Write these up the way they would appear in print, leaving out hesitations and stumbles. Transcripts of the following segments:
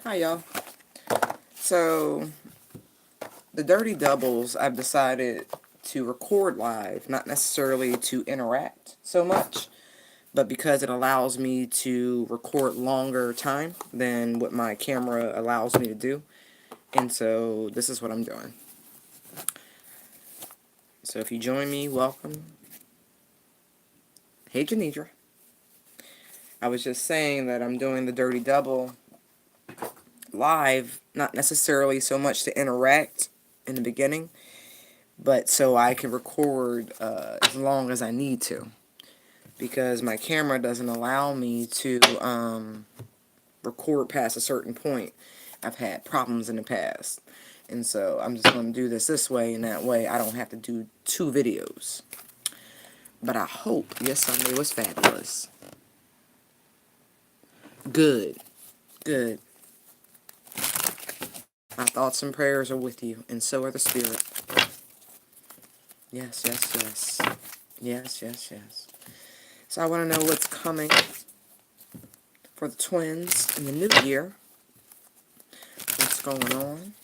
Hi y'all. So the Dirty Doubles, I've decided to record live, not necessarily to interact so much, but because it allows me to record longer time than what my camera allows me to do. And so this is what I'm doing. So if you join me, welcome. Hey Janidra. I was just saying that I'm doing the Dirty Double live, not necessarily so much to interact in the beginning, but so I can record as long as I need to, because my camera doesn't allow me to record past a certain point. I've had problems in the past, and so I'm just going to do this way, and that way I don't have to do 2 videos. But I hope your Sunday was fabulous. Good. Good. My thoughts and prayers are with you, and so are the Spirit. Yes, yes, yes. Yes, yes, yes. So I want to know what's coming for the twins in the new year. What's going on?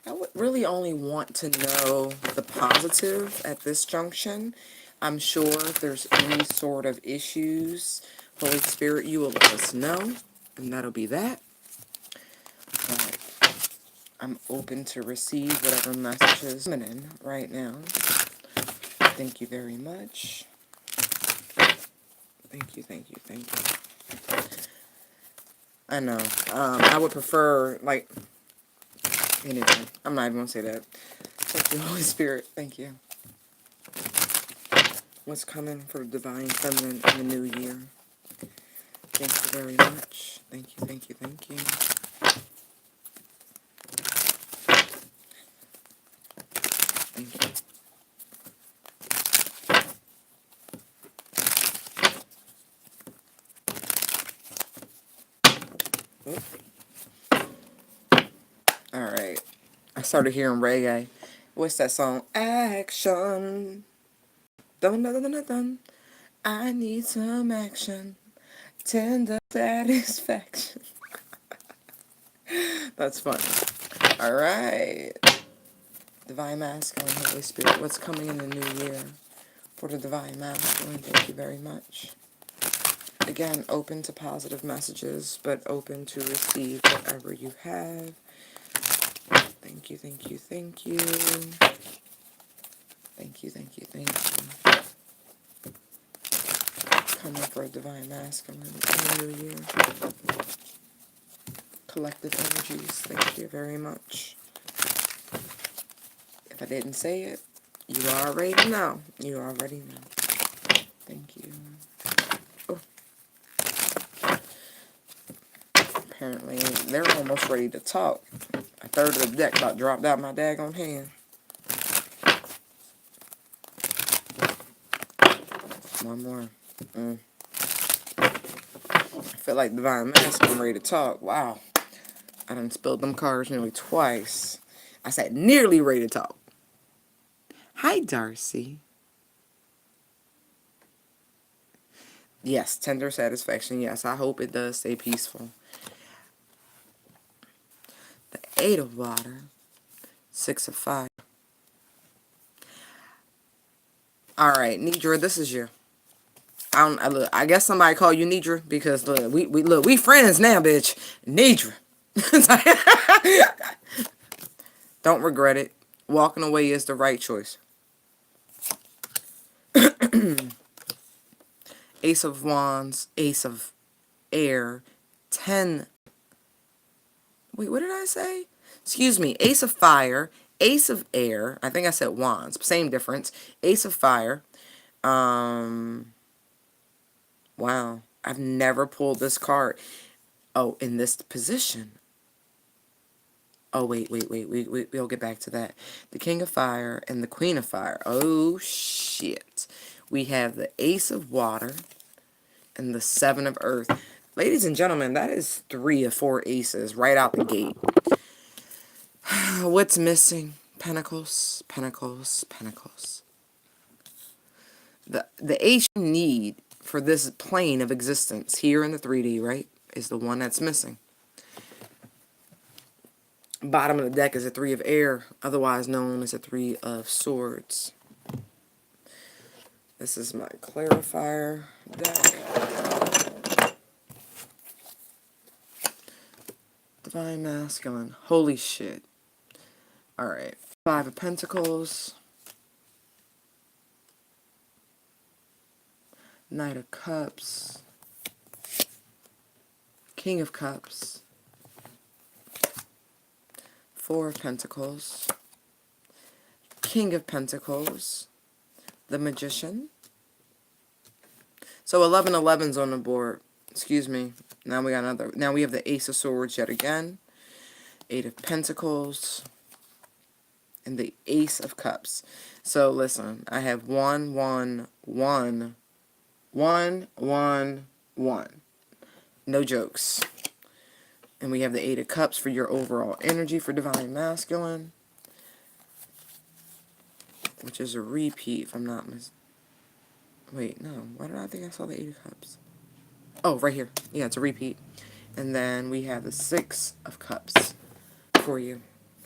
I would really only want to know the positive at this junction. I'm sure if there's any sort of issues, Holy Spirit, you will let us know, and that'll be that. But I'm open to receive whatever messages coming in right now. Thank you very much. Thank you, thank you, thank you. I know. I would prefer, like, anyway, I'm not even going to say that. Thank you, Holy Spirit. Thank you. What's coming for Divine Feminine in the new year? Thank you very much. Thank you, thank you, thank you. Thank you. Alright. I started hearing reggae. What's that song? Action. Dun dun dun dun dun. I need some action. Tender satisfaction. That's funny. Alright. Divine Masculine, Holy Spirit. What's coming in the new year for the Divine Masculine? Thank you very much. Again, open to positive messages, but open to receive whatever you have. Thank you, thank you, thank you. Thank you, thank you, thank you. Coming for a Divine Masculine in the new year. Collective energies, thank you very much. If I didn't say it, you already know. You already know. Thank you. Oh. Apparently, they're almost ready to talk. A third of the deck about dropped out my daggone hand. One more. I feel like Divine Masculine, I'm ready to talk. Wow. I done spilled them cards nearly twice. I said nearly ready to talk. Hi, Darcy. Yes, tender satisfaction. Yes, I hope it does stay peaceful. The 8 of water. 6 of fire. Alright, Nidra, this is you. Look, I guess somebody call you Nidra because look, we friends now, bitch. Nidra. Don't regret it. Walking away is the right choice. Ace of Wands, Ace of Air, 10. Wait, what did I say? Excuse me. Ace of Fire, Ace of Air. I think I said Wands. Same difference. Ace of Fire. Wow. I've never pulled this card. Oh, in this position. Oh, wait. We'll get back to that. The King of Fire and the Queen of Fire. Oh, shit. We have the Ace of Water and the 7 of Earth. Ladies and gentlemen, that is 3 of 4 aces right out the gate. What's missing? Pentacles, Pentacles, Pentacles. The ace you need for this plane of existence here in the 3D, right, is the one that's missing. Bottom of the deck is a Three of Air, otherwise known as a Three of Swords. This is my clarifier deck. Divine Masculine. Holy shit. Alright. Five of Pentacles. Knight of Cups. King of Cups. Four of Pentacles. King of Pentacles. The Magician. So 11-11's on the board. Excuse me. Now we got another. Now we have the Ace of Swords yet again. Eight of Pentacles. And the Ace of Cups. So listen, I have 1, 1, 1, 1, 1, 1. No jokes. And we have the Eight of Cups for your overall energy for Divine Masculine. Which is a repeat, if I'm not wait, no. Why did I think I saw the Eight of Cups? Oh, right here. Yeah, it's a repeat. And then we have the Six of Cups for you.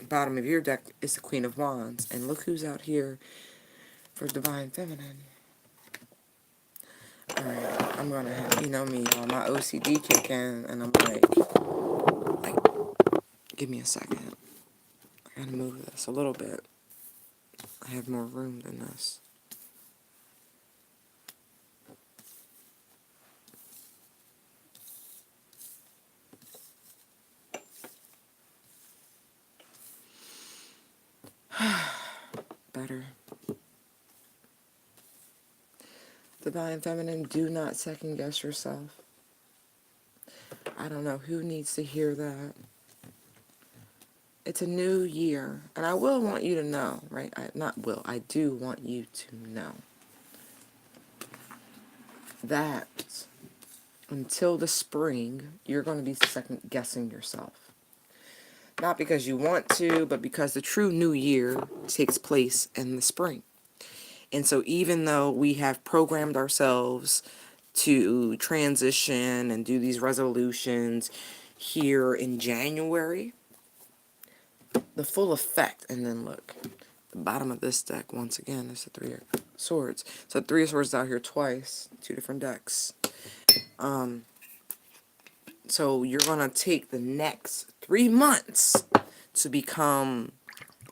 Bottom of your deck is the Queen of Wands. And look who's out here for Divine Feminine. Alright, I'm gonna have, you know me, my OCD kick in, and I'm like, give me a second. I gotta move this a little bit. I have more room than this. Better. Divine Feminine, do not second guess yourself. I don't know who needs to hear that. It's a new year, and I will want you to know, right? I do want you to know that until the spring, you're going to be second guessing yourself. Not because you want to, but because the true new year takes place in the spring. And so even though we have programmed ourselves to transition and do these resolutions here in January, the full effect, and then look, the bottom of this deck, once again, is the Three of Swords. So Three of Swords out here twice, two different decks. So you're going to take the next 3 months to become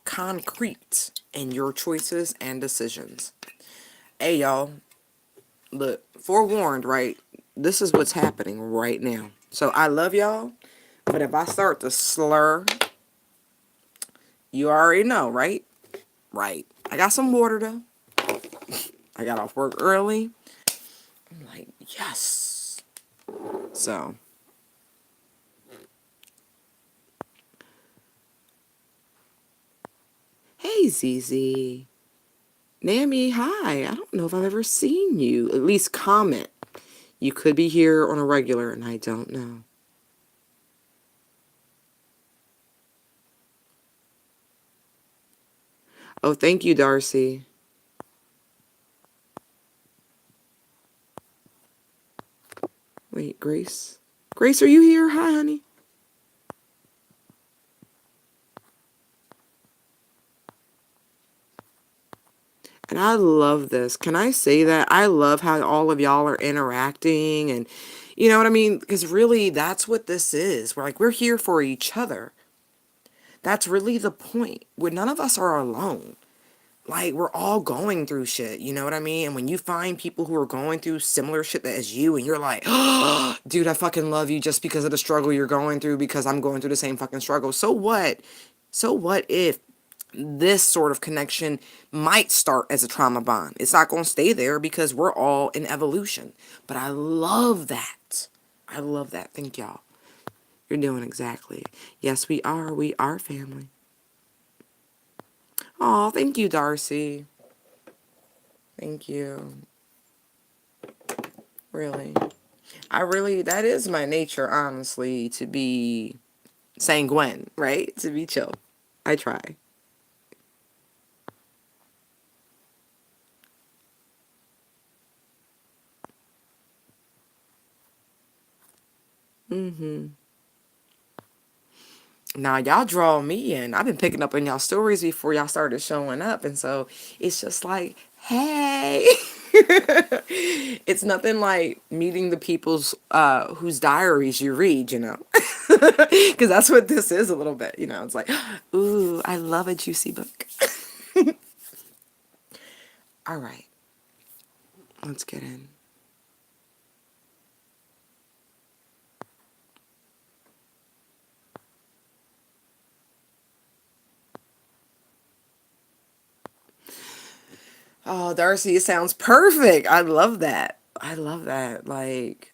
concrete in your choices and decisions. Hey, y'all, look, forewarned, right? This is what's happening right now. So I love y'all, but if I start to slur, you already know, right? Right. I got some water, though. I got off work early. I'm like, yes. So. Hey, ZZ. Nami, hi. I don't know if I've ever seen you. At least comment. You could be here on a regular, and I don't know. Oh, thank you, Darcy. Wait, Grace? Grace, are you here? Hi, honey. And I love this. Can I say that? I love how all of y'all are interacting, and you know what I mean? Because really, that's what this is. We're here for each other. That's really the point. Where none of us are alone. Like, we're all going through shit, you know what I mean? And when you find people who are going through similar shit as you, and you're like, oh, dude, I fucking love you just because of the struggle you're going through, because I'm going through the same fucking struggle. So what? So what if this sort of connection might start as a trauma bond? It's not going to stay there because we're all in evolution. But I love that. I love that. Thank y'all. You're doing exactly. Yes, we are. We are family. Oh, thank you, Darcy. Thank you. Really. That is my nature, honestly, to be sanguine, right? To be chill. I try. Now y'all draw me in. I've been picking up on y'all stories before y'all started showing up, and so it's just like, hey. It's nothing like meeting the people's whose diaries you read, you know. Because that's what this is a little bit, you know. It's like, ooh, I love a juicy book. All right, let's get in. Oh, Darcy, it sounds perfect. I love that. I love that. Like,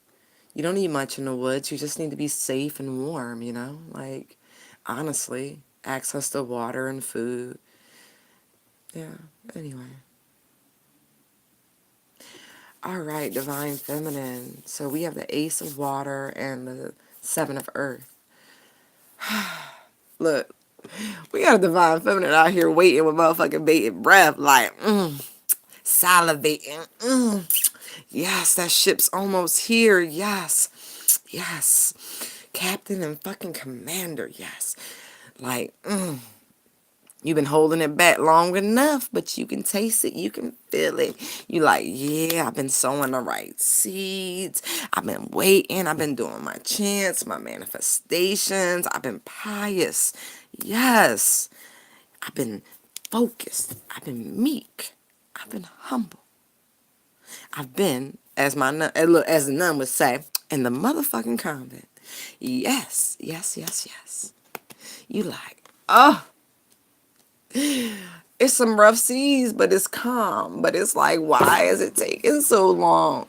you don't need much in the woods. You just need to be safe and warm, you know? Like, honestly, access to water and food. Yeah, anyway. All right, Divine Feminine. So we have the Ace of Water and the Seven of Earth. Look, we got a Divine Feminine out here waiting with motherfucking bated breath, like, salivating. Yes, that ship's almost here. Yes. Yes. Captain and fucking commander. Yes. Like, you've been holding it back long enough, but you can taste it. You can feel it. You like, yeah, I've been sowing the right seeds. I've been waiting. I've been doing my chants, my manifestations. I've been pious. Yes. I've been focused. I've been meek. I've been humble. I've been, as the nun would say, in the motherfucking convent. Yes, yes, yes, yes. You like, oh, it's some rough seas, but it's calm. But it's like, why is it taking so long?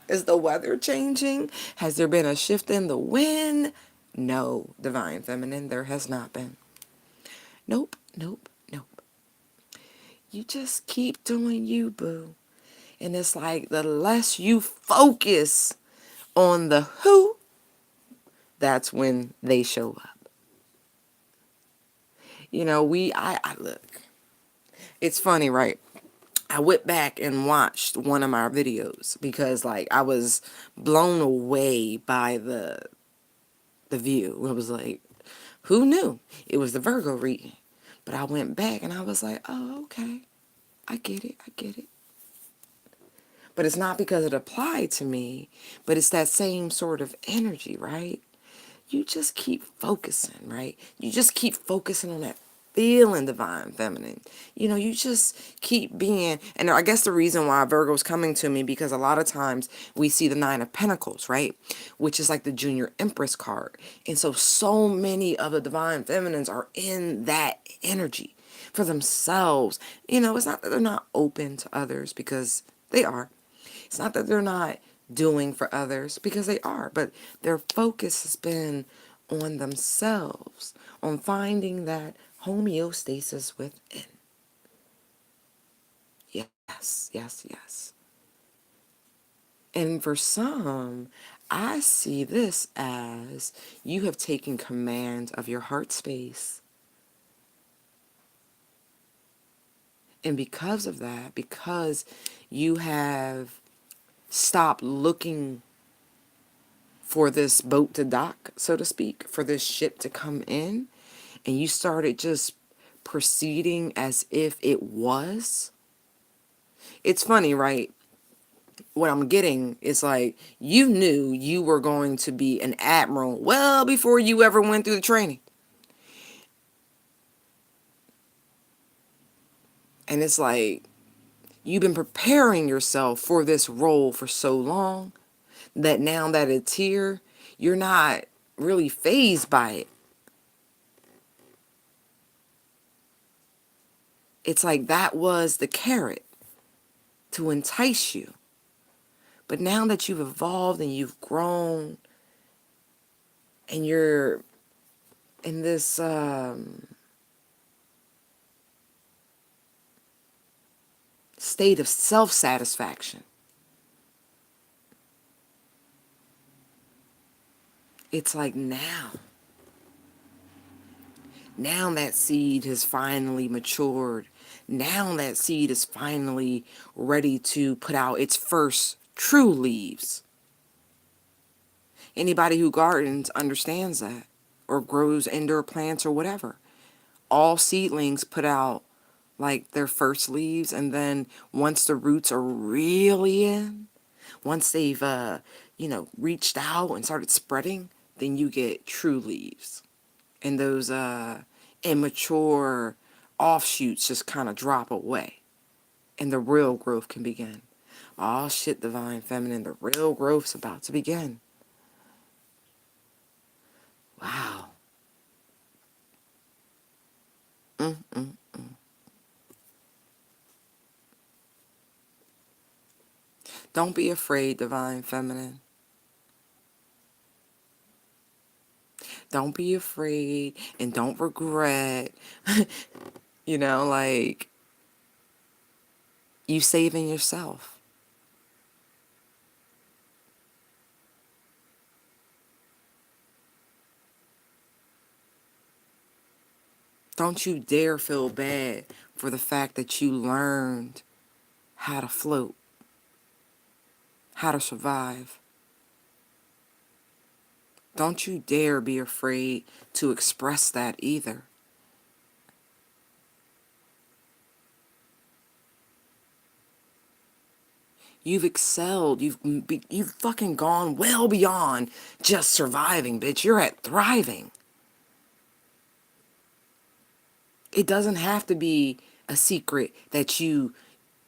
Is the weather changing? Has there been a shift in the wind? No, Divine Feminine, there has not been. Nope, nope, nope. You just keep doing you, boo. And it's like the less you focus on the who, that's when they show up. You know, I look, it's funny, right? I went back and watched one of my videos because like I was blown away by the view. It was like, who knew? It was the Virgo reading. But I went back and I was like, oh, okay. I get it. I get it. But it's not because it applied to me, but it's that same sort of energy, right? You just keep focusing, right? You just keep focusing on that feeling, Divine Feminine. You know, you just keep being, and I guess the reason why Virgo's coming to me, because a lot of times we see the Nine of Pentacles, right? Which is like the Junior Empress card. And so many of the Divine Feminines are in that energy for themselves. You know, it's not that they're not open to others, because they are. It's not that they're not doing for others, because they are, but their focus has been on themselves, on finding that homeostasis within. Yes, yes, yes. And for some, I see this as you have taken command of your heart space. And because of that, because you have stopped looking for this boat to dock, so to speak, for this ship to come in, and you started just proceeding as if it was. It's funny, right? What I'm getting is like, you knew you were going to be an admiral well before you ever went through the training. And it's like, you've been preparing yourself for this role for so long that now that it's here, you're not really fazed by it. It's like that was the carrot to entice you. But now that you've evolved and you've grown and you're in this state of self-satisfaction, it's like now that seed has finally matured. Now that seed is finally ready to put out its first true leaves. Anybody who gardens understands that. or grows indoor plants or whatever. All seedlings put out like their first leaves, and then once the roots are really in, once they've reached out and started spreading, then you get true leaves. And those immature offshoots just kind of drop away, and the real growth can begin. Oh shit, divine feminine, the real growth's about to begin. Wow. Mm-mm. Don't be afraid, divine feminine. Don't be afraid and don't regret, like you saving yourself. Don't you dare feel bad for the fact that you learned how to float, how to survive. Don't you dare be afraid to express that either. You've excelled. You've fucking gone well beyond just surviving, bitch. You're at thriving. It doesn't have to be a secret that you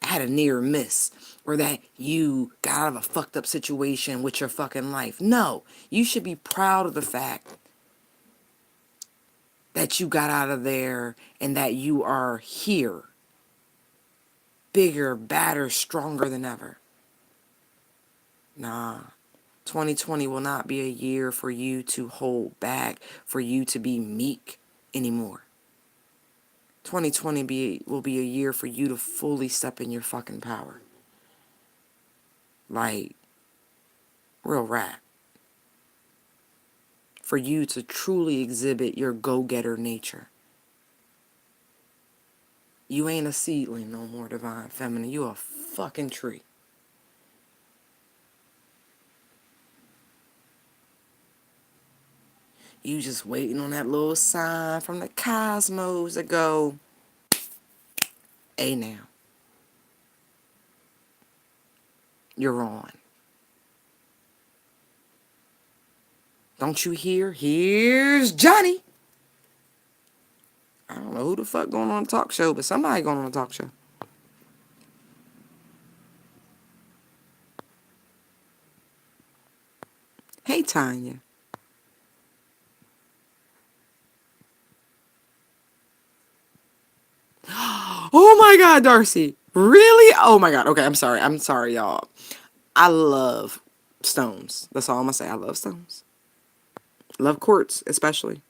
had a near miss or that you got out of a fucked up situation with your fucking life. No, you should be proud of the fact that you got out of there and that you are here, bigger, badder, stronger than ever. Nah, 2020 will not be a year for you to hold back, for you to be meek anymore. 2020 will be a year for you to fully step in your fucking power. Like, real rap. For you to truly exhibit your go-getter nature. You ain't a seedling no more, divine feminine. You a fucking tree. You just waiting on that little sign from the cosmos to go, hey now, you're on. Don't you hear? Here's Johnny. I don't know who the fuck going on a talk show, but somebody going on a talk show. Hey, Tanya. Oh my God, Darcy. Really? Oh my God. Okay, I'm sorry. I'm sorry, y'all. I love stones. That's all I'm gonna say. I love stones. Love quartz, especially.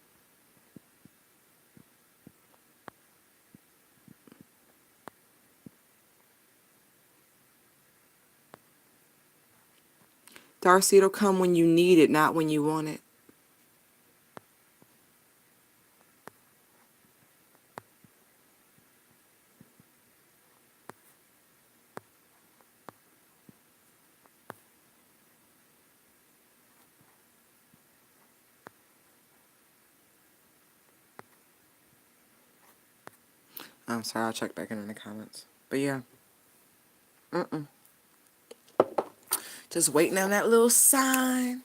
Darcy, it'll come when you need it, not when you want it. I'm sorry, I'll check back in the comments. But yeah. Mm-mm. Just waiting on that little sign.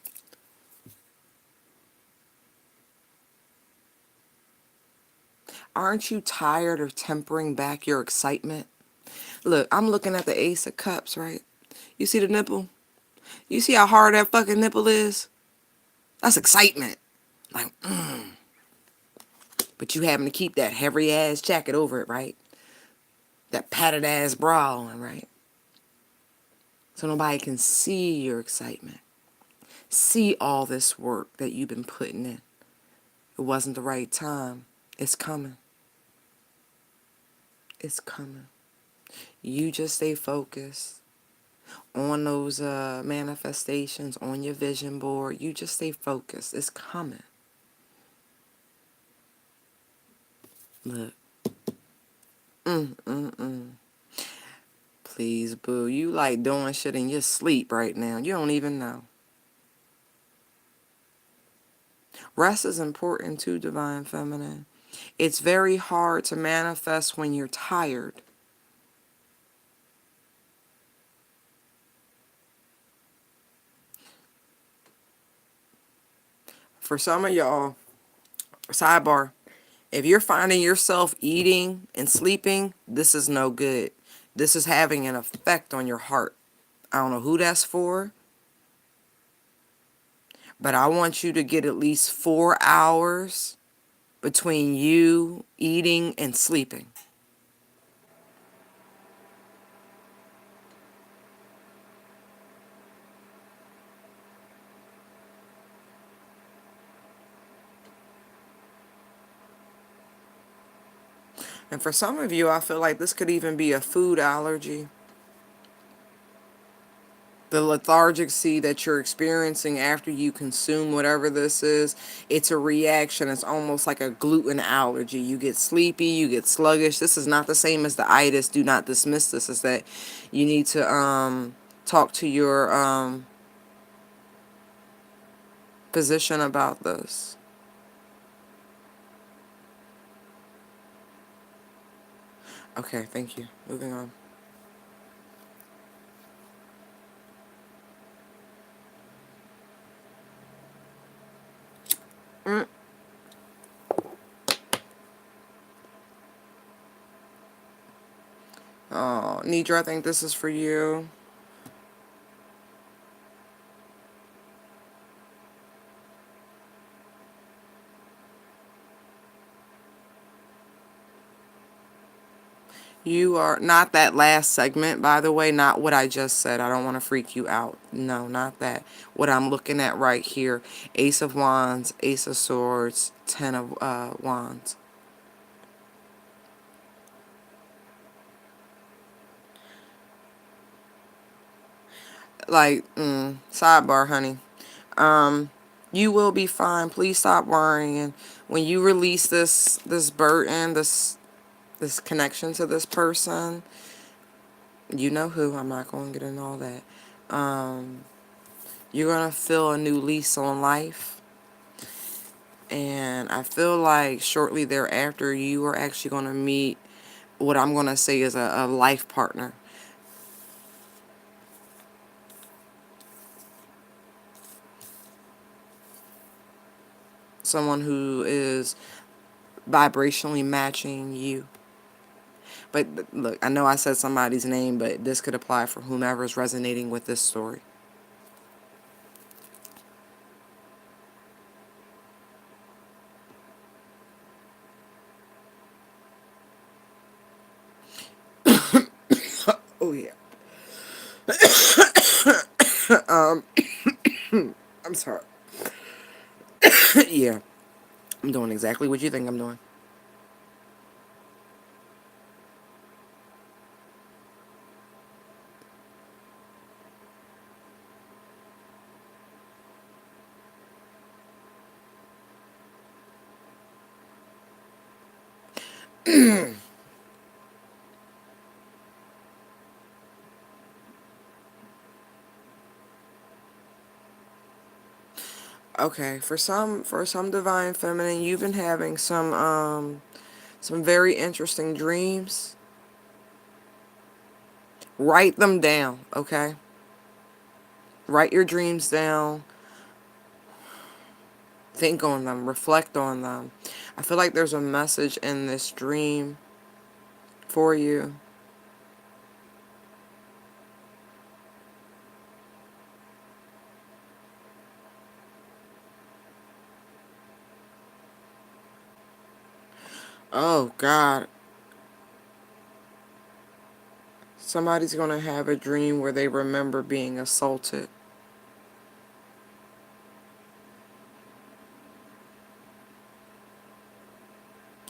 Aren't you tired of tempering back your excitement? Look, I'm looking at the Ace of Cups, right? You see the nipple? You see how hard that fucking nipple is? That's excitement. Like, But you having to keep that heavy ass jacket over it, right? That padded ass bra on, right? So nobody can see your excitement. See all this work that you've been putting in. It wasn't the right time. It's coming. It's coming. You just stay focused on those manifestations, on your vision board. You just stay focused. It's coming. Look. Please, boo. You like doing shit in your sleep right now. You don't even know. Rest is important too, Divine Feminine. It's very hard to manifest when you're tired. For some of y'all, sidebar, if you're finding yourself eating and sleeping, this is no good. This is having an effect on your heart. I don't know who that's for, but I want you to get at least 4 hours between you eating and sleeping. And for some of you, I feel like this could even be a food allergy. The lethargy that you're experiencing after you consume whatever this is, it's a reaction. It's almost like a gluten allergy. You get sleepy, you get sluggish. This is not the same as the itis. Do not dismiss this. Is that you need to talk to your physician about this. Okay, thank you. Moving on. Oh, Nidra, I think this is for you. You are not that last segment, by the way, not what I just said. I don't want to freak you out. No, not that. What I'm looking at right here, Ace of Wands, Ace of Swords, Ten of Wands. Like, sidebar, honey. You will be fine. Please stop worrying. When you release this burden, this connection to this person, you know who. I'm not going to get into all that. You're going to feel a new lease on life. And I feel like shortly thereafter, you are actually going to meet what I'm going to say is a life partner. Someone who is vibrationally matching you. But look, I know I said somebody's name, but this could apply for whomever is resonating with this story. Oh, yeah. I'm sorry. Yeah, I'm doing exactly what you think I'm doing. Okay, for some divine feminine, you've been having some very interesting dreams. Write them down, okay? Write your dreams down. Think on them, reflect on them. I feel like there's a message in this dream for you. Oh God. Somebody's going to have a dream where they remember being assaulted.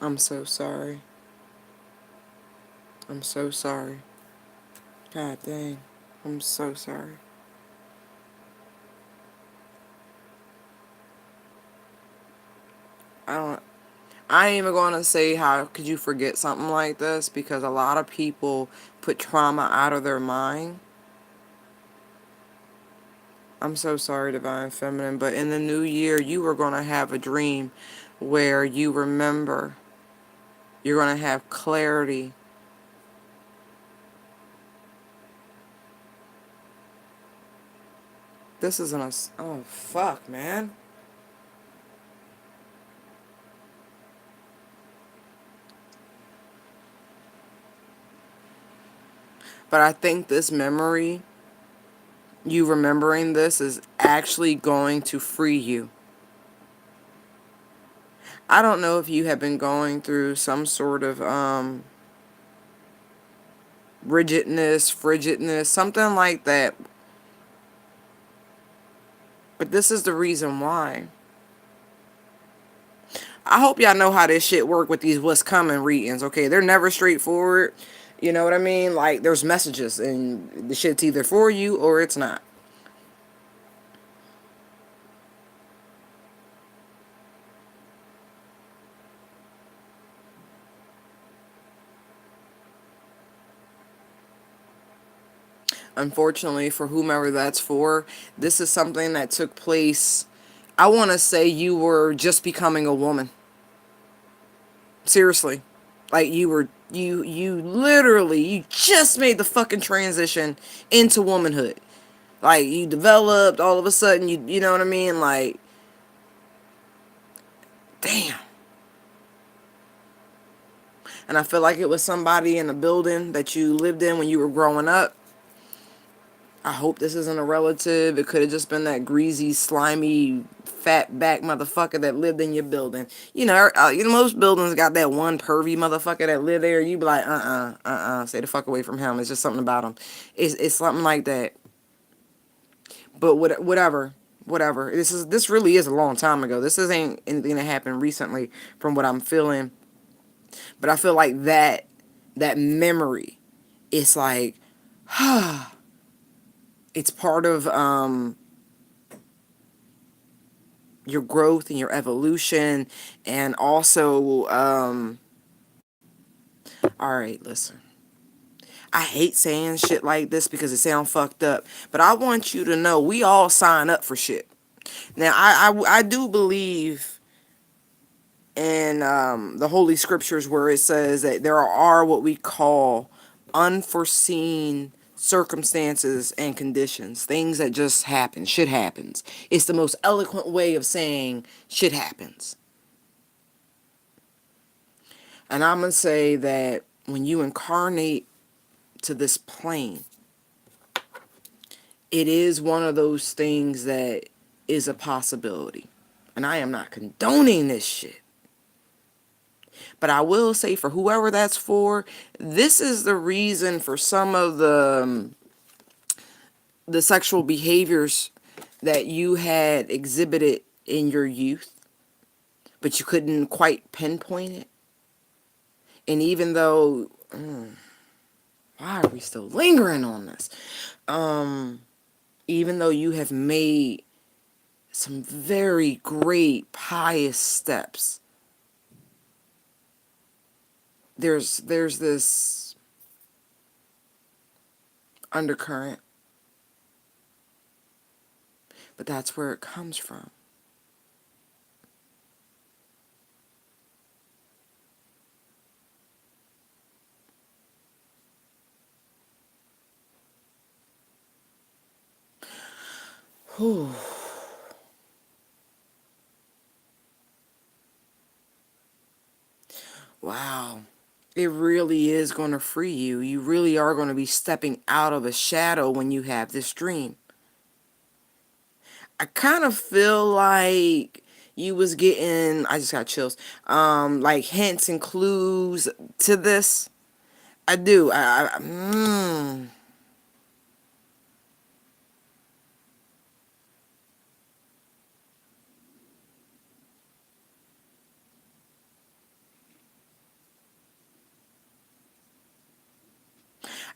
I'm so sorry. I'm so sorry. God dang. I'm so sorry. I don't I ain't even going to say how could you forget something like this, because a lot of people put trauma out of their mind. I'm so sorry, Divine Feminine, but in the new year, you are going to have a dream where you remember. You're going to have clarity. This isn't a... Oh, fuck, man. But I think this memory, you remembering this, is actually going to free you. I don't know if you have been going through some sort of rigidness, frigidness, something like that. But this is the reason why. I hope y'all know how this shit work with these what's coming readings, okay? They're never straightforward. You know what I mean? Like, there's messages, and the shit's either for you or it's not. Unfortunately, for whomever that's for, this is something that took place. I want to say you were just becoming a woman. Seriously. Like, you literally, you just made the fucking transition into womanhood. Like, you developed, all of a sudden, you know what I mean? Like, damn. And I feel like it was somebody in a building that you lived in when you were growing up. I hope this isn't a relative. It could have just been that greasy, slimy, fat back motherfucker that lived in your building. Most buildings got that one pervy motherfucker that lived there. You be like, stay the fuck away from him. It's just something about him. It's something like that. But whatever. This really is a long time ago. This isn't anything that happened recently, from what I'm feeling. But I feel like that memory, it's like, it's part of your growth and your evolution, and also all right, listen. I hate saying shit like this because it sounds fucked up, but I want you to know we all sign up for shit. Now, I do believe in the Holy Scriptures where it says that there are what we call unforeseen circumstances and conditions, things that just happen. Shit happens. It's the most eloquent way of saying shit happens. And I'm going to say that when you incarnate to this plane, it is one of those things that is a possibility. And I am not condoning this shit. But I will say, for whoever that's for, this is the reason for some of the sexual behaviors that you had exhibited in your youth, but you couldn't quite pinpoint it. And even though, why are we still lingering on this? Even though you have made some very great pious steps, there's this undercurrent, but that's where it comes from. Whew. Wow. It really is going to free you. You really are going to be stepping out of a shadow when you have this dream. I kind of feel like you was getting, I just got chills, like hints and clues to this. I do.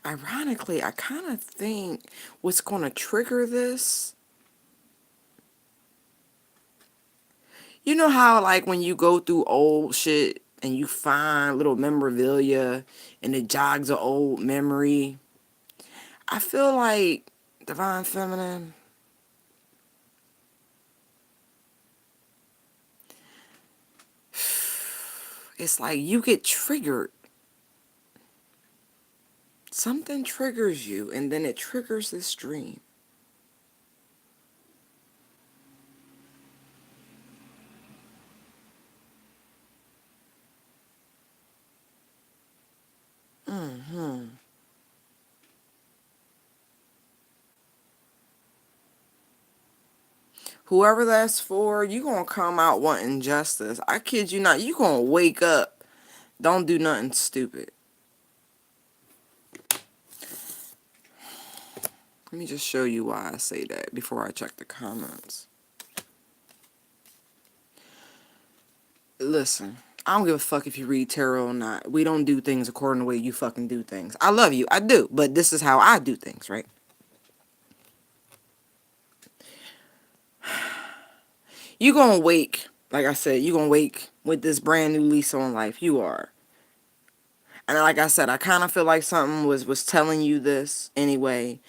Ironically, I kind of think what's going to trigger this, you know how like when you go through old shit and you find little memorabilia and it jogs an old memory. I feel like, Divine Feminine, It's like you get triggered. Something triggers you, and then it triggers this dream. Mm-hmm. Whoever that's for, you gonna come out wanting justice. I kid you not. You gonna wake up. Don't do nothing stupid. Let me just show you why I say that before I check the comments. Listen, I don't give a fuck if you read tarot or not. We don't do things according to the way you fucking do things. I love you. I do. But this is how I do things, right? You gonna wake, like I said, you gonna wake with this brand new lease on life. You are. And like I said, I kind of feel like something was telling you this anyway.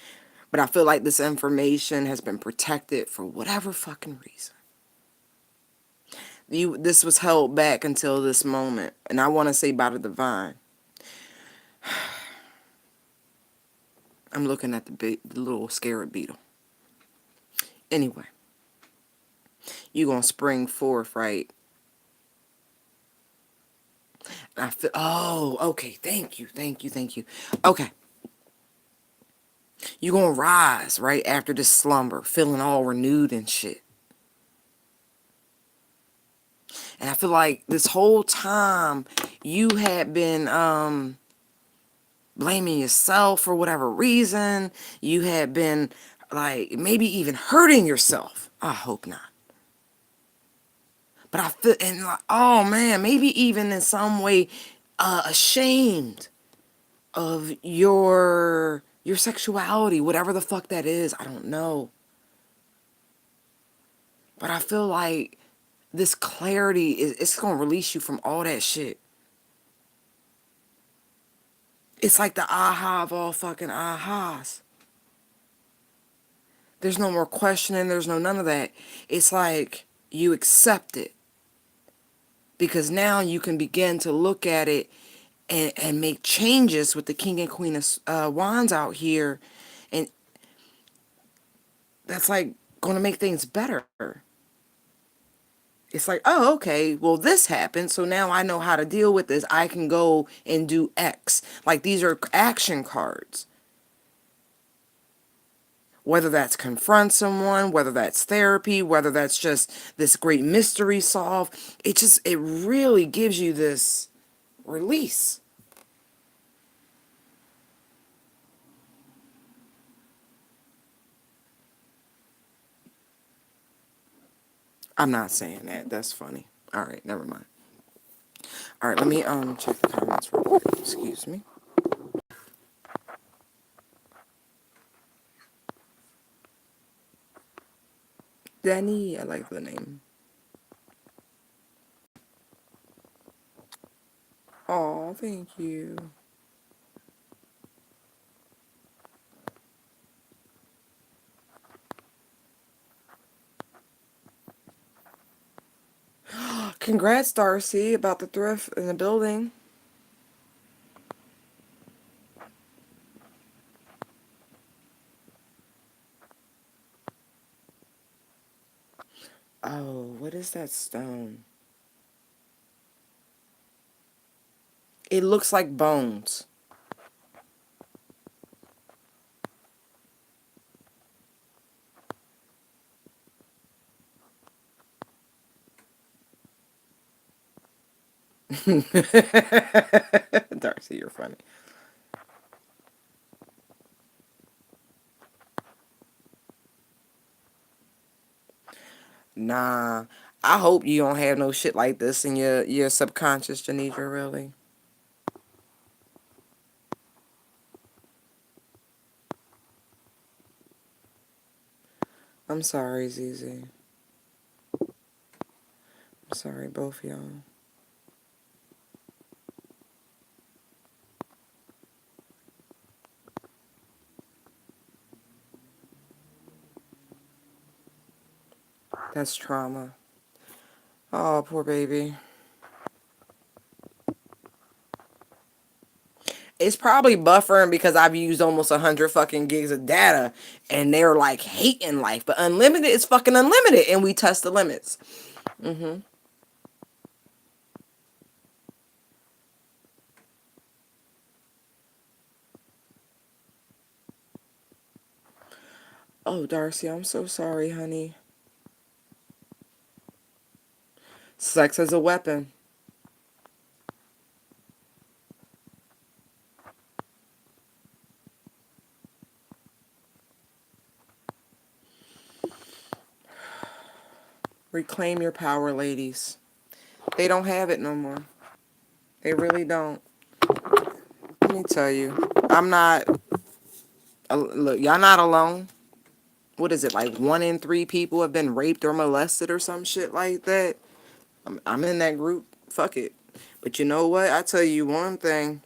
But I feel like this information has been protected for whatever fucking reason. This was held back until this moment. And I want to say by the divine. I'm looking at the little scarab beetle. Anyway. You gonna spring forth, right? And I feel, oh, okay. Thank you. Thank you. Thank you. Okay. You gonna rise, right? After this slumber. Feeling all renewed and shit. And I feel like this whole time you had been blaming yourself for whatever reason. You had been like maybe even hurting yourself. I hope not. But I feel, and like, oh man, maybe even in some way ashamed of your sexuality, whatever the fuck that is. I don't know. But I feel like this clarity it's gonna release you from all that shit. It's like the aha of all fucking ahas. There's no more questioning. There's no none of that. It's like you accept it. Because now you can begin to look at it and make changes with the King and Queen of Wands out here. And that's like going to make things better. It's like, oh, okay, well, this happened. So now I know how to deal with this. I can go and do X. Like these are action cards. Whether that's confront someone, whether that's therapy, whether that's just this great mystery solve, it really gives you this release. I'm not saying that. That's funny. All right, never mind. All right, let me check the comments real quick. Excuse me. Danny, I like the name. Oh, thank you. Congrats, Darcy, about the thrift in the building. Oh, what is that stone? It looks like bones. Darcy, you're funny. Nah, I hope you don't have no shit like this in your subconscious, Janitra, really. I'm sorry, Zizi. I'm sorry, both of y'all. That's trauma. Oh, poor baby. It's probably buffering because I've used almost 100 fucking gigs of data, and they're like hating life. But unlimited is fucking unlimited, and we test the limits. Mm-hmm. Oh, Darcy, I'm so sorry, honey. Sex as a weapon. Reclaim your power, ladies. They don't have it no more. They really don't. Let me tell you. I'm not. Look, y'all not alone. What is it, like 1 in 3 people have been raped or molested or some shit like that? I'm in that group. Fuck it. But you know what? I tell you one thing.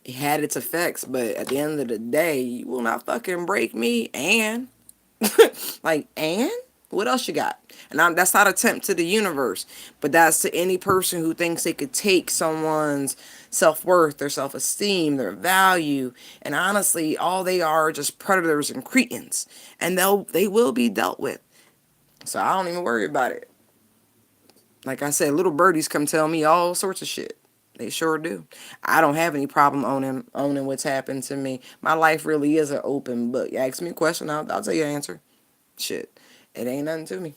It had its effects, but at the end of the day, you will not fucking break me. And like, and what else you got? And that's not a tempt to the universe, but that's to any person who thinks they could take someone's self-worth, their self-esteem, their value, and honestly, all they are just predators and cretins, and they will be dealt with. So I don't even worry about it. Like I said, little birdies come tell me all sorts of shit. They sure do. I don't have any problem owning what's happened to me. My life really is an open book. You ask me a question, I'll tell you the answer. Shit, it ain't nothing to me.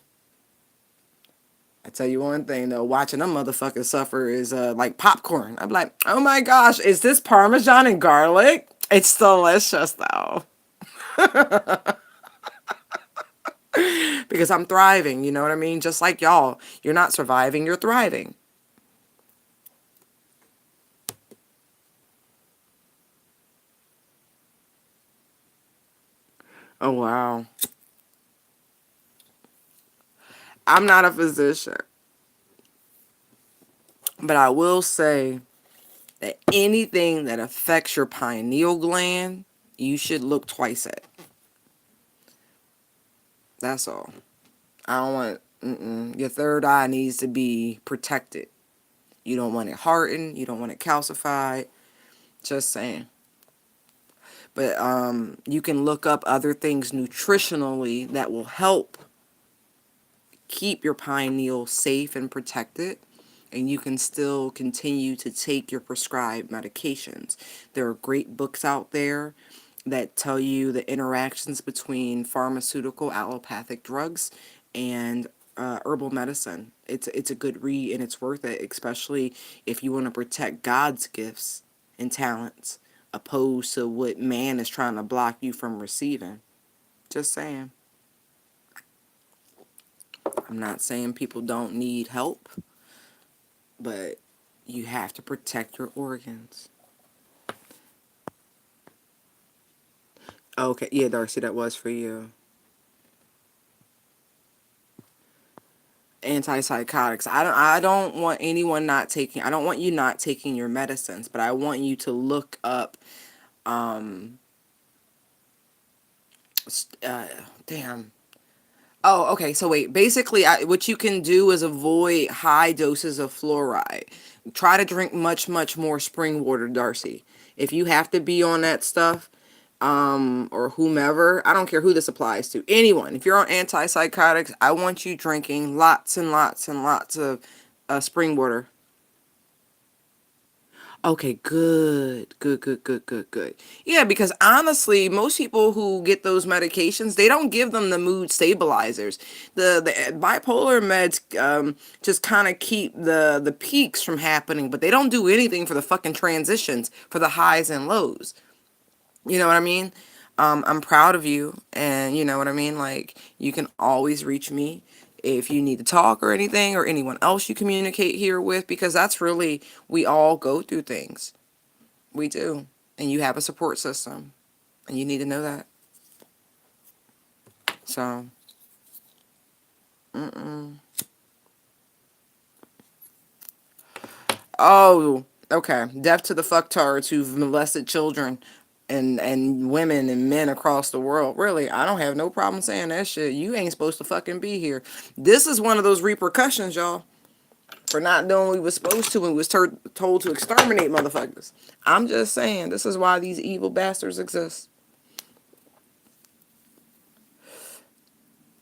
I tell you one thing though, watching them motherfuckers suffer is like popcorn. I'm like, oh my gosh, is this Parmesan and garlic? It's delicious though. Because I'm thriving, you know what I mean? Just like y'all. You're not surviving, you're thriving. Oh wow. I'm not a physician, but I will say that anything that affects your pineal gland, you should look twice at. That's all. I don't want your third eye needs to be protected. You don't want it hardened. You don't want it calcified. Just saying. But you can look up other things nutritionally that will help keep your pineal safe and protected, and you can still continue to take your prescribed medications. There are great books out there that tell you the interactions between pharmaceutical allopathic drugs and herbal medicine. It's a good read and it's worth it, especially if you want to protect God's gifts and talents opposed to what man is trying to block you from receiving. Just saying. I'm not saying people don't need help, but you have to protect your organs. Okay, yeah, Darcy, that was for you. Antipsychotics. I don't want anyone not taking. I don't want you not taking your medicines, but I want you to look up. Um. Uh, damn. Oh, okay. So wait. Basically, what you can do is avoid high doses of fluoride. Try to drink much, much more spring water, Darcy. If you have to be on that stuff, or whomever, I don't care who this applies to, anyone. If you're on antipsychotics, I want you drinking lots and lots and lots of spring water. Okay, good, good, good, good, good, good. Yeah, because honestly, most people who get those medications, they don't give them the mood stabilizers. The bipolar meds just kind of keep the peaks from happening, but they don't do anything for the fucking transitions, for the highs and lows. You know what I mean? I'm proud of you, and you know what I mean? Like, you can always reach me if you need to talk or anything, or anyone else you communicate here with, because that's really, we all go through things. We do. And you have a support system, and you need to know that. So, mm-mm. Oh, okay. Death to the fucktards who've molested children and women and men across the world. Really, I don't have no problem saying that shit. You ain't supposed to fucking be here. This is one of those repercussions, y'all. for not doing what we was supposed to when we was told to exterminate motherfuckers. I'm just saying, this is why these evil bastards exist.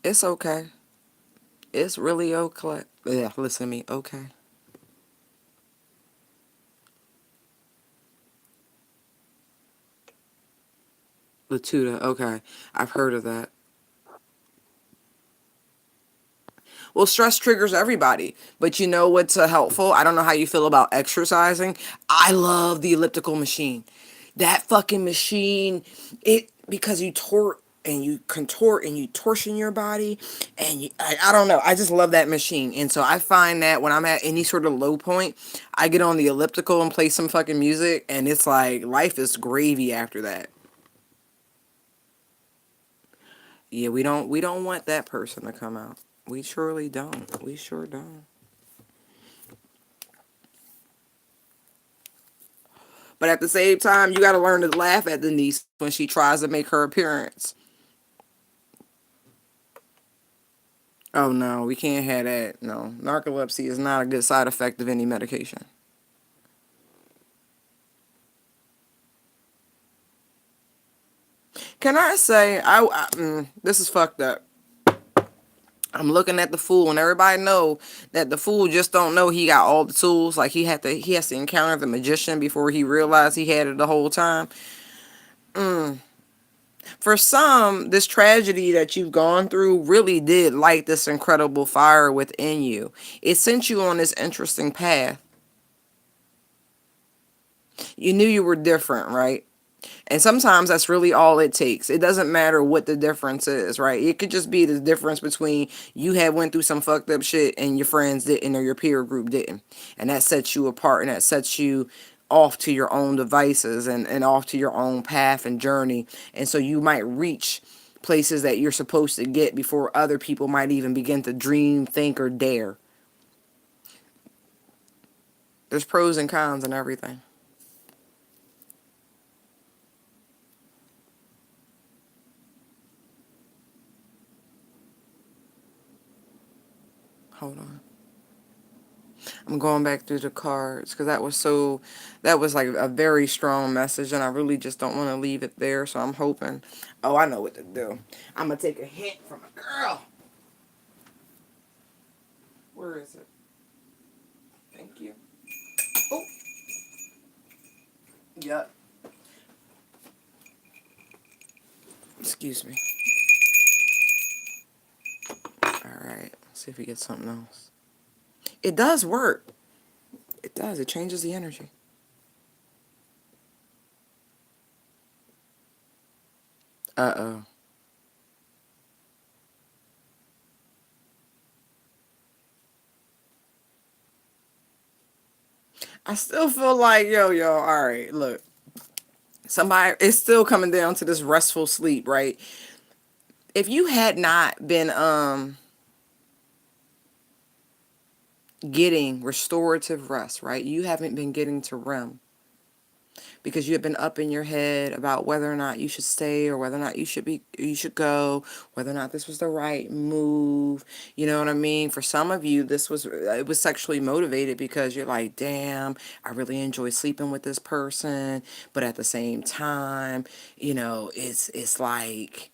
It's okay. It's really okay. Yeah, listen to me. Okay. Latuda. Okay. I've heard of that. Well, stress triggers everybody. But you know what's helpful? I don't know how you feel about exercising. I love the elliptical machine. That fucking machine, it because you tort and you contort and you torsion your body and I don't know. I just love that machine. And so I find that when I'm at any sort of low point, I get on the elliptical and play some fucking music and it's like life is gravy after that. Yeah, we don't want that person to come out. We surely don't. We sure don't. But at the same time, you got to learn to laugh at Denise when she tries to make her appearance. Oh no, we can't have that. No, narcolepsy is not a good side effect of any medication. Can I say this is fucked up. I'm looking at the fool, and everybody know that the fool just don't know he got all the tools. Like he has to encounter the magician before he realized he had it the whole time. For some, this tragedy that you've gone through really did light this incredible fire within you. It sent you on this interesting path. You knew you were different, right? And sometimes that's really all it takes. It doesn't matter what the difference is, right? It could just be the difference between you had went through some fucked up shit and your friends didn't or your peer group didn't. And that sets you apart and that sets you off to your own devices and off to your own path and journey. And so you might reach places that you're supposed to get before other people might even begin to dream, think, or dare. There's pros and cons and everything. Hold on. I'm going back through the cards because that was like a very strong message, and I really just don't want to leave it there. So I'm hoping. Oh, I know what to do. I'm gonna take a hint from a girl. Where is it? Thank you. Oh, yep. Excuse me. All right. Let's see if we get something else. It does work. It does. It changes the energy. Uh-oh. I still feel like yo. All right. Look. Somebody. It's still coming down to this restful sleep, right? If you had not been getting restorative rest, right? You haven't been getting to REM because you have been up in your head about whether or not you should stay or whether or not you should go, whether or not this was the right move. You know what I mean? For some of you, it was sexually motivated because you're like, damn, I really enjoy sleeping with this person, but at the same time, it's like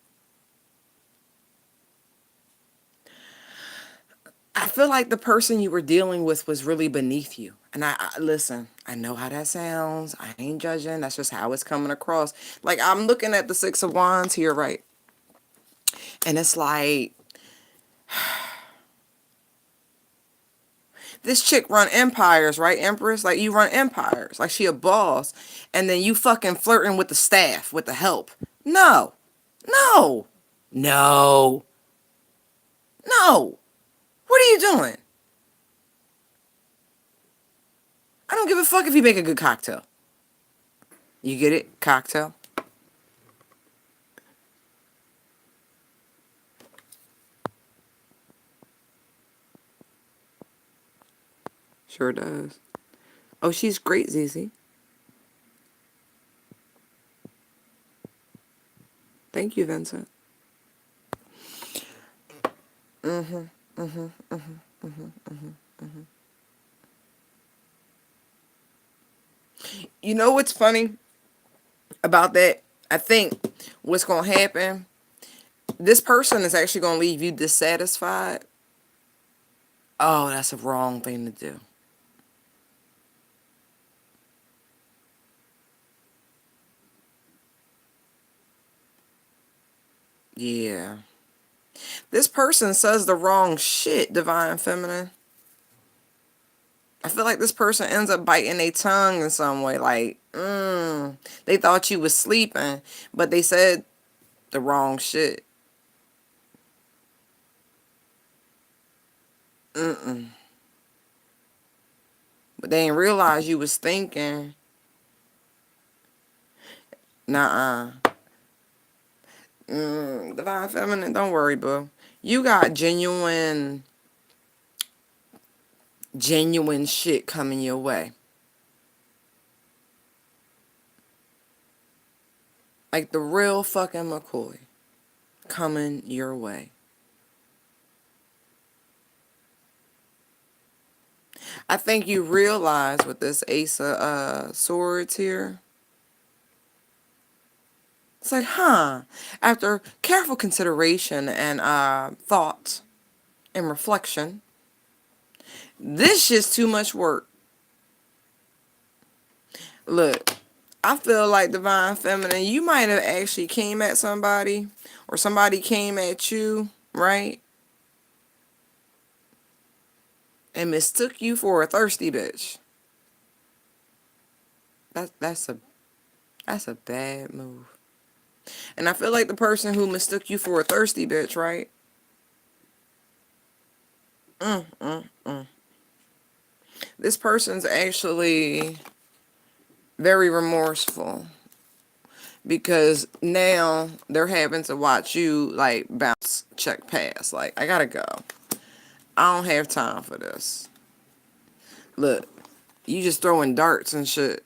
I feel like the person you were dealing with was really beneath you. And listen, I know how that sounds. I ain't judging. That's just how it's coming across. Like I'm looking at the Six of Wands here, right? And it's like this chick run empires, right, Empress? Like you run empires. Like she a boss. And then you fucking flirting with the staff, with the help. No. No. No. No. What are you doing? I don't give a fuck if you make a good cocktail. You get it? Cocktail. Sure does. Oh, she's great, Zizi. Thank you, Vincent. You know what's funny about that? I think what's going to happen, this person is actually going to leave you dissatisfied. Oh, that's a wrong thing to do. Yeah. This person says the wrong shit, Divine Feminine. I feel like this person ends up biting their tongue in some way. Like, they thought you was sleeping, but they said the wrong shit. Mm-mm. But they didn't realize you was thinking. Nuh-uh. Divine Feminine, don't worry, boo. You got genuine shit coming your way. Like the real fucking McCoy coming your way. I think you realize with this Ace of Swords here, it's like, after careful consideration and thought and reflection, this shit's too much work. Look, I feel like Divine Feminine, you might have actually came at somebody, or somebody came at you, right? And mistook you for a thirsty bitch. That's a bad move. And I feel like the person who mistook you for a thirsty bitch, right? Mm, mm, mm. This person's actually very remorseful because now they're having to watch you like bounce check pass. Like, I gotta go. I don't have time for this. Look, you just throwing darts and shit.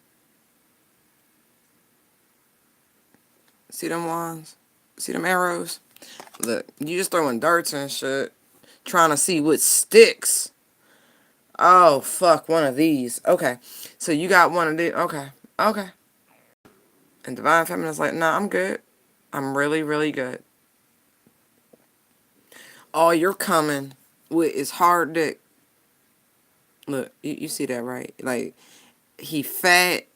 See them wands? See them arrows? Look, you just throwing darts and shit, trying to see what sticks. Oh, fuck, one of these. Okay, so you got one of these. Okay, okay. And Divine Feminine's like, nah, I'm good. I'm really, really good. All you're coming with is hard dick. Look, you see that, right? Like, he fat,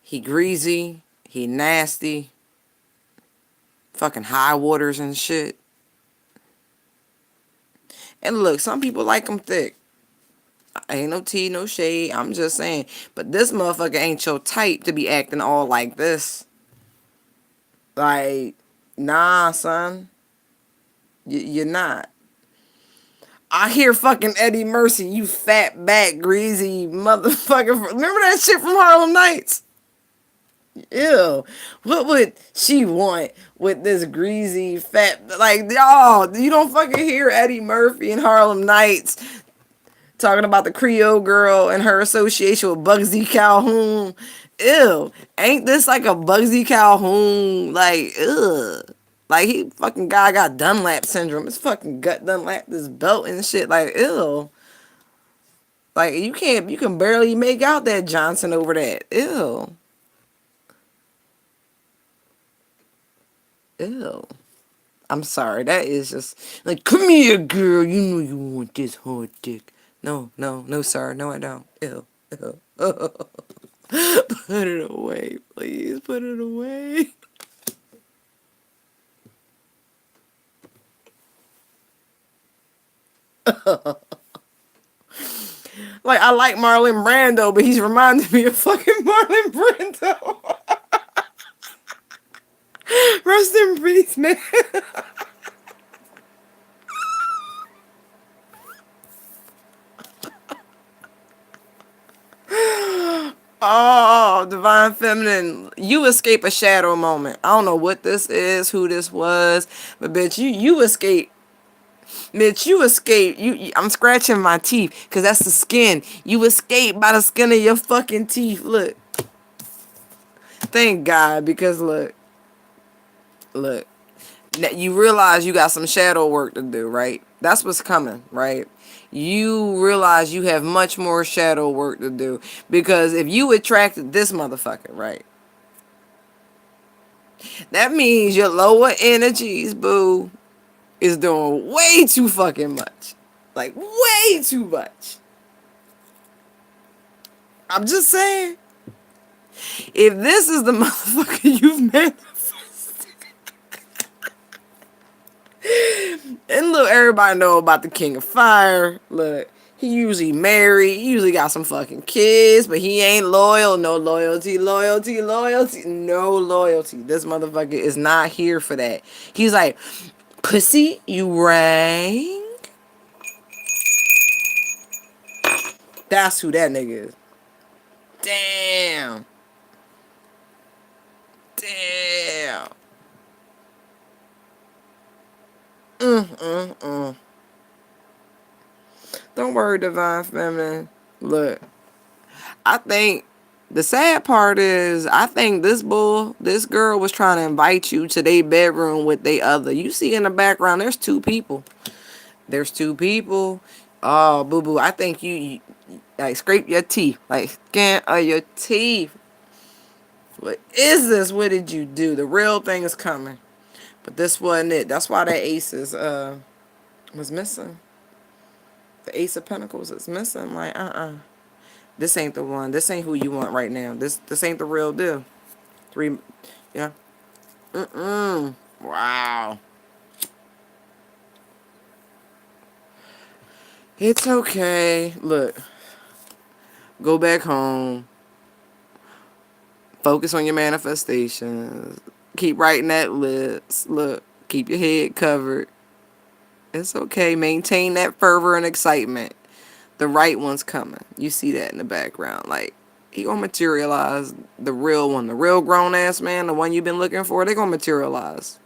he greasy, he nasty, fucking high waters and shit. And look, some people like him thick. Ain't no tea, no shade. I'm just saying. But this motherfucker ain't your type to be acting all like this. Like, nah, son. You're not. I hear fucking Eddie Mercy, you fat back, greasy motherfucker. Remember that shit from Harlem Nights? Ew. What would she want with this greasy fat, like, y'all, you don't fucking hear Eddie Murphy in Harlem Nights talking about the Creole girl and her association with Bugsy Calhoun. Ew. Ain't this like a Bugsy Calhoun, like, ugh. Like, he fucking guy got Dunlap syndrome. His fucking gut Dunlap this belt and shit. Like, ew. Like, you can barely make out that Johnson over that. Ew. Ew. I'm sorry. That is just like, come here, girl. You know you want this hard dick. No, no, no, sir. No, I don't. Ew. Ew. Put it away, please. Put it away. Like, I like Marlon Brando, but he's reminding me of fucking Marlon Brando. Rest in peace, man. Oh, Divine Feminine, you escape a shadow moment. I don't know what this is, who this was, but bitch, you escape. Bitch, you escape. I'm scratching my teeth because that's the skin. You escape by the skin of your fucking teeth. Look. Thank God, because look. You realize you got some shadow work to do, right? That's what's coming, right? you realize you have much more shadow work to do. Because if you attracted this motherfucker, right? That means your lower energies, boo, is doing way too fucking much. Like, way too much. I'm just saying. If this is the motherfucker you've manifested. And look, everybody know about the King of Fire. Look, he usually married. He usually got some fucking kids. But he ain't loyal. No loyalty, loyalty, loyalty. No loyalty. This motherfucker is not here for that. He's like, pussy, you rang? That's who that nigga is. Damn. Damn. Don't worry, Divine Feminine. Look, I think the sad part is, I think this girl was trying to invite you to their bedroom with they other. You see in the background, there's two people. There's two people. Oh, boo boo. I think you like scrape your teeth, like scan of your teeth. What is this? What did you do? The real thing is coming, but this wasn't it. That's why that ace is was missing. The Ace of Pentacles is missing. Like, this ain't the one. This ain't who you want right now. This ain't the real deal. Three, yeah. Wow. It's okay. Look, go back home. Focus on your manifestations. Keep writing that list. Look, keep your head covered. It's okay. Maintain that fervor and excitement. The right one's coming. You see that in the background. Like, he gonna materialize. The real one. The real grown-ass man. The one you've been looking for. They gonna materialize.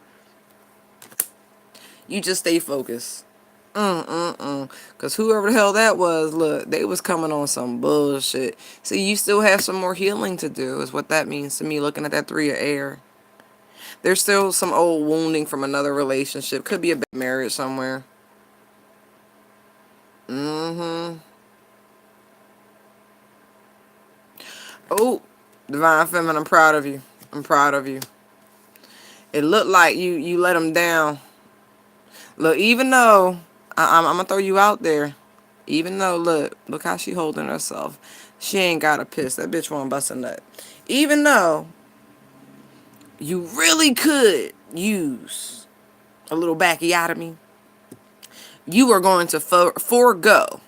You just stay focused. Because whoever the hell that was, look, they was coming on some bullshit. See, you still have some more healing to do, is what that means to me, looking at that 3 of air. There's still some old wounding from another relationship. Could be a bad marriage somewhere. Oh, Divine Feminine, I'm proud of you. I'm proud of you. It looked like you let him down. Look, even though, I'm going to throw you out there. Even though, look how she holding herself. She ain't got a piss. That bitch won't bust a nut. Even though you really could use a little backiotomy, you are going to forego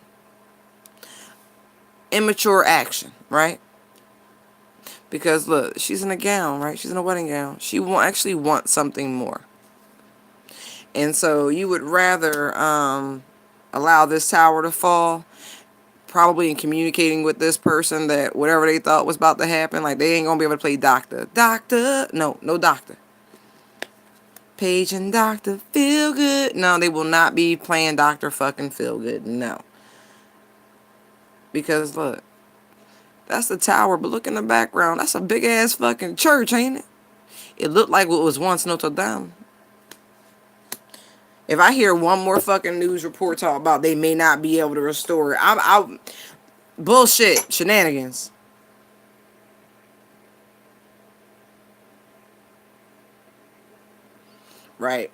immature action, right? Because, look, she's in a gown, right? She's in a wedding gown. She actually wants something more. And so you would rather allow this tower to fall, probably in communicating with this person that whatever they thought was about to happen, like they ain't going to be able to play doctor. Doctor. No doctor. Paige and Dr. Feelgood. No, they will not be playing Dr. fucking Feelgood. No. Because, look, that's the tower, but look in the background. That's a big-ass fucking church, ain't it? It looked like what was once Notre Dame. If I hear one more fucking news report talk about they may not be able to restore it, I'm bullshit. Shenanigans. Right.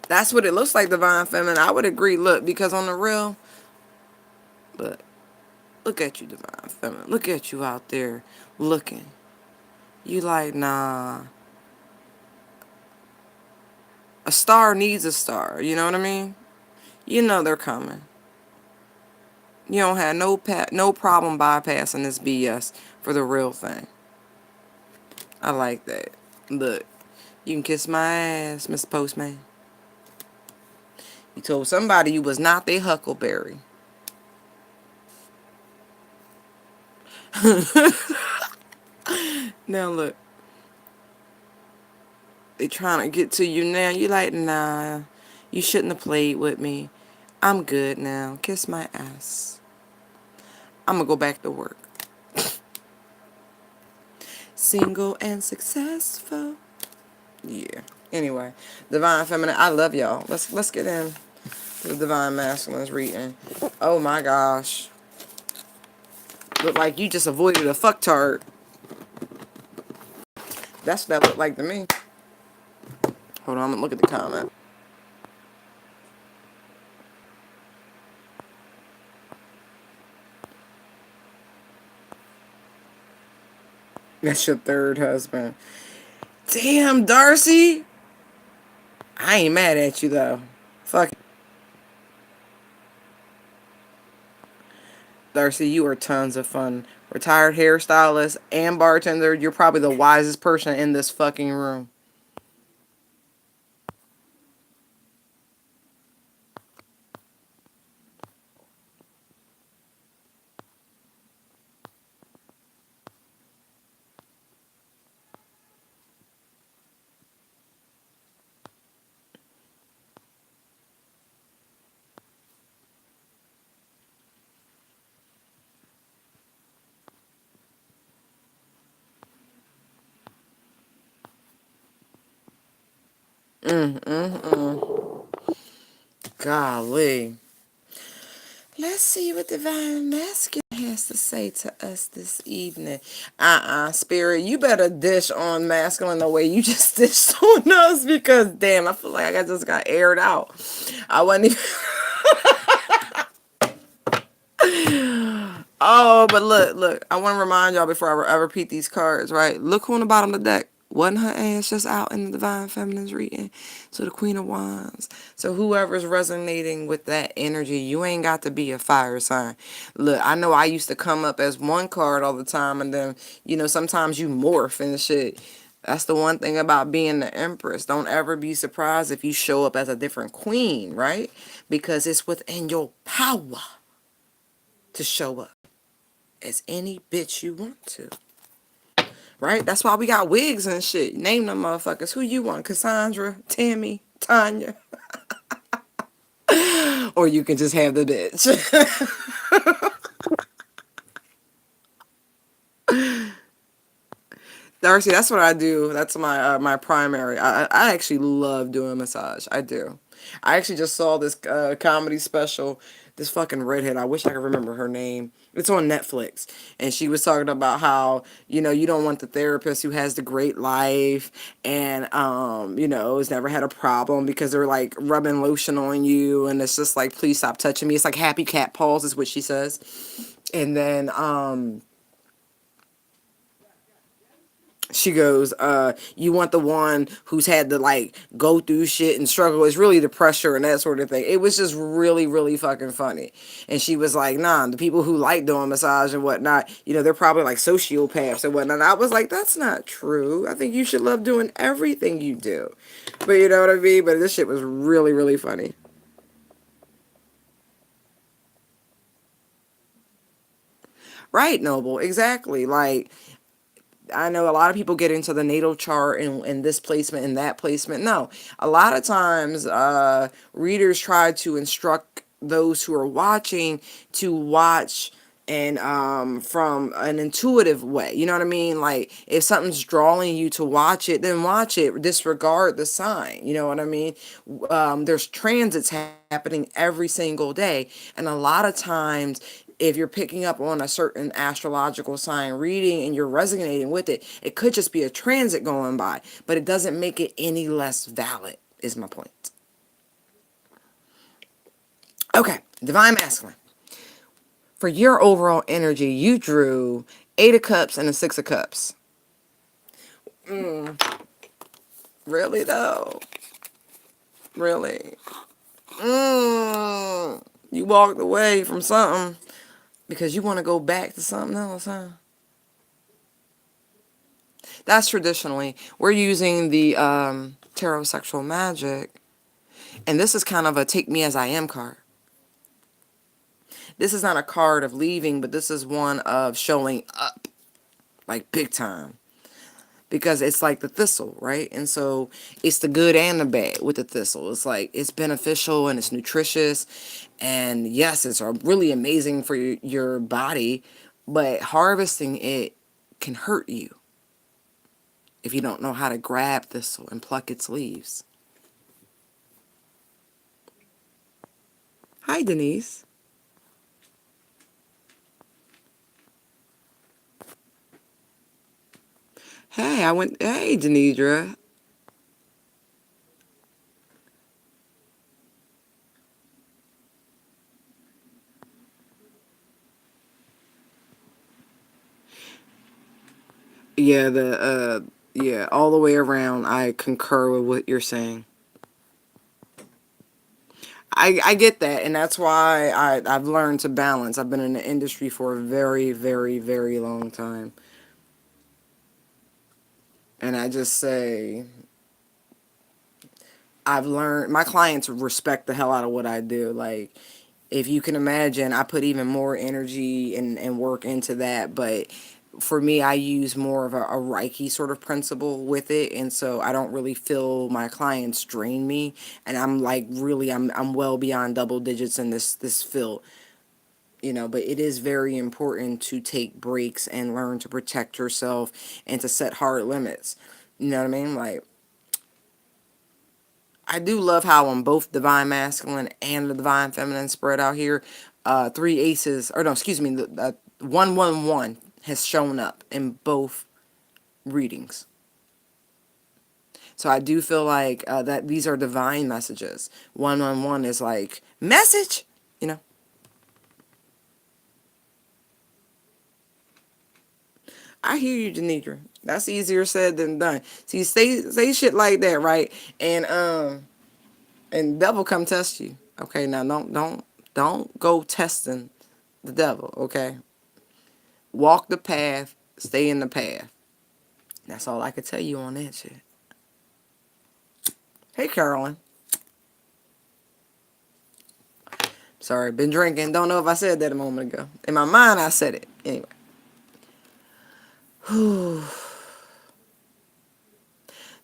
That's what it looks like, Divine Feminine. I would agree. Look, because on the real, look at you, Divine Feminine. Look at you out there looking. You like, nah. A star needs a star. You know what I mean? You know they're coming. You don't have no problem bypassing this BS for the real thing. I like that. Look, you can kiss my ass, Mr. Postman. You told somebody you was not their huckleberry. Now look. They trying to get to you now. You like, nah. You shouldn't have played with me. I'm good now. Kiss my ass. I'm going to go back to work. Single and successful. Yeah. Anyway, Divine Feminine, I love y'all. Let's get in The Divine Masculine's reading. Oh my gosh. Look like you just avoided a fucktard. That's what that looked like to me. Hold on, I'm gonna look at the comment. That's your third husband. Damn, Darcy. I ain't mad at you though. Fuck it. Darcy, you are tons of fun. Retired hairstylist and bartender. You're probably the wisest person in this fucking room. Golly. Let's see what Divine Masculine has to say to us this evening. Spirit, you better dish on masculine the way you just dished on us because, damn, I feel like I just got aired out. I wasn't even... Oh, but look. I want to remind y'all before I repeat these cards, right? Look who on the bottom of the deck. Wasn't her ass just out in the Divine Feminine's reading? So the Queen of Wands. So whoever's resonating with that energy, you ain't got to be a fire sign. Look, I know I used to come up as one card all the time, and then, sometimes you morph and shit. That's the one thing about being the Empress. Don't ever be surprised if you show up as a different queen, right? Because it's within your power to show up as any bitch you want to. Right? That's why we got wigs and shit. Name them motherfuckers. Who you want? Cassandra, Tammy, Tanya. Or you can just have the bitch. Darcy, that's what I do. That's my primary. I actually love doing massage. I do. I actually just saw this comedy special. This fucking redhead. I wish I could remember her name. It's on Netflix, and she was talking about how you don't want the therapist who has the great life and has never had a problem because they're like rubbing lotion on you, and it's just like, please stop touching me. It's like happy cat paws is what she says, and then she goes, you want the one who's had to like go through shit and struggle. It's really the pressure and that sort of thing. It was just really, really fucking funny. And she was like, nah, the people who like doing massage and whatnot, they're probably like sociopaths and whatnot. And I was like, that's not true. I think you should love doing everything you do. But you know what I mean? But this shit was really, really funny. Right, Noble. Exactly. Like, I know a lot of people get into the natal chart and this placement and that placement. No, a lot of times readers try to instruct those who are watching to watch and from an intuitive way. You know what I mean? Like, if something's drawing you to watch it, then watch it. Disregard the sign. You know what I mean? There's transits happening every single day, and a lot of times if you're picking up on a certain astrological sign reading and you're resonating with it, it could just be a transit going by, but it doesn't make it any less valid, is my point. Okay, Divine Masculine. For your overall energy, you drew 8 of Cups and a 6 of Cups. Really, though? Really? You walked away from something because you want to go back to something else, huh? That's traditionally, we're using the tarot sexual magic, and this is kind of a take me as I am card. This is not a card of leaving, but this is one of showing up, like big time. Because it's like the thistle, right? And so it's the good and the bad with the thistle. It's like it's beneficial and it's nutritious. And yes, it's really amazing for your body, but harvesting it can hurt you if you don't know how to grab thistle and pluck its leaves. Hi, Denise. Hey, Denidra. Yeah, yeah, all the way around, I concur with what you're saying. I get that, and that's why I've learned to balance. I've been in the industry for a very, very, very long time. And I just say, I've learned, my clients respect the hell out of what I do. Like, if you can imagine, I put even more energy and work into that. But for me, I use more of a Reiki sort of principle with it. And so I don't really feel my clients drain me. And I'm like, really, I'm well beyond double digits in this field. But it is very important to take breaks and learn to protect yourself and to set hard limits. You know what I mean? Like, I do love how on both divine masculine and the divine feminine spread out here, three aces, or no, excuse me, the 111 has shown up in both readings. So I do feel like that these are divine messages. 111 is like message, you know. I hear you, Janidra. That's easier said than done. See, say shit like that, right? And devil come test you. Okay, now don't go testing the devil. Okay, walk the path, stay in the path. That's all I could tell you on that shit. Hey, Carolyn. Sorry, been drinking. Don't know if I said that a moment ago. In my mind, I said it. Anyway.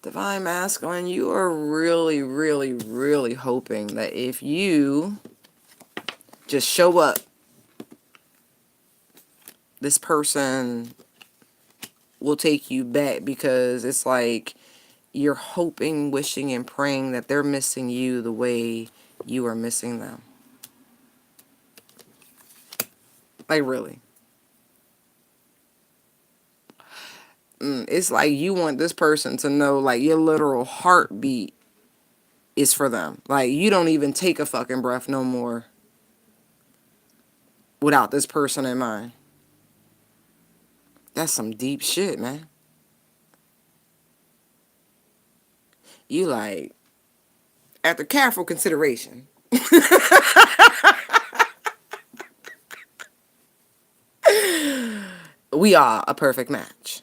Divine Masculine, you are really, really, really hoping that if you just show up, this person will take you back, because it's like you're hoping, wishing, and praying that they're missing you the way you are missing them. Like, really. It's like you want this person to know, like, your literal heartbeat is for them. Like, you don't even take a fucking breath no more without this person in mind. That's some deep shit, man. You like, after careful consideration, we are a perfect match.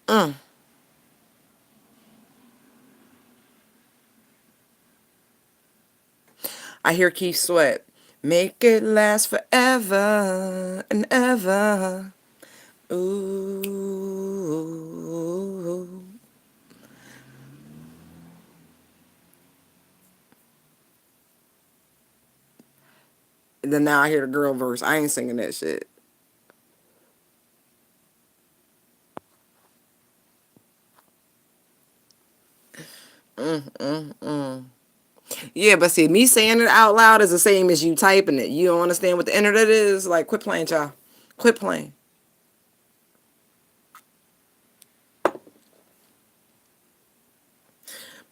Mm. I hear Keith Sweat. Make it last forever and ever. Ooh. And then now I hear the girl verse. I ain't singing that shit. Yeah, but see, me saying it out loud is the same as you typing it. You don't understand what the internet is? Like, quit playing, y'all. Quit playing.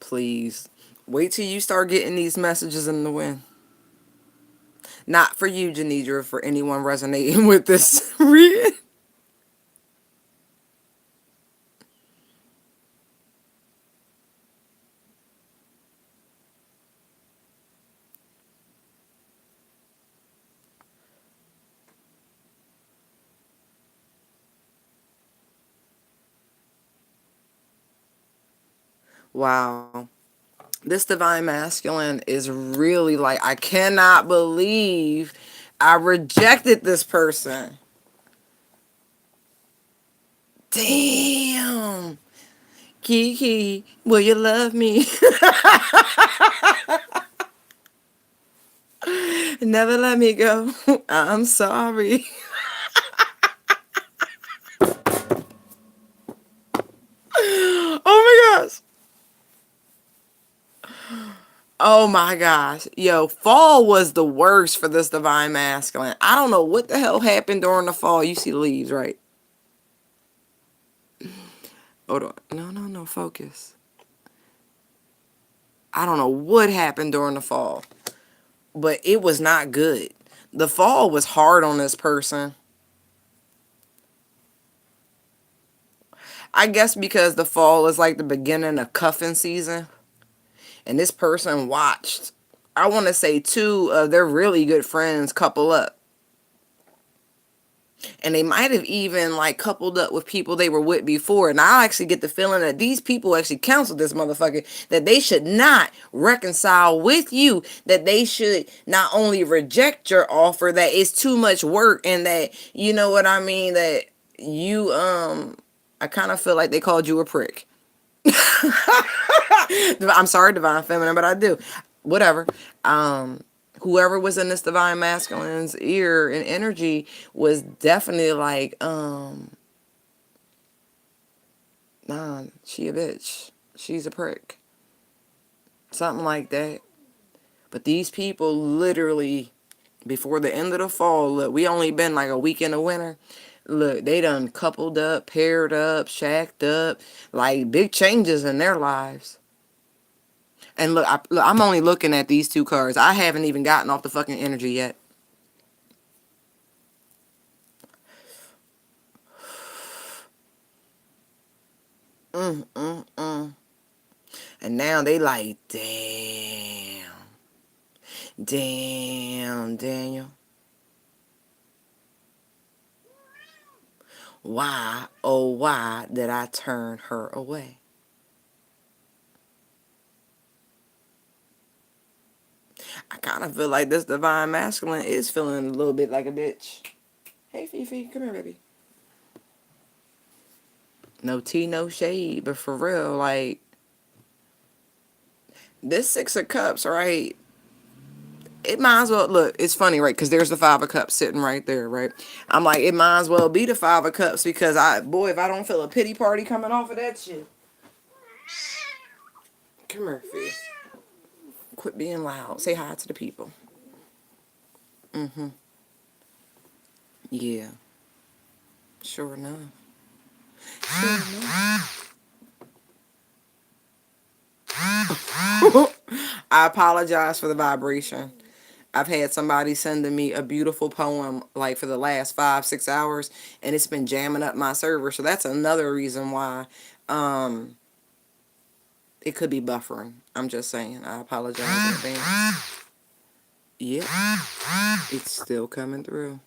Please. Wait till you start getting these messages in the wind. Not for you, Janidra, for anyone resonating with this read. Wow. This divine masculine is really like, I cannot believe I rejected this person. Damn. Kiki, will you love me? Never let me go. I'm sorry. Oh my gosh. Oh my gosh. Yo, fall was the worst for this divine masculine. I don't know what the hell happened during the fall. You see the leaves, right? Hold on. No, no, no. Focus. I don't know what happened during the fall, but it was not good. The fall was hard on this person. I guess because the fall is like the beginning of cuffing season. And this person watched, I want to say, two of their really good friends couple up. And they might have even like coupled up with people they were with before. And I actually get the feeling that these people actually counseled this motherfucker that they should not reconcile with you, that they should not only reject your offer, that it's too much work, and that, you know what I mean, that you I kind of feel like they called you a prick. I'm sorry, divine feminine, but I do. Whatever. Whoever was in this divine masculine's ear and energy was definitely like, nah, she a bitch. She's a prick. Something like that. But these people literally, before the end of the fall, look, we only been like a week in the winter. Look, they done coupled up, paired up, shacked up, like big changes in their lives. And look, I'm only looking at these two cards. I haven't even gotten off the fucking energy yet. And now they like, damn. Damn, Daniel. Why, oh why did I turn her away? I kind of feel like this divine masculine is feeling a little bit like a bitch. Hey, Fifi, come here, baby. No tea, no shade, but for real, like, this Six of Cups, right? It might as well, look, it's funny, right? Because there's the Five of Cups sitting right there, right? I'm like, it might as well be the Five of Cups because boy, if I don't feel a pity party coming off of that shit. Come here, Fee. Quit being loud. Say hi to the people. Yeah. Sure enough. Sure enough. I apologize for the vibration. I've had somebody sending me a beautiful poem like for the last 5-6 hours, and it's been jamming up my server. So that's another reason why it could be buffering. I'm just saying. I apologize in advance. Yep. It's still coming through.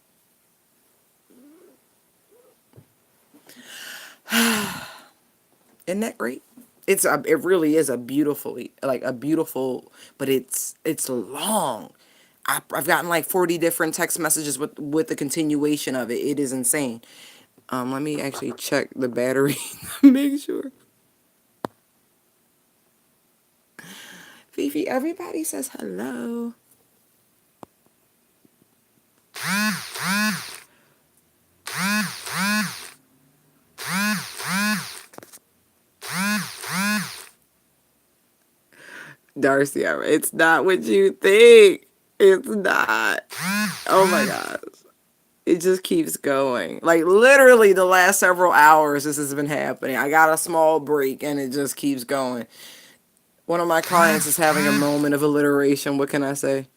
Isn't that great? It really is a beautifully, like a beautiful, but it's long. I've gotten like 40 different text messages with the continuation of it. It is insane. Let me actually check the battery. Make sure. Fifi, everybody says hello. Darcy, it's not what you think. It's not. Oh my gosh. It just keeps going. Like literally the last several hours this has been happening. I got a small break and it just keeps going. One of my clients is having a moment of alliteration. What can I say?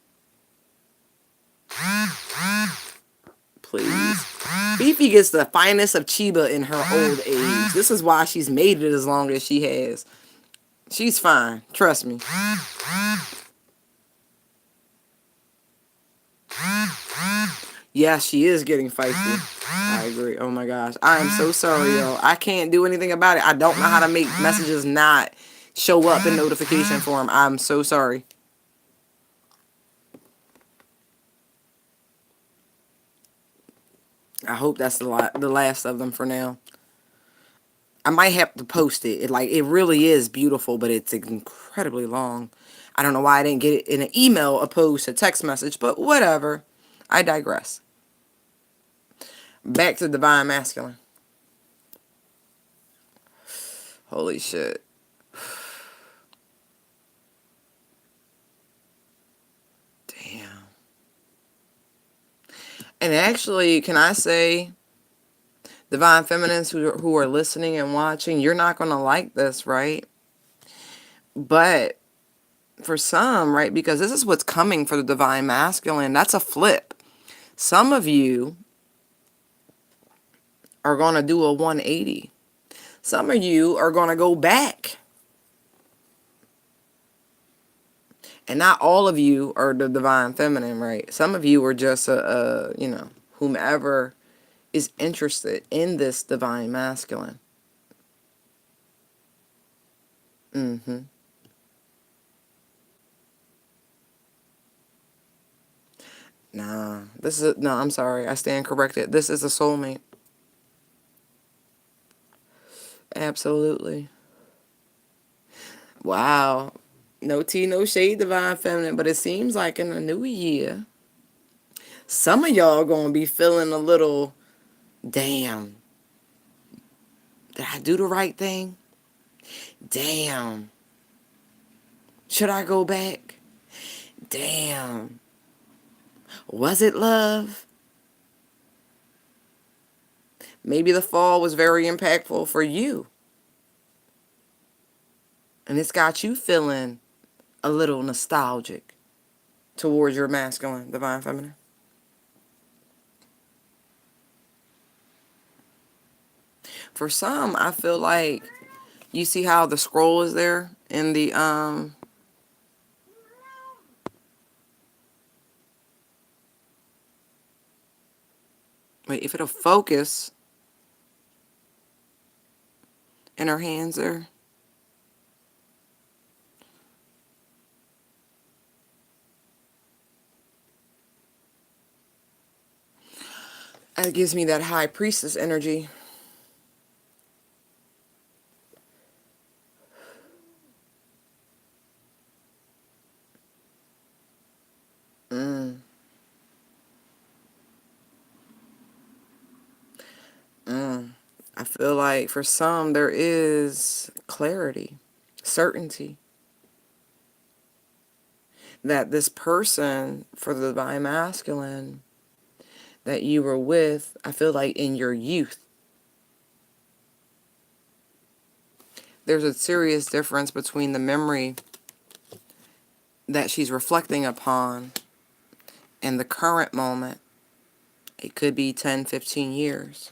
Please. Fifi gets the finest of Chiba in her old age. This is why she's made it as long as she has. She's fine. Trust me. Yeah, she is getting feisty. I agree. Oh my gosh. I am so sorry, yo. I can't do anything about it. I don't know how to make messages not show up in notification form. I'm so sorry. I hope that's the last of them for now. I might have to post it. It really is beautiful, but it's incredibly long. I don't know why I didn't get it in an email opposed to text message, but whatever. I digress. Back to divine masculine. Holy shit. And actually, can I say, Divine Feminines who are listening and watching, you're not going to like this, right? But for some, right, because this is what's coming for the Divine Masculine, that's a flip. Some of you are going to do a 180. Some of you are going to go back. And not all of you are the Divine Feminine, right? Some of you are just, whomever is interested in this Divine Masculine. Mm-hmm. Nah, no, I'm sorry. I stand corrected. This is a soulmate. Absolutely. Wow. No tea, no shade, Divine Feminine, but it seems like in the new year, some of y'all gonna be feeling a little, damn, did I do the right thing? Damn. Should I go back? Damn. Was it love? Maybe the fall was very impactful for you. And it's got you feeling a little nostalgic towards your masculine, Divine Feminine. For some, I feel like you see how the scroll is there in the wait, if it'll focus in her hands there. It gives me that high priestess energy. Mm. Mm. I feel like for some there is clarity, certainty that this person for the Divine Masculine that you were with, I feel like in your youth, there's a serious difference between the memory that she's reflecting upon and the current moment. It could be 10, 15 years.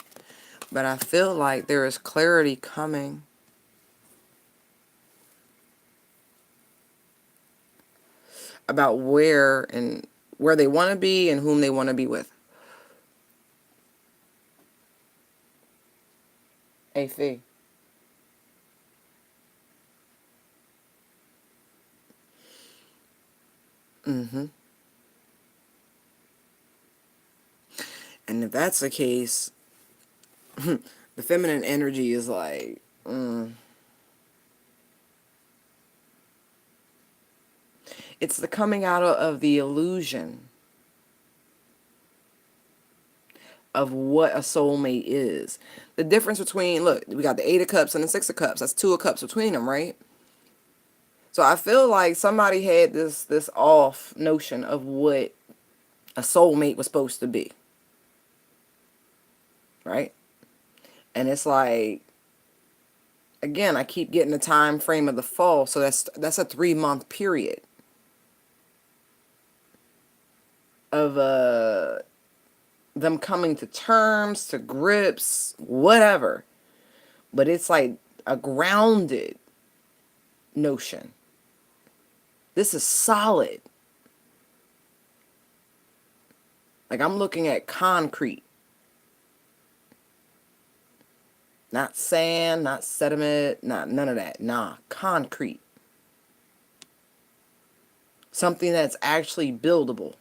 But I feel like there is clarity coming about where they want to be and whom they want to be with. A fee. Mm-hmm. And if that's the case, the feminine energy is like, it's the coming out of the illusion of what a soulmate is. The difference between, look, we got the 8 of Cups and the 6 of Cups. That's 2 of Cups between them, right? So I feel like somebody had this off notion of what a soulmate was supposed to be. Right? And it's like, again, I keep getting the time frame of the fall, so that's a 3-month period of them coming to terms, to grips, whatever. But it's like a grounded notion. This is solid. Like I'm looking at concrete. Not sand, not sediment, not none of that. Nah, concrete. Something that's actually buildable.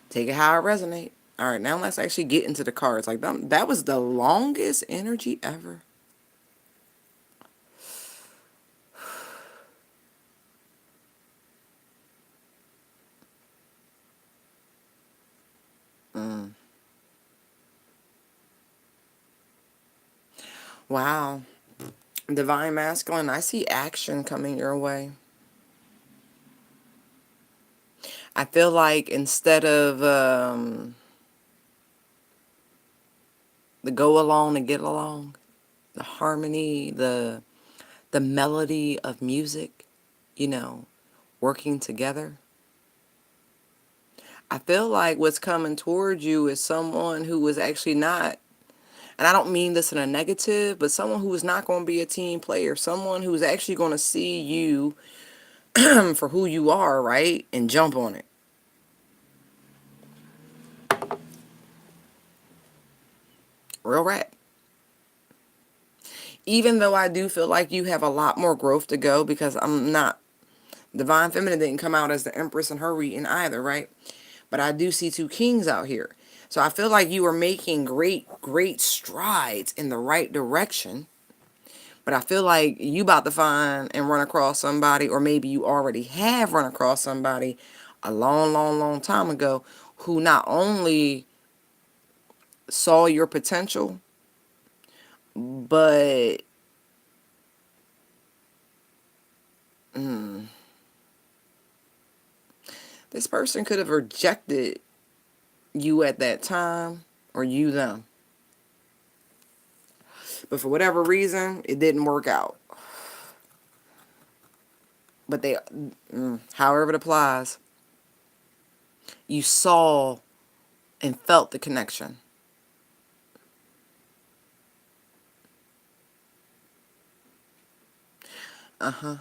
Take it how it resonates. All right, now let's actually get into the cards. Like that was the longest energy ever. Wow. Divine Masculine, I see action coming your way. I feel like instead of the go along and get along, the harmony, the melody of music, you know, working together. I feel like what's coming towards you is someone who was actually not, and I don't mean this in a negative, but someone who is not going to be a team player, someone who's actually going to see you for who you are, right? And jump on it. Real rap. Even though I do feel like you have a lot more growth to go, because I'm not, Divine Feminine didn't come out as the Empress in her reading either, right? But I do see two kings out here. So I feel like you are making great strides in the right direction. But I feel like you about to find and run across somebody, or maybe you already have run across somebody a long time ago, who not only saw your potential, but this person could have rejected you at that time, or you them. But for whatever reason, it didn't work out. But they, however it applies, you saw and felt the connection. Uh-huh.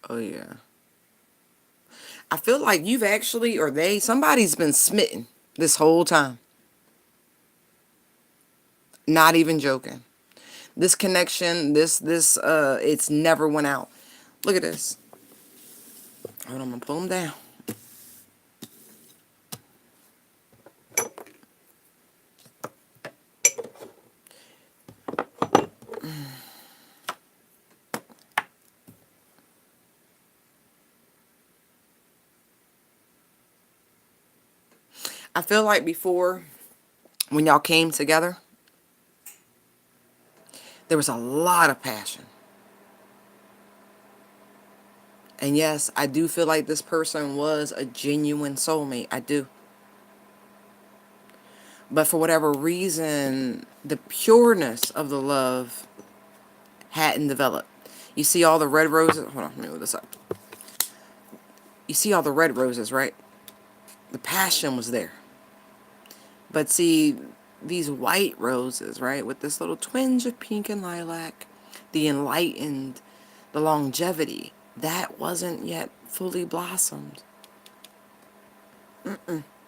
Oh, yeah. I feel like you've actually, or they, somebody's been smitten this whole time. Not even joking. This connection, it's never went out. Look at this. Hold on, I'm gonna pull them down. I feel like before, when y'all came together, there was a lot of passion. And yes, I do feel like this person was a genuine soulmate. I do. But for whatever reason, the pureness of the love hadn't developed. You see all the red roses? Hold on, let me move this up. You see all the red roses, right? The passion was there. But see, these white roses, right, with this little twinge of pink and lilac, the enlightened, the longevity, that wasn't yet fully blossomed.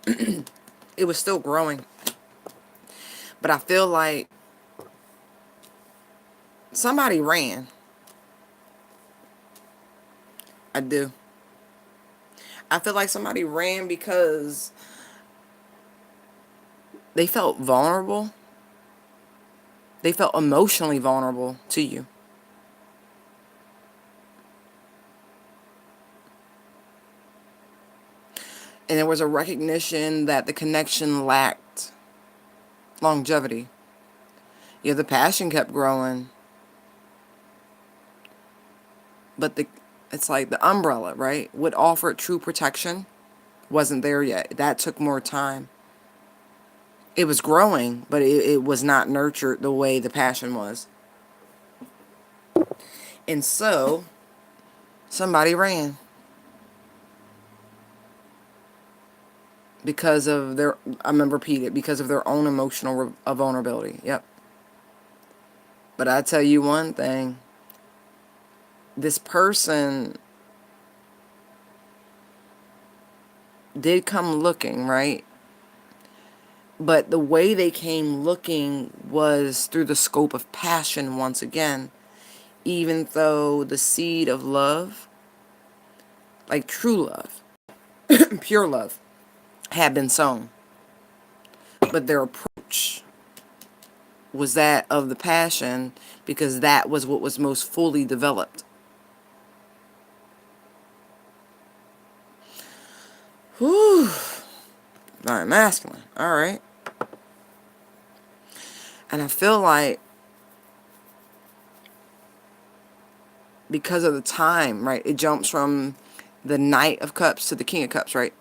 It was still growing. But I feel like somebody ran. I do. I feel like somebody ran because they felt vulnerable. They felt emotionally vulnerable to you. And there was a recognition that the connection lacked longevity. Yeah, the passion kept growing. But it's like the umbrella, right? What offered true protection wasn't there yet. That took more time. It was growing, but it was not nurtured the way the passion was. And so, somebody ran because of their, I'm going to repeat it, because of their own emotional vulnerability. Yep. But I tell you one thing, this person did come looking, right? But the way they came looking was through the scope of passion once again, even though the seed of love, like true love, pure love, had been sown. But their approach was that of the passion, because that was what was most fully developed. Whew. Very masculine. All right. And I feel like because of the time, right, it jumps from the Knight of Cups to the King of Cups, right?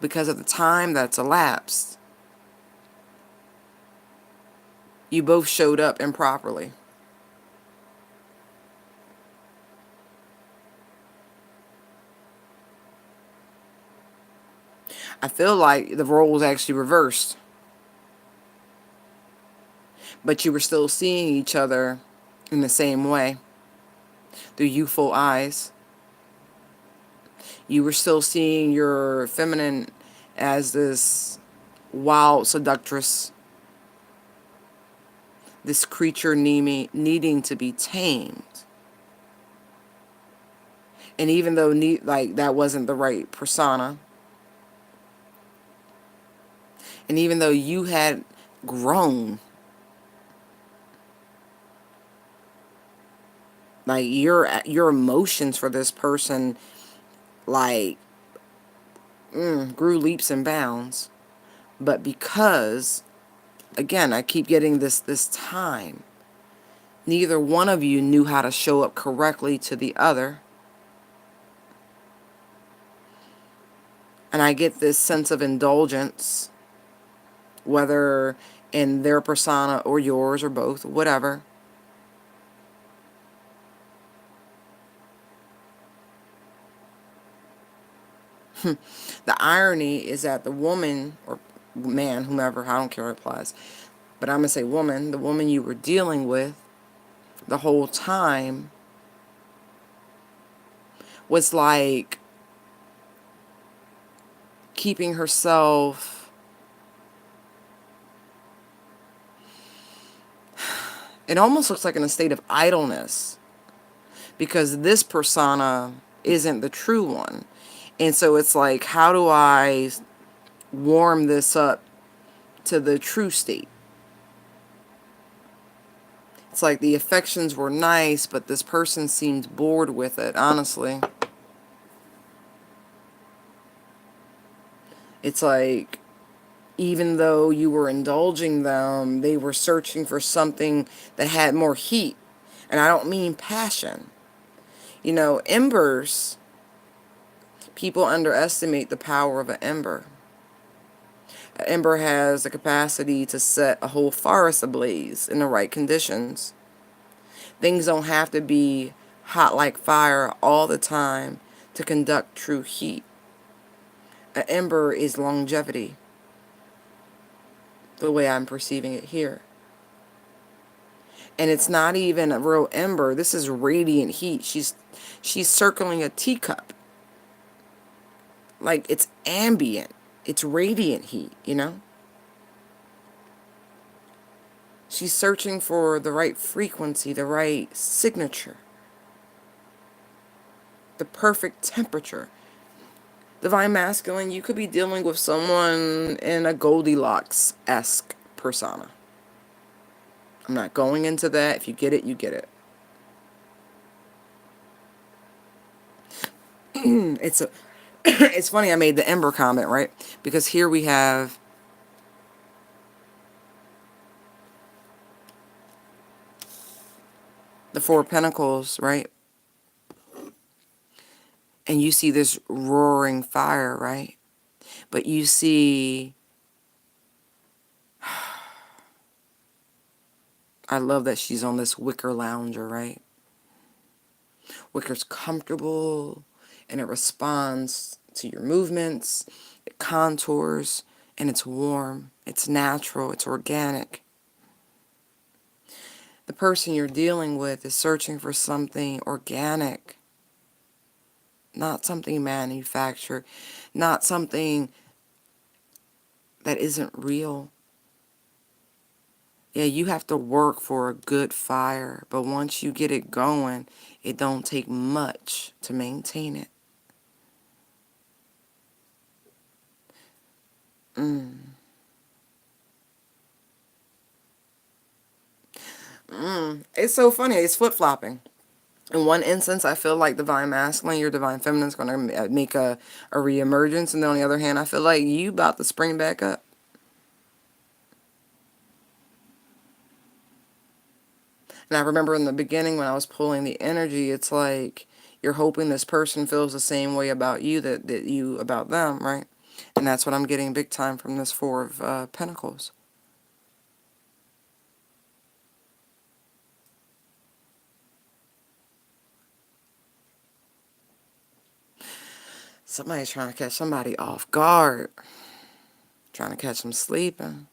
Because of the time that's elapsed, you both showed up improperly. I feel like the roles actually reversed, but you were still seeing each other in the same way through youthful eyes. You were still seeing your feminine as this wild seductress, this creature needing to be tamed. And even though like that wasn't the right persona, and even though you had grown, like your emotions for this person, like grew leaps and bounds, but because again I keep getting this time, neither one of you knew how to show up correctly to the other. And I get this sense of indulgence, whether in their persona or yours or both, whatever. The irony is that the woman or man, whomever, I don't care what applies, but I'm going to say woman, the woman you were dealing with the whole time was like keeping herself, it almost looks like in a state of idleness because this persona isn't the true one. And so it's like, how do I warm this up to the true state? It's like the affections were nice, but this person seemed bored with it, honestly. It's like, even though you were indulging them, they were searching for something that had more heat. And I don't mean passion. You know, embers, people underestimate the power of an ember. An ember has the capacity to set a whole forest ablaze in the right conditions. Things don't have to be hot like fire all the time to conduct true heat. An ember is longevity, the way I'm perceiving it here. And it's not even a real ember. This is radiant heat. She's circling a teacup. Like, it's ambient. It's radiant heat, you know? She's searching for the right frequency, the right signature, the perfect temperature. Divine Masculine, you could be dealing with someone in a Goldilocks-esque persona. I'm not going into that. If you get it, you get it. It's funny I made the ember comment, right? Because here we have the Four of Pentacles, right? And you see this roaring fire, right? But you see, I love that she's on this wicker lounger, right? Wicker's comfortable, and it responds to your movements, it contours, and it's warm, it's natural, it's organic. The person you're dealing with is searching for something organic, not something manufactured, not something that isn't real. Yeah, you have to work for a good fire, but once you get it going, it don't take much to maintain it. It's so funny. It's flip-flopping. In one instance, I feel like Divine Masculine, your Divine Feminine is going to make a reemergence. And then on the other hand, I feel like you about to spring back up. And I remember in the beginning when I was pulling the energy, it's like You're hoping this person feels the same way about you that you about them, right? And that's what I'm getting big time from this Four of Pentacles. Somebody's trying to catch somebody off guard. Trying to catch them sleeping.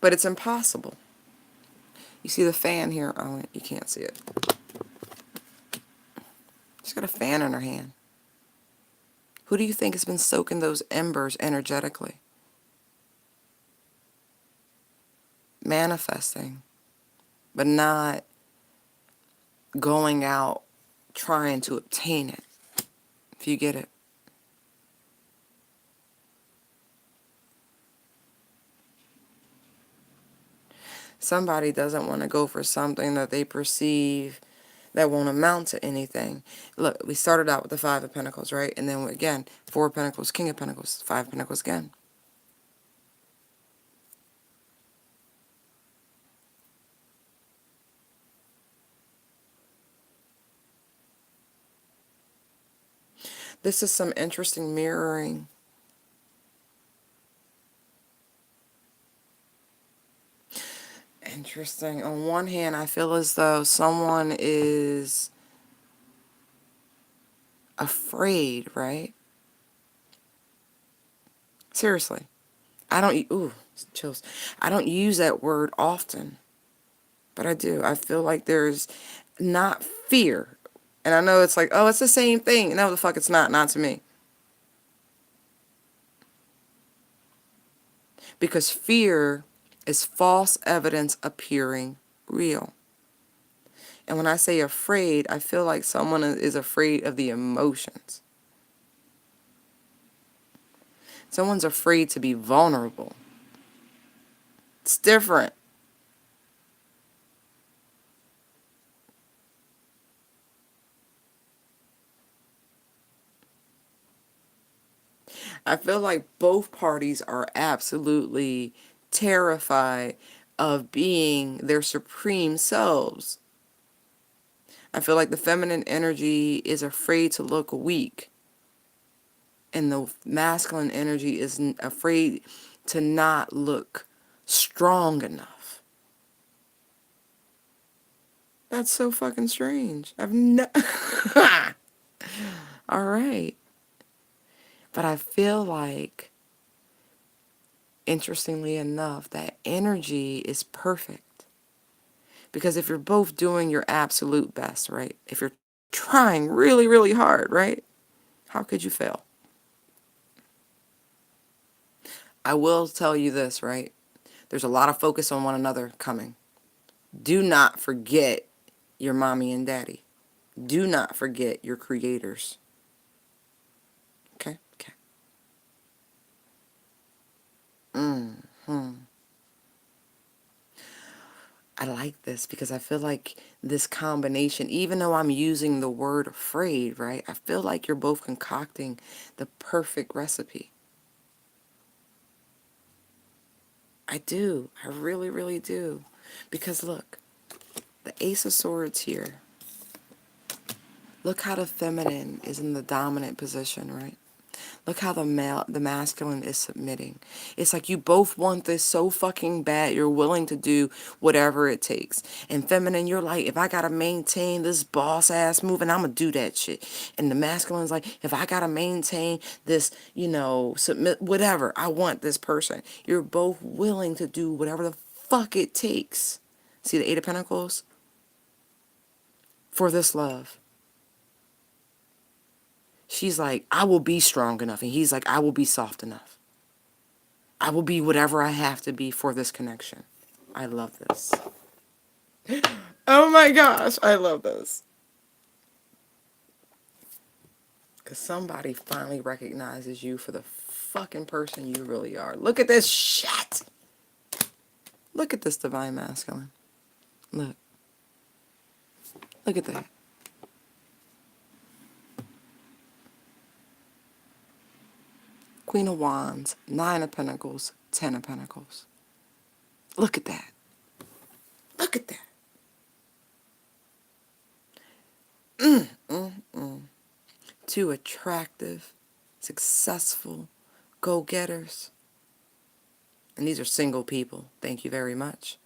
But it's impossible. You see the fan here? Oh, you can't see it. She's got a fan in her hand. Who do you think has been soaking those embers energetically? Manifesting, but not going out trying to obtain it, if you get it. Somebody doesn't want to go for something that they perceive that won't amount to anything. Look, we started out with the Five of Pentacles, right? And then again, Four of Pentacles, King of Pentacles, Five of Pentacles again. This is some interesting mirroring. Interesting. On one hand, I feel as though someone is afraid, right? Seriously. I don't, ooh, chills. I don't use that word often, but I do. I feel like there's not fear. And I know it's like, oh, it's the same thing. No, the fuck it's not to me. Because fear is false evidence appearing real. And when I say afraid, I feel like someone is afraid of the emotions. Someone's afraid to be vulnerable. It's different. I feel like both parties are absolutely terrified of being their supreme selves. I feel like the feminine energy is afraid to look weak, and the masculine energy is afraid to not look strong enough. That's so fucking strange. I've no... All right. But I feel like, interestingly enough, that energy is perfect. Because if you're both doing your absolute best, right? If you're trying really, really hard, right? How could you fail? I will tell you this, right? There's a lot of focus on one another coming. Do not forget your mommy and daddy. Do not forget your creators. Okay? Okay. I like this because I feel like this combination, even though I'm using the word afraid, right? I feel like you're both concocting the perfect recipe. I do. I really, really do. Because look, the Ace of Swords here. Look how the feminine is in the dominant position, right? Look how the masculine is submitting. It's like you both want this so fucking bad, you're willing to do whatever it takes. And feminine, you're like, if I gotta maintain this boss ass move, and I'm gonna do that shit. And the masculine's like, if I gotta maintain this, you know, submit, whatever, I want this person. You're both willing to do whatever the fuck it takes. See the Eight of Pentacles? For this love. She's like, I will be strong enough. And he's like, I will be soft enough. I will be whatever I have to be for this connection. I love this. Oh my gosh, I love this. Because somebody finally recognizes you for the fucking person you really are. Look at this shit. Look at this divine masculine. Look. Look at that. Queen of Wands, Nine of Pentacles, Ten of Pentacles. Look at that. Look at that. two attractive, successful go-getters. And these are single people. Thank you very much.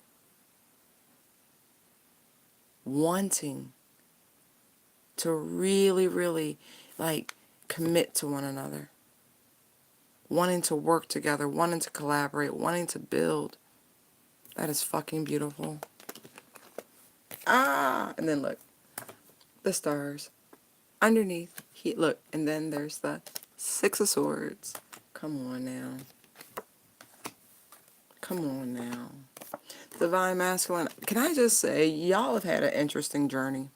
Wanting to really, really, like, commit to one another. Wanting to work together, wanting to collaborate, wanting to build. That is fucking beautiful. Ah! And then look. The stars. Underneath. Look. And then there's the Six of Swords. Come on now. Come on now. Divine Masculine. Can I just say, y'all have had an interesting journey.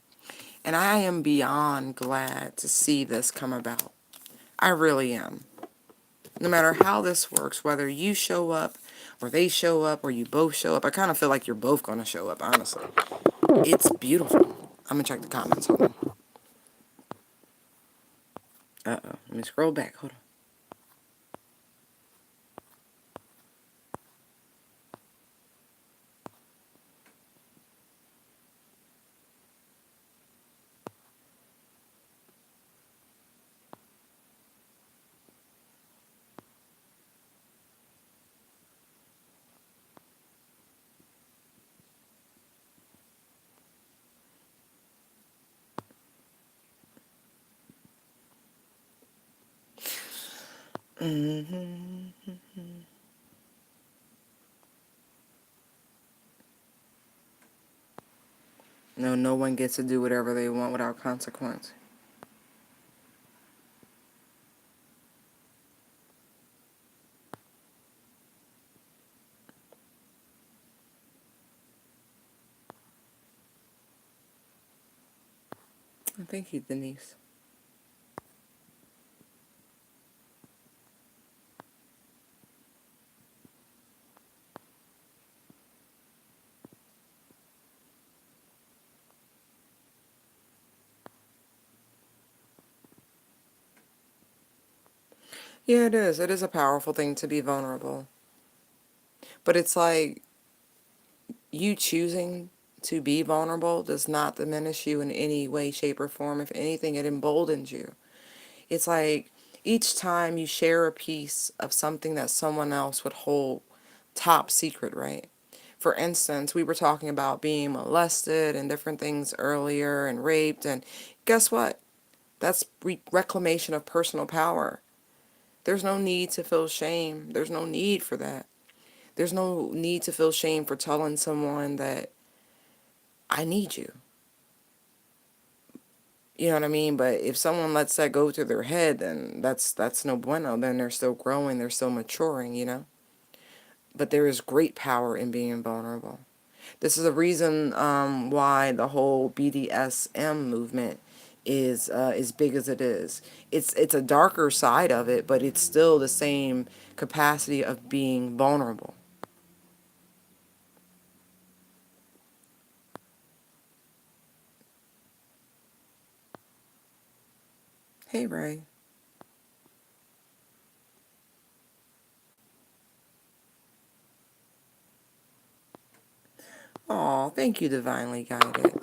And I am beyond glad to see this come about. I really am. No matter how this works, whether you show up, or they show up, or you both show up. I kind of feel like you're both going to show up, honestly. It's beautiful. I'm going to check the comments. Hold on. Uh-oh. Let me scroll back. Hold on. No, no one gets to do whatever they want without consequence. Thank you, Denise. Yeah, it is. It is a powerful thing to be vulnerable. But it's like, you choosing to be vulnerable does not diminish you in any way, shape, or form. If anything, it emboldens you. It's like each time you share a piece of something that someone else would hold top secret, right? For instance, we were talking about being molested and different things earlier and raped, and guess what? That's reclamation of personal power. There's no need to feel shame. There's no need for that. There's no need to feel shame for telling someone that I need you. You know what I mean? But if someone lets that go to their head, then that's no bueno. Then they're still growing, they're still maturing, you know? But there is great power in being vulnerable. This is the reason why the whole BDSM movement is as big as it is. It's a darker side of it, but it's still the same capacity of being vulnerable. Hey, Ray. Aw, thank you, Divinely Guided.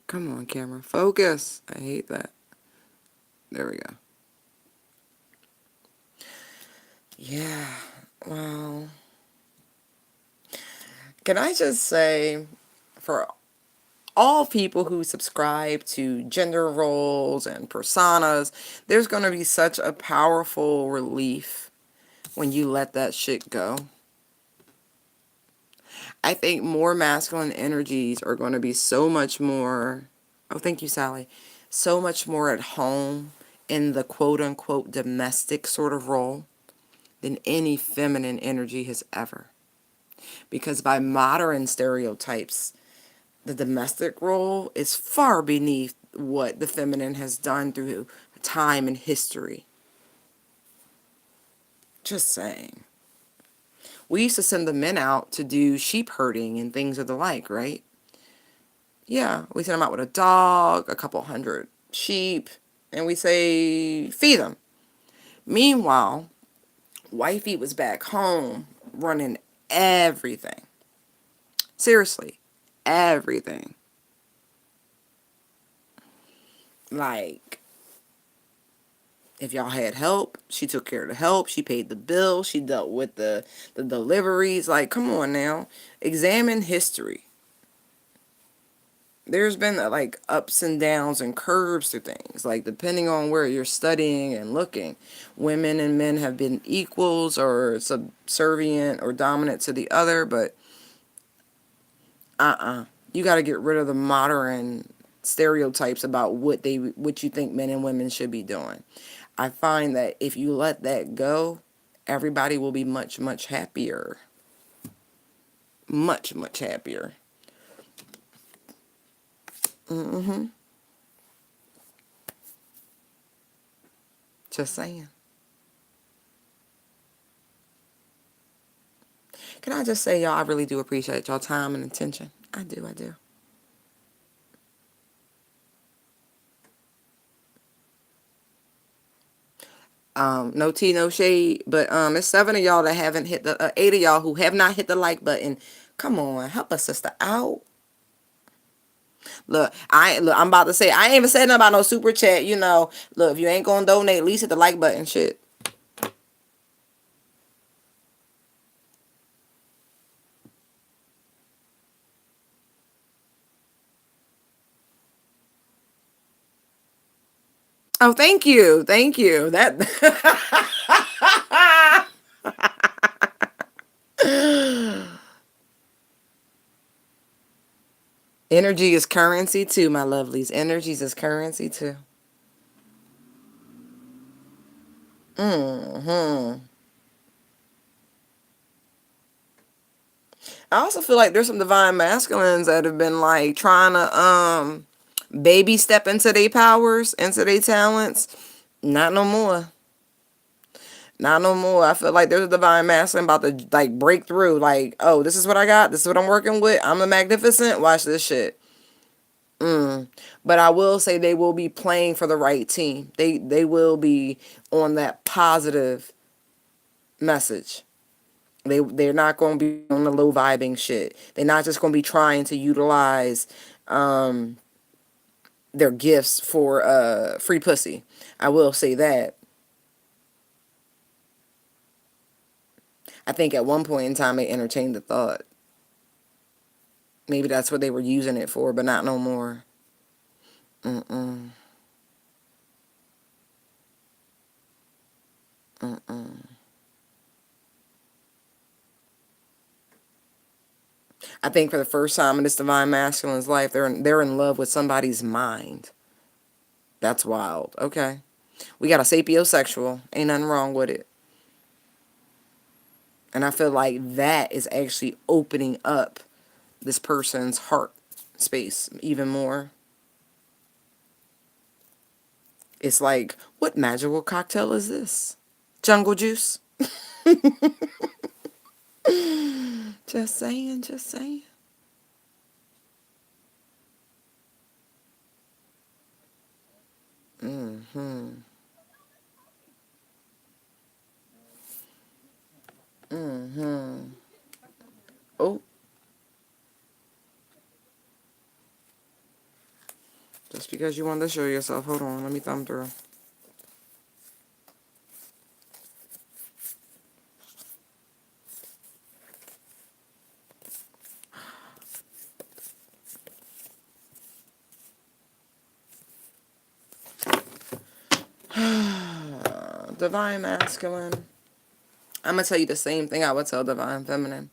Come on, camera. Focus. I hate that. There we go. Yeah, well, can I just say, for all people who subscribe to gender roles and personas, there's going to be such a powerful relief when you let that shit go. I think more masculine energies are going to be so much more, oh, thank you, Sally, so much more at home in the quote-unquote domestic sort of role than any feminine energy has ever. Because by modern stereotypes, the domestic role is far beneath what the feminine has done through time and history. Just saying. We used to send the men out to do sheep herding and things of the like, right? Yeah, we send them out with a dog, a couple hundred sheep, and we say, feed them. Meanwhile, wifey was back home running everything. Seriously, everything. Like, if y'all had help, she took care of the help. She paid the bill. She dealt with the deliveries. Like, come on now. Examine history. There's been like ups and downs and curves to things. Like, depending on where you're studying and looking, women and men have been equals or subservient or dominant to the other. But you got to get rid of the modern stereotypes about what you think men and women should be doing. I find that if you let that go, everybody will be much, much happier. Much, much happier. Just saying. Can I just say, y'all, I really do appreciate y'all time and attention. I do, I do. No tea, no shade, but it's 7 of y'all that haven't hit the 8 of y'all who have not hit the like button. Come on, help a sister out. Look, I'm about to say, I ain't even said nothing about no super chat. Look, if you ain't gonna donate, at least hit the like button. Shit. Oh, thank you, thank you. That energy is currency too, my lovelies. Energies is currency too. I also feel like there's some divine masculines that have been like trying to baby step into their powers, into their talents. Not no more. Not no more. I feel like there's a divine masculine about to like break through. Like, oh, this is what I got. This is what I'm working with. I'm a magnificent. Watch this shit. But I will say they will be playing for the right team. They will be on that positive message. They're not going to be on the low vibing shit. They're not just going to be trying to utilize their gifts for free pussy. I will say that. I think at one point in time they entertained the thought. Maybe that's what they were using it for, but not no more. Mm-mm. I think for the first time in this divine masculine's life, they're in love with somebody's mind. That's wild. Okay. We got a sapiosexual. Ain't nothing wrong with it. And I feel like that is actually opening up this person's heart space even more. It's like, what magical cocktail is this? Jungle juice? Just saying, just saying. Oh, just because you wanted to show yourself. Hold on, let me thumb through. Divine masculine. I'm going to tell you the same thing I would tell divine feminine.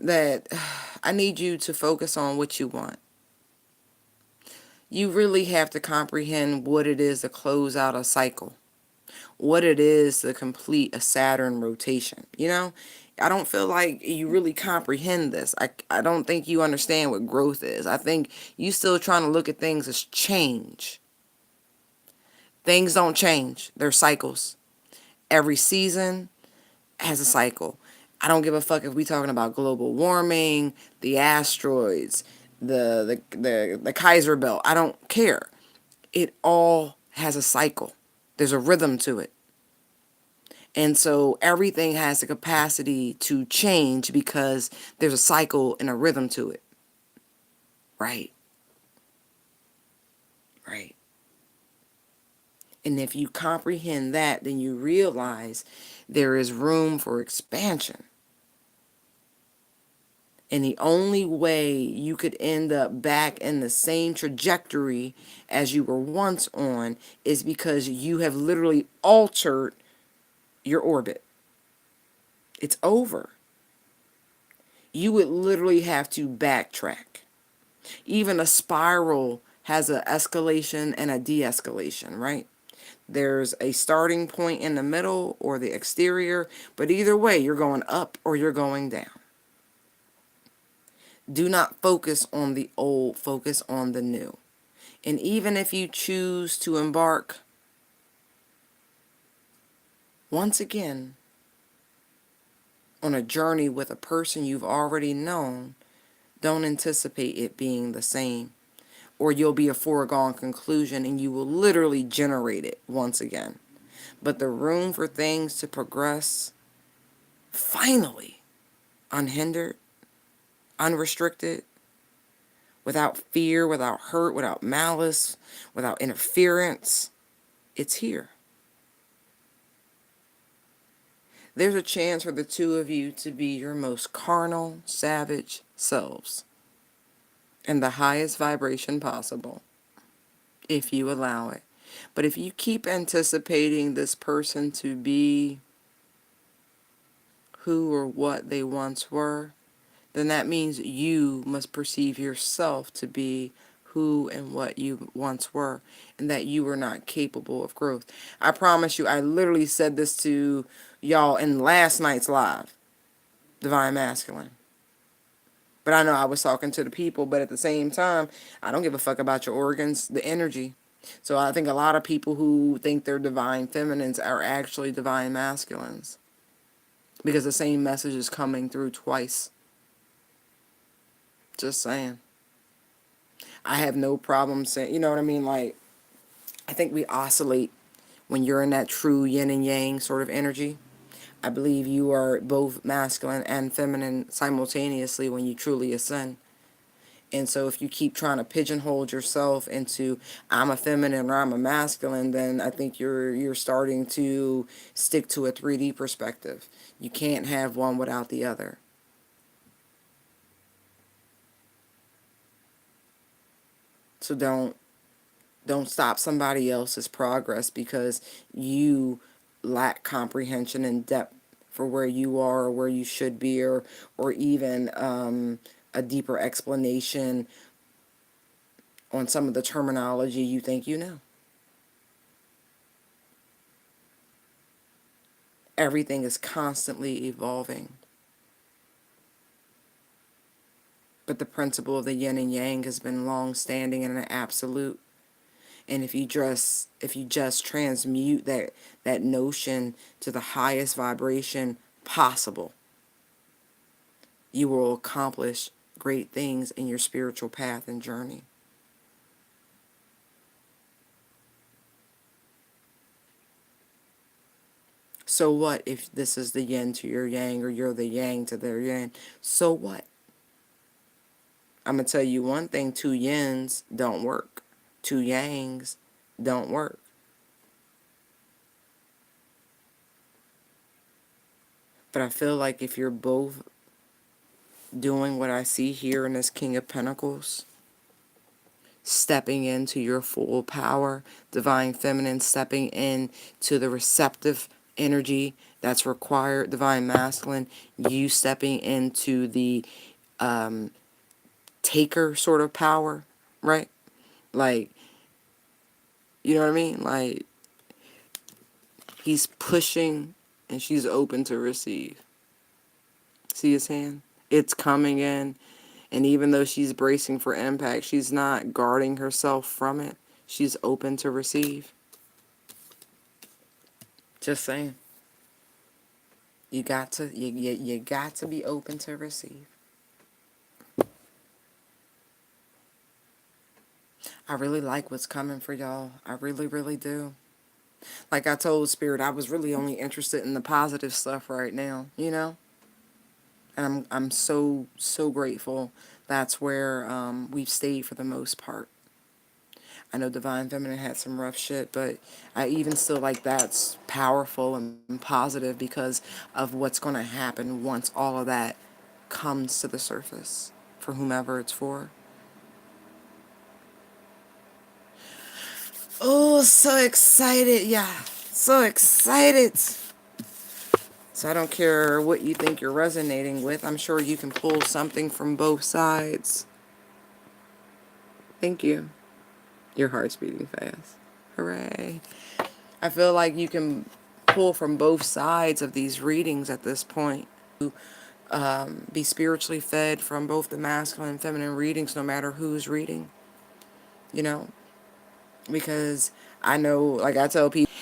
That I need you to focus on what you want. You really have to comprehend what it is to close out a cycle. What it is to complete a Saturn rotation. I don't feel like you really comprehend this. I don't think you understand what growth is. I think you still trying to look at things as change. Things don't change. They're cycles. Every season has a cycle. I don't give a fuck if we talking about global warming, the asteroids, the Kaiser belt. I don't care. It all has a cycle. There's a rhythm to it. And so everything has the capacity to change because there's a cycle and a rhythm to it. Right. Right. And if you comprehend that, then you realize there is room for expansion. And the only way you could end up back in the same trajectory as you were once on is because you have literally altered your orbit. It's over. You would literally have to backtrack. Even a spiral has an escalation and a de-escalation, right? There's a starting point in the middle or the exterior, but either way, you're going up or you're going down. Do not focus on the old, focus on the new. And even if you choose to embark once again on a journey with a person you've already known, don't anticipate it being the same, or you'll be a foregone conclusion and you will literally generate it once again. But the room for things to progress, finally, unhindered, unrestricted, without fear, without hurt, without malice, without interference, it's here. There's a chance for the two of you to be your most carnal, savage selves in the highest vibration possible, if you allow it. But if you keep anticipating this person to be who or what they once were, then that means you must perceive yourself to be who and what you once were, and that you were not capable of growth. I promise you, I literally said this to y'all in last night's live, Divine Masculine. But I know I was talking to the people, but at the same time, I don't give a fuck about your organs, the energy. So I think a lot of people who think they're divine feminines are actually divine masculines, because the same message is coming through twice. Just saying. I have no problem saying, you know what I mean? Like, I think we oscillate when you're in that true yin and yang sort of energy. I believe you are both masculine and feminine simultaneously when you truly ascend. And so if you keep trying to pigeonhole yourself into I'm a feminine or I'm a masculine, then I think you're starting to stick to a 3D perspective. You can't have one without the other. So don't stop somebody else's progress because you lack comprehension and depth for where you are or where you should be, or even a deeper explanation on some of the terminology you think you know. Everything is constantly evolving. But the principle of the yin and yang has been long standing and an absolute. And if you just transmute that notion to the highest vibration possible, you will accomplish great things in your spiritual path and journey. So what if this is the yin to your yang, or you're the yang to their yin? So what? I'm going to tell you one thing, two yins don't work. Two yangs don't work. But I feel like if you're both doing what I see here in this King of Pentacles, stepping into your full power, divine feminine stepping in to the receptive energy that's required, divine masculine, you stepping into the taker sort of power, right? Like, you know what I mean? Like, he's pushing and she's open to receive. See his hand? It's coming in. And even though she's bracing for impact, she's not guarding herself from it. She's open to receive. Just saying. You got to be open to receive. I really like what's coming for y'all. I really, really do. Like I told Spirit, I was really only interested in the positive stuff right now, you know? And I'm so grateful that's where we've stayed for the most part. I know Divine Feminine had some rough shit, but I even still like that's powerful and positive because of what's going to happen once all of that comes to the surface for whomever it's for. Oh, so excited. Yeah, so excited. So I don't care what you think you're resonating with. I'm sure you can pull something from both sides. Thank you. Your heart's beating fast. Hooray. I feel like you can pull from both sides of these readings at this point. Be spiritually fed from both the masculine and feminine readings, no matter who's reading. You know? Because I know, like I tell people,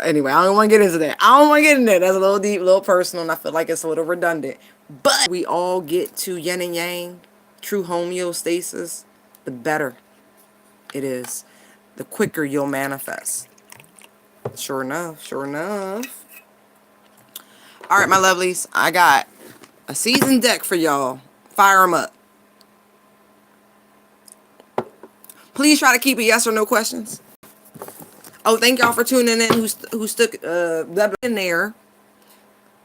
anyway, I don't want to get into that. I don't want to get into that. That's a little deep, a little personal, and I feel like it's a little redundant. But we all get to yin and yang, true homeostasis, the better it is. The quicker you'll manifest. Sure enough, sure enough. All right, my lovelies, I got a seasoned deck for y'all. Fire them up. Please try to keep it yes or no questions. Oh, thank y'all for tuning in who stuck in there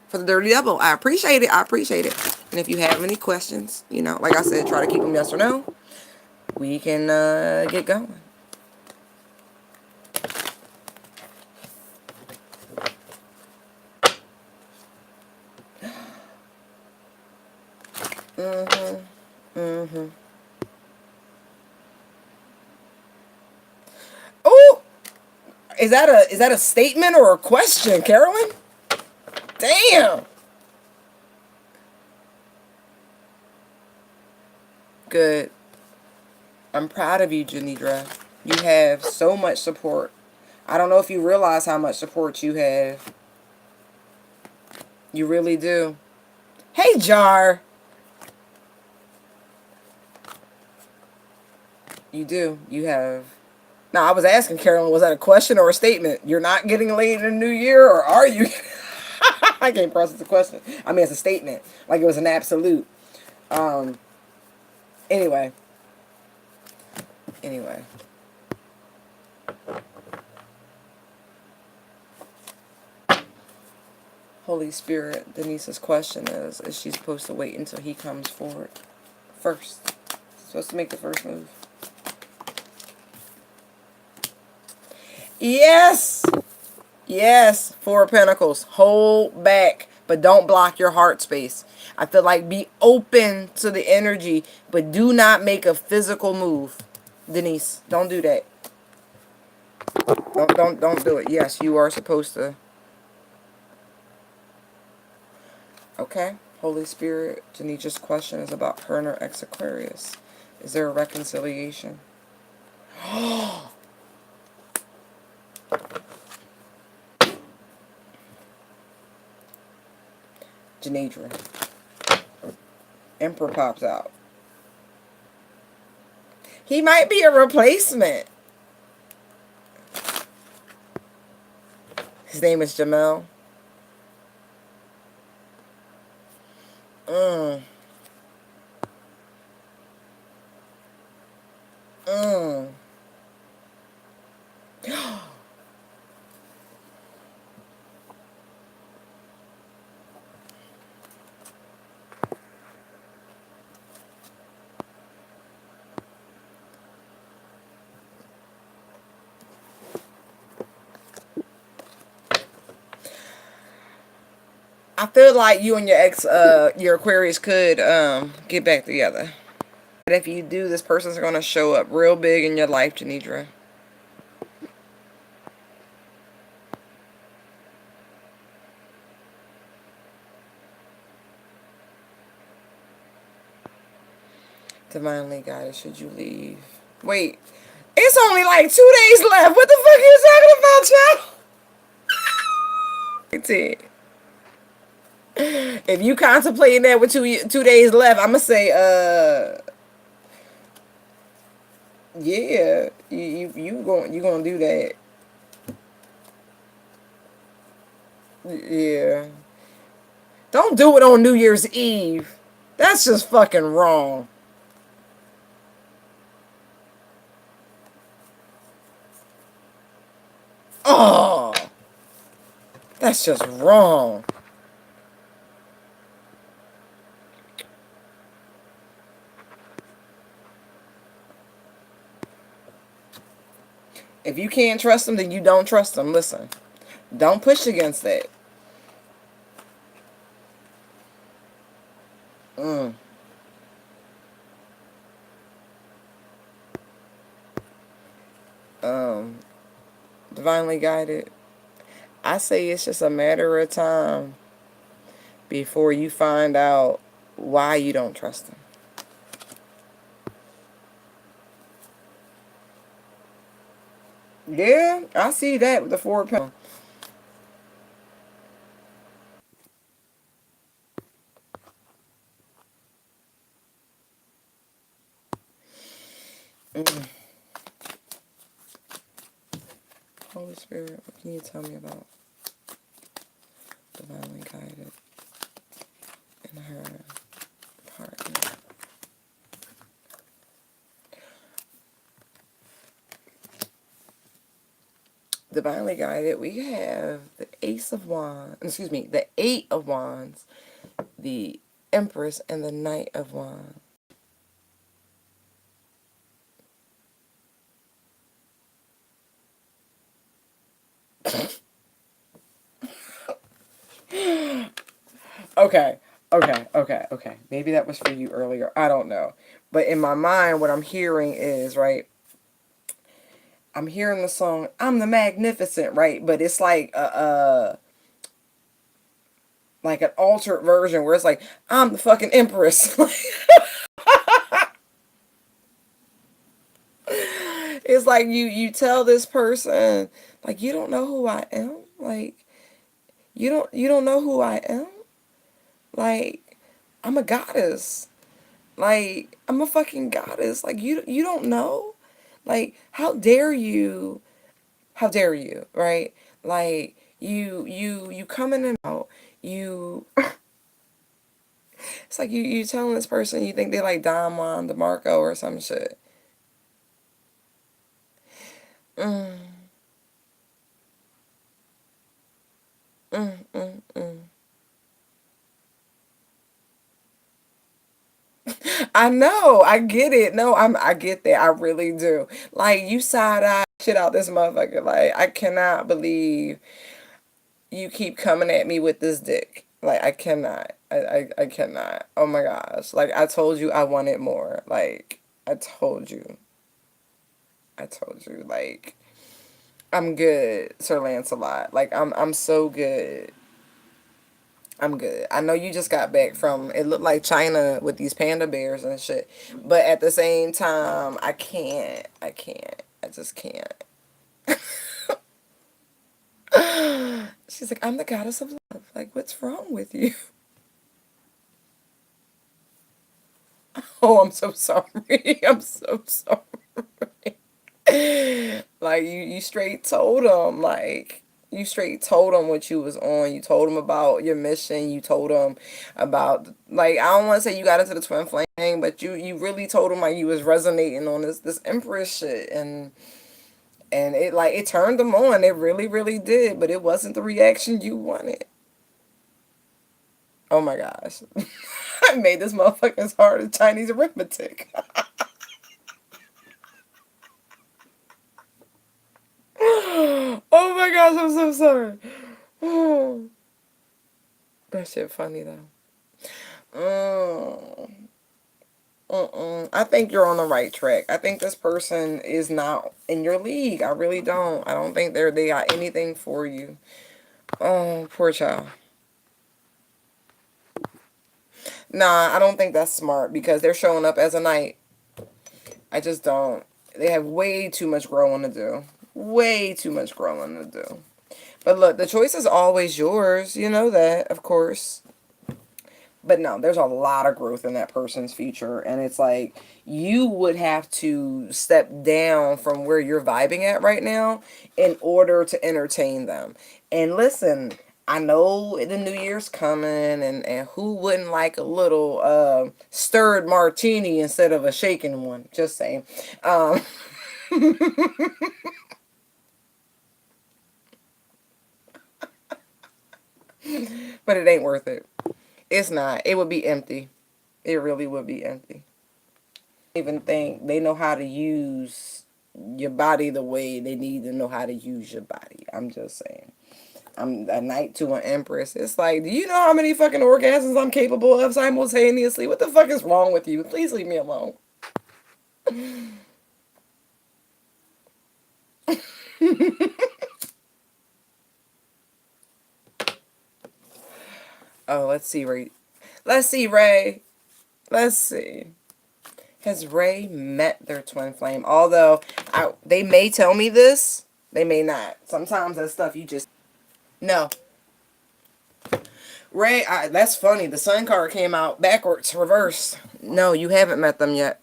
for the Dirty Double. I appreciate it. I appreciate it. And if you have any questions, you know, like I said, try to keep them yes or no. We can get going. Oh, is that a statement or a question, Carolyn? Damn. Good. I'm proud of you, Janidra. You have so much support. I don't know if you realize how much support you have. You really do. Hey, Jar. You do. You have. Now, I was asking Carolyn, was that a question or a statement? You're not getting laid in the new year, or are you? I can't process the question. I mean, it's a statement. Like it was an absolute. Anyway. Anyway. Holy Spirit, Denise's question is she supposed to wait until he comes forward first? She's supposed to make the first move. Yes! Yes, Four of Pentacles. Hold back, but don't block your heart space. I feel like be open to the energy, but do not make a physical move. Denise, don't do that. Don't do it. Yes, you are supposed to. Okay. Holy Spirit, Janice's question is about her and her ex Aquarius. Is there a reconciliation? Janidra. Emperor pops out. He might be a replacement. His name is Jamel. Mm. I feel like you and your ex, your Aquarius could get back together. But if you do, this person's going to show up real big in your life, Janidra. Divinely guided, should you leave? Wait, it's only like 2 days left. What the fuck are you talking about, child? If you contemplating that with 2 days left, I'm gonna say, yeah, you gonna do that. Yeah. Don't do it on New Year's Eve. That's just fucking wrong. Oh, that's just wrong. If you can't trust them, then you don't trust them. Listen, don't push against that. Mm. Um, Divinely guided. I say it's just a matter of time before you find out why you don't trust them. Yeah, I see that with the 4 pound. Mm. Holy Spirit, what can you tell me about divinely guided in her partner? Divinely guided, we have the Ace of Wands, excuse me, the Eight of Wands, the Empress, and the Knight of Wands. Okay, okay. Maybe that was for you earlier. I don't know. But in my mind, what I'm hearing is, right, I'm hearing the song, I'm the Magnificent, right? But it's like an altered version where it's like, I'm the fucking Empress. It's like you tell this person, like, you don't know who I am. Like, you don't know who I am. Like, I'm a goddess. Like, I'm a fucking goddess. Like, you don't know. Like, how dare you? How dare you? Right? Like, you coming in and out. You It's like you telling this person you think they like Don Juan DeMarco or some shit. Mm, mm. I know, I get it. No, I get that. I really do. Like, you side eye shit out this motherfucker. Like, I cannot believe you keep coming at me with this dick. Like, I cannot. I cannot. Oh my gosh. Like, I told you I wanted more. Like, I told you. I told you. Like, I'm good, Sir Lancelot. Like, I'm so good. I'm good. I know you just got back from, it looked like China with these panda bears and shit. But at the same time, I can't. I can't. I just can't. She's like, I'm the goddess of love. Like, what's wrong with you? Oh, I'm so sorry. I'm so sorry. Like, you straight told them, like, you straight told them what you was on. You told them about your mission. You told them about, like, I don't want to say you got into the twin flame thing, but you really told them like you was resonating on this Empress shit, and it, like, it turned them on. It really really did, but it wasn't the reaction you wanted. Oh my gosh. I made this motherfucker as hard as Chinese arithmetic. Oh my gosh, I'm so sorry. Oh, that shit funny though. Mm, I think you're on the right track. I think this person is not in your league. I really don't. I don't think they got anything for you. Oh, poor child. Nah, I don't think that's smart because they're showing up as a knight. I just don't. They have way too much growing to do. Way too much growing to do. But look, the choice is always yours. You know that, of course. But no, there's a lot of growth in that person's future. And it's like you would have to step down from where you're vibing at right now in order to entertain them. And listen, I know the New Year's coming, and who wouldn't like a little stirred martini instead of a shaken one? Just saying. Um, But it ain't worth it. It's not. It would be empty. It really would be empty. Even think they know how to use your body the way they need to know how to use your body. I'm just saying. I'm a knight to an empress. It's like, do you know how many fucking orgasms I'm capable of simultaneously? What the fuck is wrong with you? Please leave me alone. Oh, let's see, Ray. Let's see, Ray. Let's see. Has Ray met their twin flame? Although, they may tell me this. They may not. Sometimes that stuff you just... No. Ray, that's funny. The sun card came out backwards, reversed. No, you haven't met them yet.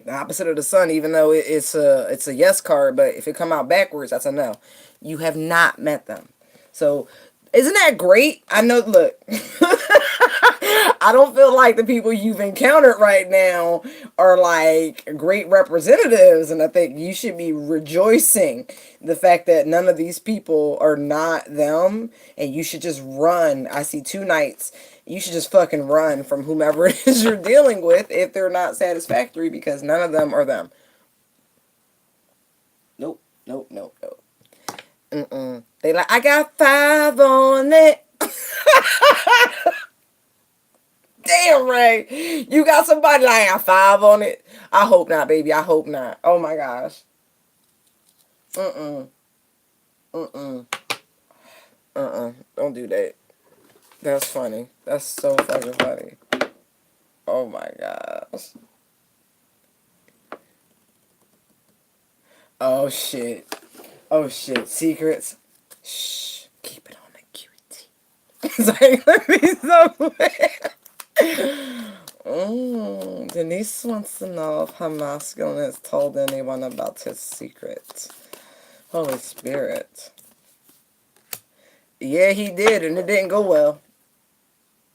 The opposite of the sun, even though it's a yes card, but if it come out backwards, that's a no. You have not met them. So, isn't that great? I know, look. I don't feel like the people you've encountered right now are like great representatives, and I think you should be rejoicing the fact that none of these people are not them, and you should just run. I see two knights. You should just fucking run from whomever it is you're dealing with if they're not satisfactory, because none of them are them. Nope, nope, nope, nope. They like, I got 5 on it. Damn, Ray. You got somebody like, I got 5 on it. I hope not, baby. I hope not. Oh my gosh. Mm-mm. Mm-mm. Don't do that. That's funny. That's so fucking funny. Oh my gosh. Oh shit. Oh shit. Secrets. Shh. Keep it on the cutie. It's like, let me so Denise wants to know if her masculine has told anyone about his secret. Holy Spirit. Yeah, he did, and it didn't go well.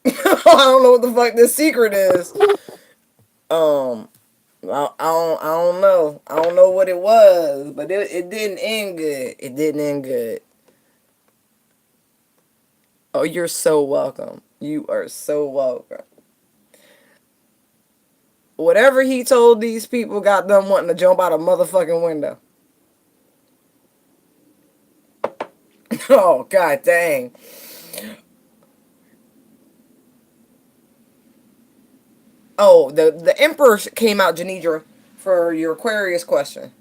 I don't know what the fuck this secret is. I don't know. I don't know what it was, but it didn't end good. It didn't end good. Oh, you're so welcome. You are so welcome. Whatever he told these people got them wanting to jump out a motherfucking window. Oh, god dang. Oh, the Emperor came out, Janidra, for your Aquarius question.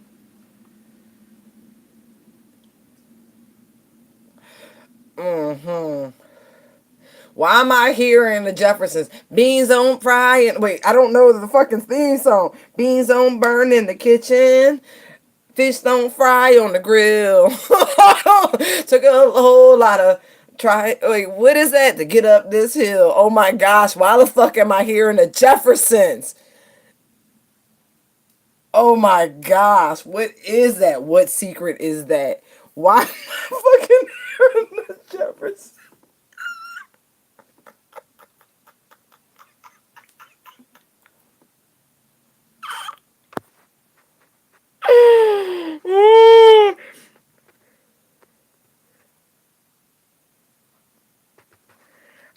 Mm-hmm. Why am I hearing the Jeffersons? Beans on fry and wait, I don't know the fucking theme song. Beans on burn in the kitchen. Fish don't fry on the grill. Took a whole lot of try. Wait, what is that to get up this hill? Oh my gosh, why the fuck am I hearing the Jeffersons? Oh my gosh, what is that? What secret is that? Why am I fucking hearing the Jeffersons?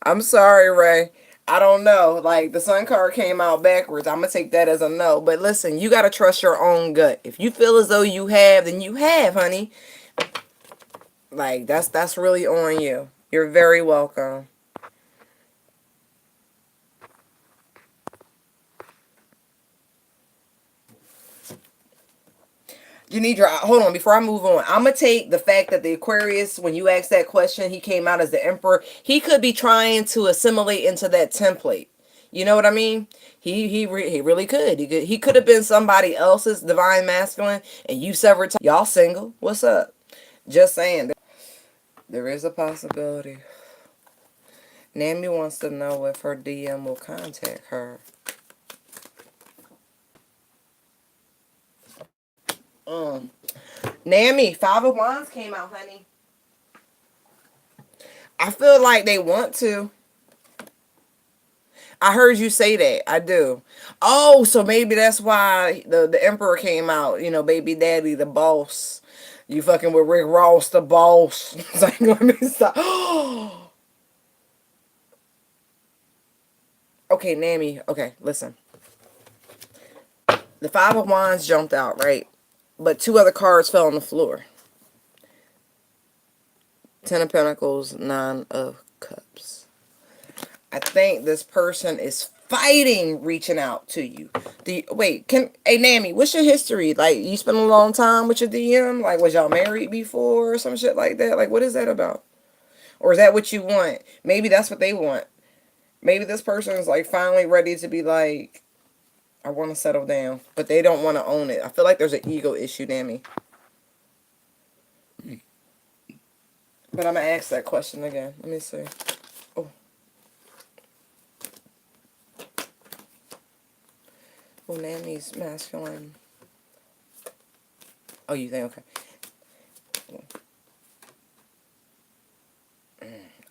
I'm sorry, Ray. I don't know. Like, the sun card came out backwards. I'm gonna take that as a no. But listen, you gotta trust your own gut. If you feel as though you have, then you have, honey. Like, that's really on you. You're very welcome. Janidra, hold on. Before I move on, I'm going to take the fact that the Aquarius, when you asked that question, he came out as the Emperor. He could be trying to assimilate into that template. You know what I mean? He really could. He could have been somebody else's divine masculine, and you severed time. Y'all single? What's up? Just saying. There is a possibility. Nami wants to know if her DM will contact her. Nami, 5 of Wands came out, honey. I feel like they want to. I heard you say that. I do. Oh, so maybe that's why the Emperor came out. You know, baby daddy, the boss. You fucking with Rick Ross, the boss. It's like, let me stop. Okay, Nami. Okay, listen. The Five of Wands jumped out, right? But two other cards fell on the floor. Ten of Pentacles, Nine of Cups. I think this person is fighting reaching out to you. Hey Nami, what's your history? Like, you spent a long time with your DM? Like, was y'all married before or some shit like that? Like, what is that about? Or is that what you want? Maybe that's what they want. Maybe this person is like finally ready to be like, I want to settle down, but they don't want to own it. I feel like there's an ego issue, Nami. But I'm gonna ask that question again. Let me see. Oh. Oh, Nami's masculine. Oh, you think, okay.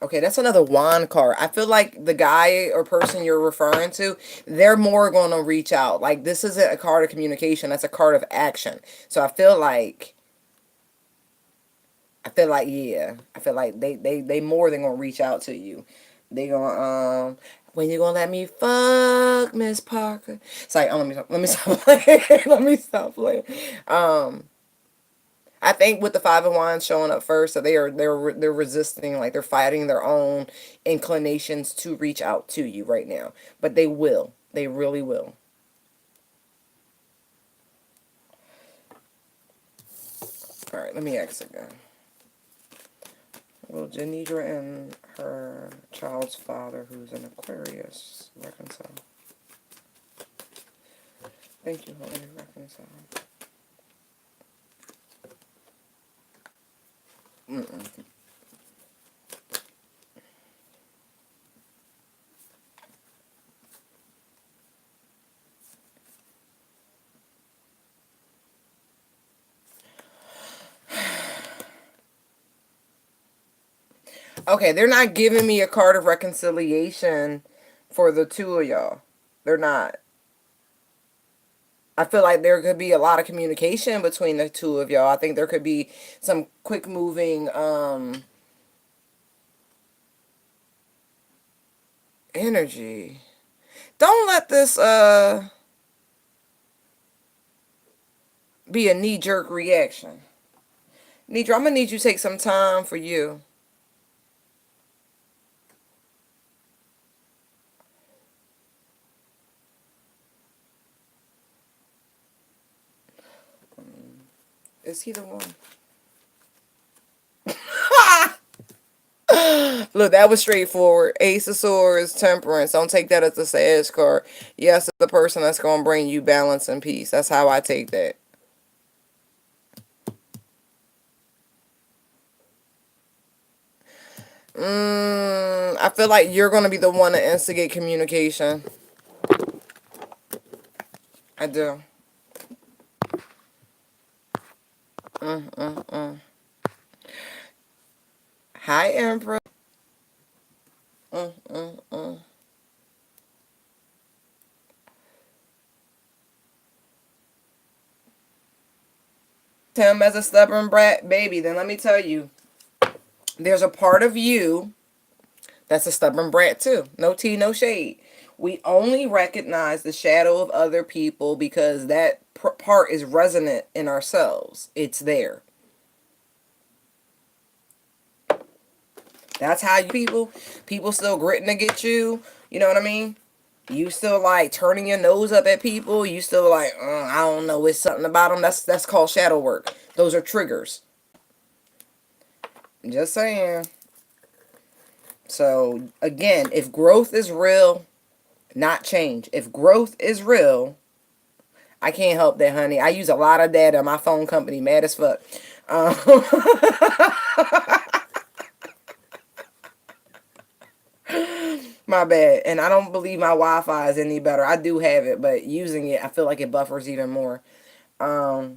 Okay, that's another wand card. I feel like the guy or person you're referring to, they're more going to reach out. Like, this isn't a card of communication. That's a card of action. So I feel like, yeah. I feel like they more than going to reach out to you. They going to, when you going to let me fuck, Miss Parker? It's like, oh, let me stop playing. Let me stop playing. I think with the Five of Wands showing up first, that they're resisting, like they're fighting their own inclinations to reach out to you right now. But they will. They really will. All right, let me ask again. Will Janidra and her child's father, who's an Aquarius, reconcile? Thank you, honey. Reconcile. Okay, they're not giving me a card of reconciliation for the two of y'all. They're not. I feel like there could be a lot of communication between the two of y'all. I think there could be some quick moving energy. Don't let this be a knee-jerk reaction. Nidra, I'm gonna need you to take some time for you. Is he the one? Look, that was straightforward. Ace of Swords, Temperance. Don't take that as a sad card. Yes, the person that's going to bring you balance and peace. That's how I take that. I feel like you're going to be the one to instigate communication. I do. Hi, Emperor. Him as a stubborn brat, baby, then let me tell you, there's a part of you that's a stubborn brat too. No tea, no shade. We only recognize the shadow of other people because that part is resonant in ourselves. It's there. That's how people still gritting to get you. You know what I mean? You still like turning your nose up at people. You still like, I don't know, it's something about them. That's called shadow work. Those are triggers. Just saying. So again, if growth is real, not change. If growth is real, I can't help that, honey. I use a lot of data. My phone company mad as fuck. My bad. And I don't believe my Wi-Fi is any better. I do have it, but using it, I feel like it buffers even more. How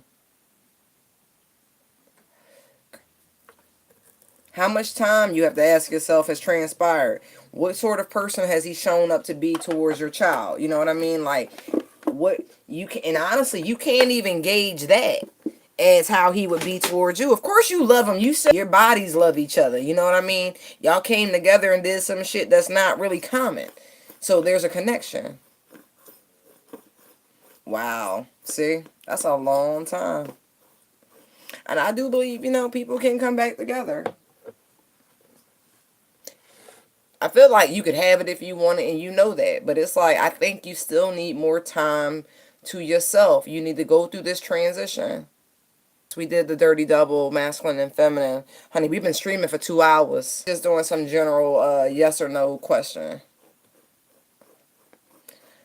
much time, you have to ask yourself, has transpired? What sort of person has he shown up to be towards your child? You know what I mean? Like, what you can, and honestly, you can't even gauge that as how he would be towards you. Of course you love him. You say your bodies love each other. You know what I mean? Y'all came together and did some shit that's not really common. So there's a connection. Wow. See? That's a long time. And I do believe, you know, people can come back together. I feel like you could have it if you want it and you know that. But it's like, I think you still need more time to yourself. You need to go through this transition. We did the dirty double, masculine and feminine. Honey, we've been streaming for 2 hours. Just doing some general yes or no question.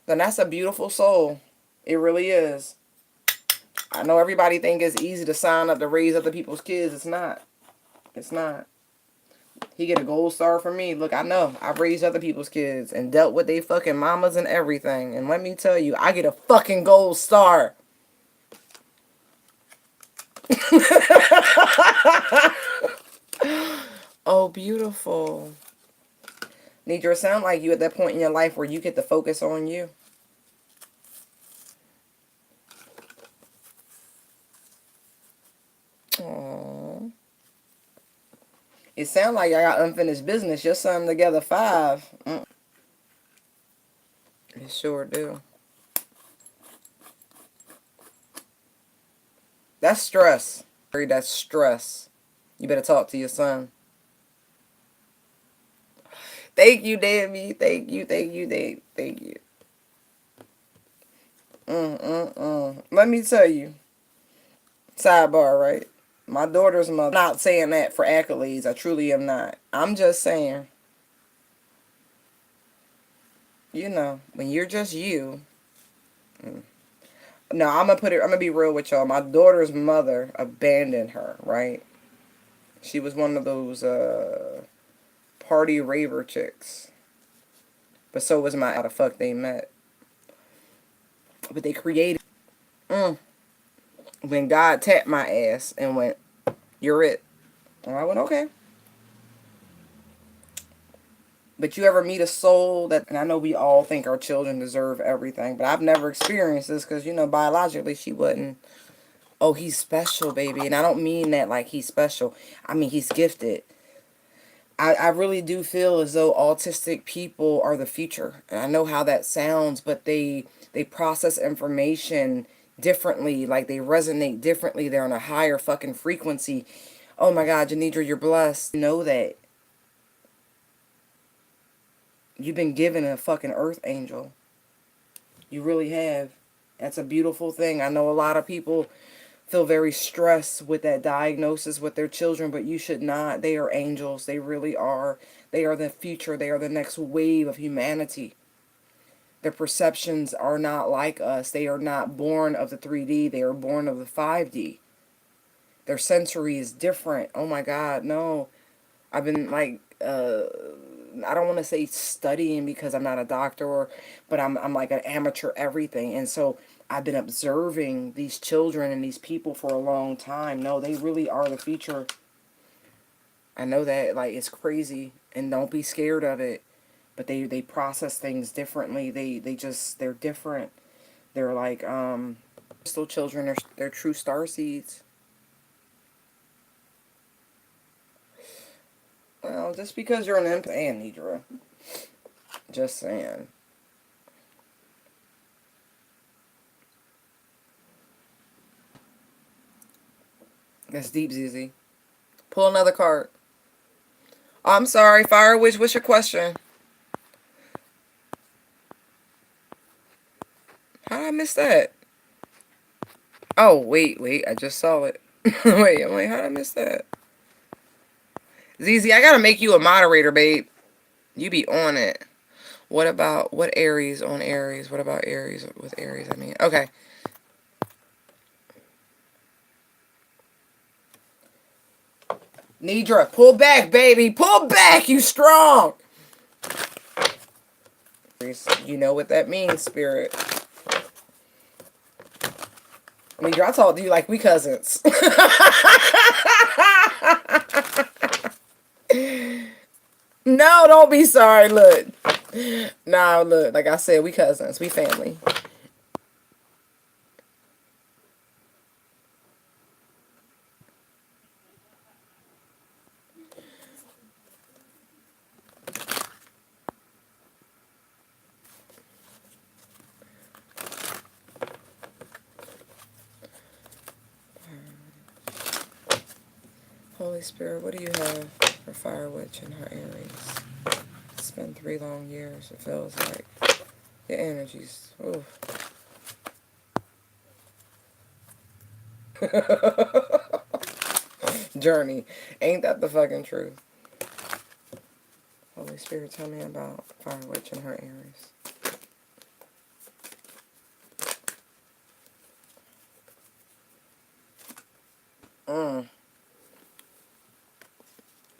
Then that's a beautiful soul. It really is. I know everybody think it's easy to sign up to raise other people's kids. It's not. It's not. He get a gold star from me. Look, I know. I've raised other people's kids and dealt with they fucking mamas and everything. And let me tell you, I get a fucking gold star. Oh, beautiful. Nidra, it sound like you at that point in your life where you get to focus on you. Aww. It sounds like I got unfinished business. Your son together 5. It sure do. That's stress. That's stress. You better talk to your son. Thank you, Davey. Thank you, Dave. Thank you. Let me tell you. Sidebar, right? My daughter's mother. I'm not saying that for accolades. I truly am not. I'm just saying, you know, when you're just you. No, I'm gonna be real with y'all. My daughter's mother abandoned her, right? She was one of those party raver chicks. But so was how the fuck they met. But they created when God tapped my ass and went, "You're it." And I went, okay. But you ever meet a soul that, and I know we all think our children deserve everything, but I've never experienced this because, you know, biologically she wouldn't. Oh, he's special, baby. And I don't mean that like he's special. I mean, he's gifted. I really do feel as though autistic people are the future. And I know how that sounds, but they process information differently. Like they resonate differently. They're on a higher fucking frequency. Oh my God, Janidra, you're blessed. You know that. You've been given a fucking earth angel. You really have. That's a beautiful thing. I know a lot of people feel very stressed with that diagnosis with their children, but you should not. They are angels. They really are. They are the future. They are the next wave of humanity. Their perceptions are not like us. They are not born of the 3D. They are born of the 5D. Their sensory is different. Oh my God, no. I've been like, I don't want to say studying because I'm not a doctor, but I'm like an amateur everything. And so I've been observing these children and these people for a long time. No, they really are the future. I know that, like, it's crazy, and don't be scared of it. But they process things differently. They're different. They're like, crystal children, they're true star seeds. Well, just because you're an empath, and Nidra. Just saying. That's deep, ZZ. Pull another card. Oh, I'm sorry, Fire Witch. What's your question? How did I miss that? Oh, wait. I just saw it. Wait, I'm like, how did I miss that? ZZ, I gotta make you a moderator, babe. You be on it. What Aries on Aries? What about Aries with Aries? I mean, okay. Nidra, pull back, baby. Pull back. You strong. You know what that means, spirit. Nidra, I talk to you like we cousins. No, don't be sorry. Look. Nah, look. Like I said, we cousins. We family. Holy Spirit, what do you have for Fire Witch and her Aries? It's been 3 long years, it feels like. Your energies. Oof. Journey. Ain't that the fucking truth? Holy Spirit, tell me about Fire Witch and her Aries.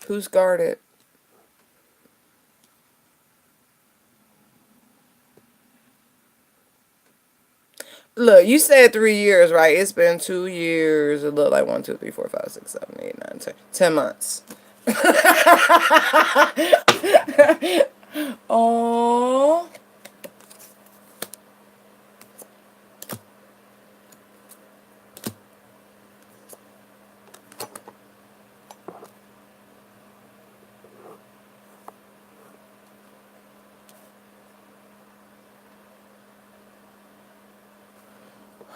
Who's guarded? Look, you said 3 years, right? It's been 2 years. It looked like 1, 2, 3, 4, 5, 6, 7, 8, 9, 10. 10 months. Oh.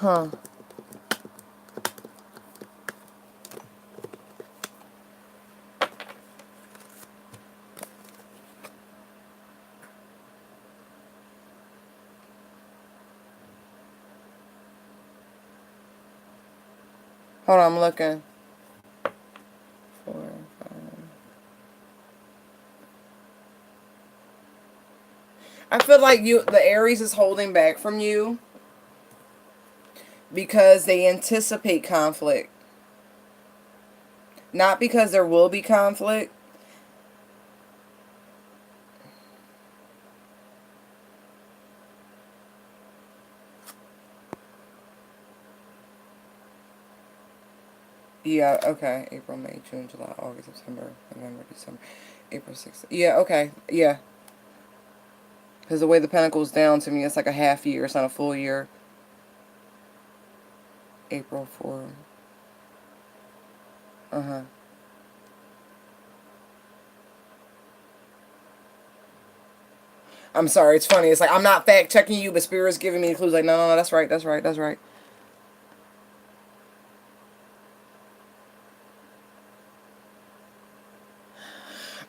Huh. Hold on, I'm looking. 4, 5. I feel like the Aries is holding back from you because they anticipate conflict. Not because there will be conflict. Yeah, okay. April, May, June, July, August, September, November, December, April 6th. Yeah, okay. Yeah. Because the way the Pentacle's down to me, it's like a half year. It's not a full year. April 4. Uh-huh. I'm sorry, it's funny. It's like, I'm not fact checking you, but Spirit's giving me clues like, no, no, no, that's right, that's right, that's right.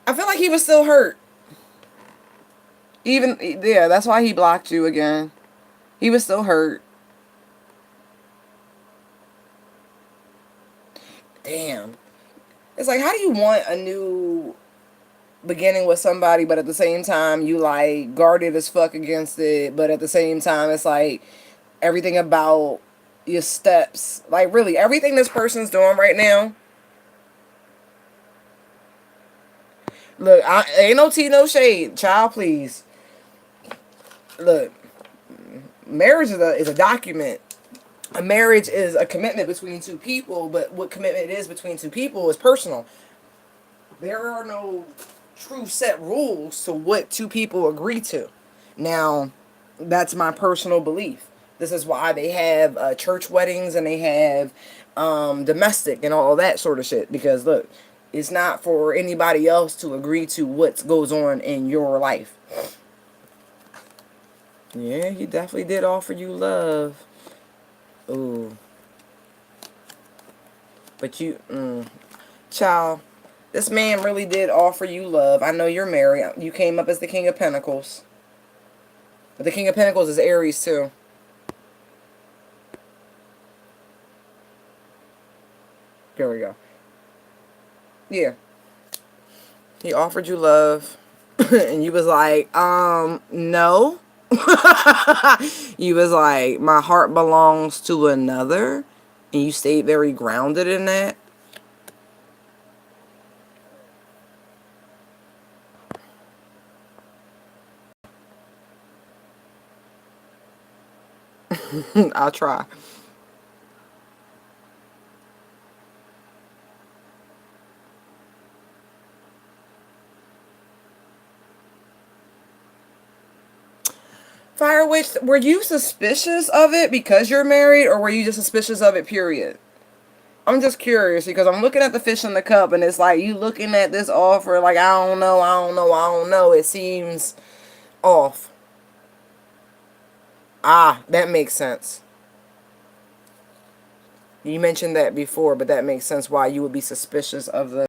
I feel like he was still hurt. Even, yeah, that's why he blocked you again. He was still hurt. Damn. It's like, how do you want a new beginning with somebody, but at the same time, you, like, guarded as fuck against it, but at the same time, it's like, everything about your steps, like, really, everything this person's doing right now. Look, ain't no tea, no shade. Child, please. Look, marriage is a document. A marriage is a commitment between two people, but what commitment is between two people is personal. There are no true set rules to what two people agree to. Now, that's my personal belief. This is why they have church weddings and they have domestic and all that sort of shit. Because look, it's not for anybody else to agree to what goes on in your life. Yeah, he definitely did offer you love. Ooh. But child, this man really did offer you love. I know you're married. You came up as the King of Pentacles. But the King of Pentacles is Aries too. There we go. Yeah. He offered you love. And you was like, no. You was like, my heart belongs to another. And you stayed very grounded in that. I'll try. Fire Witch, were you suspicious of it because you're married, or were you just suspicious of it, period? I'm just curious because I'm looking at the fish in the cup and it's like you looking at this offer like, I don't know, I don't know, I don't know. It seems off. Ah, that makes sense. You mentioned that before, but that makes sense why you would be suspicious of the...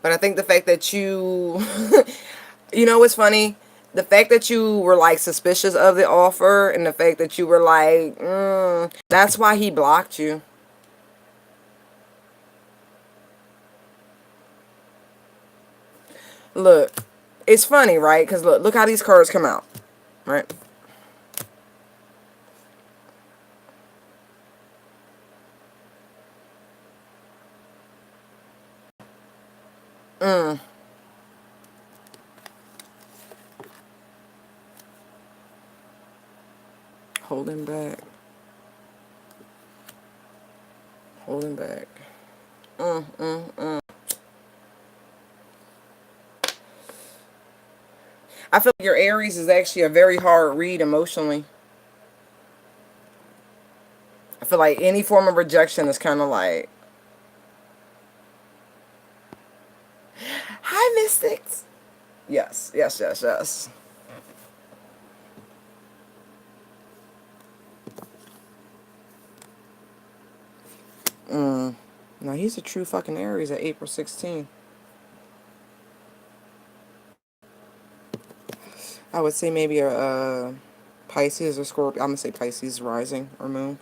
But I think the fact that you... you know what's funny? The fact that you were, like, suspicious of the offer and the fact that you were like, that's why he blocked you. Look, it's funny, right? Because look how these cards come out, right? Holding back. Holding back. I feel like your Aries is actually a very hard read emotionally. I feel like any form of rejection is kind of like, hi, Mystics. Yes, yes, yes, yes. Now, he's a true fucking Aries at April 16th. I would say maybe a Pisces or Scorpio. I'm going to say Pisces rising or moon.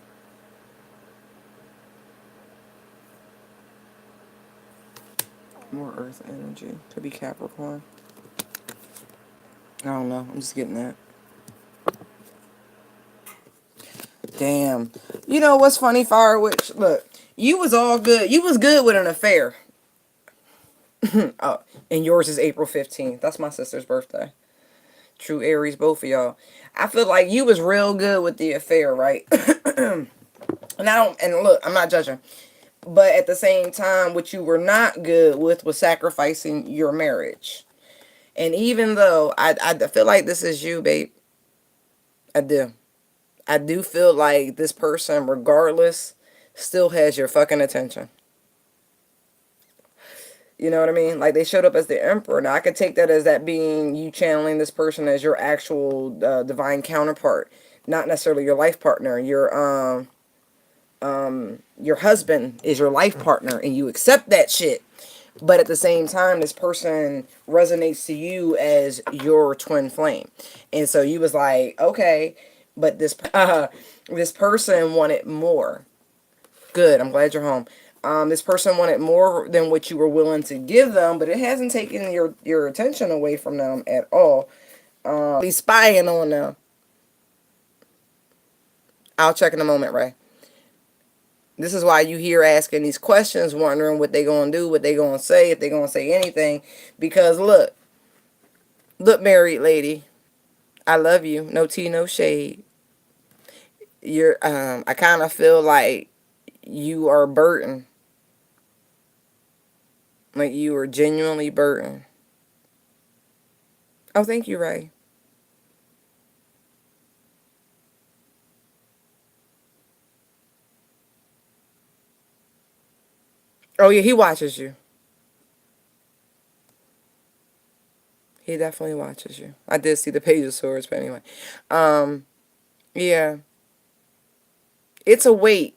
More earth energy. Could be Capricorn. I don't know. I'm just getting that. Damn. You know what's funny, Fire Witch? Look, you was all good. You was good with an affair. Oh, and yours is April 15th. That's my sister's birthday. True Aries, both of y'all. I feel like you was real good with the affair, right? And I don't, and look, I'm not judging. But at the same time, what you were not good with was sacrificing your marriage. And even though I feel like this is you, babe. I do. I do feel like this person, regardless, still has your fucking attention. You know what I mean? Like, they showed up as the emperor. Now, I could take that as that being you channeling this person as your actual divine counterpart, not necessarily your life partner. Your husband is your life partner, and you accept that shit. But at the same time, this person resonates to you as your twin flame, and so you was like, okay, but this person wanted more. Good. I'm glad you're home. This person wanted more than what you were willing to give them, but it hasn't taken your attention away from them at all. He's spying on them. I'll check in a moment, Ray. This is why you hear asking these questions, wondering what they gonna do, what they gonna say, if they gonna say anything. Because look, married lady, I love you. No tea, no shade. I kind of feel like you are burdened. Like you are genuinely burdened. Oh, thank you, Ray. Oh yeah, he watches you. He definitely watches you. I did see the Page of Swords, but anyway. Yeah. It's a weight.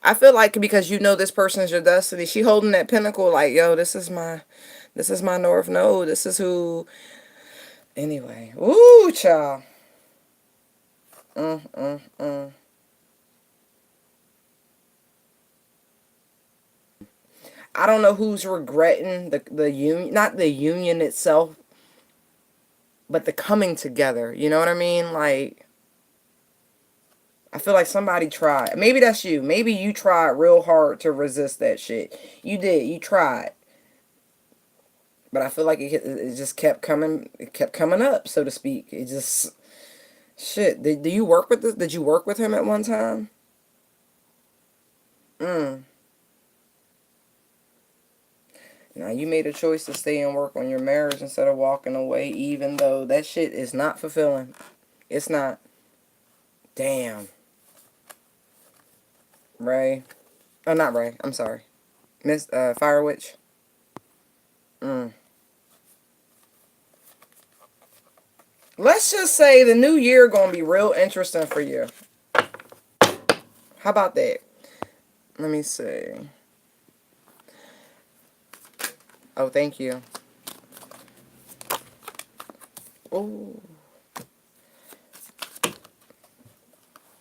I feel like because you know this person is your destiny, she holding that pinnacle like, yo, this is my North Node. This is who. Anyway. Ooh, child. Mm, mm, mm. I don't know who's regretting the union, not the union itself, but the coming together. You know what I mean? Like, I feel like somebody tried. Maybe that's you. Maybe you tried real hard to resist that shit. You did. You tried. But I feel like it just kept coming. It kept coming up, so to speak. It just shit. Do you work with this? Did you work with him at one time? Mm. Now you made a choice to stay and work on your marriage instead of walking away, even though that shit is not fulfilling. It's not. Damn. Ray. Oh, not Ray. I'm sorry. Miss Fire Witch. let's just say the new year gonna be real interesting for you. How about that? Let me see. Oh, thank you. Oh,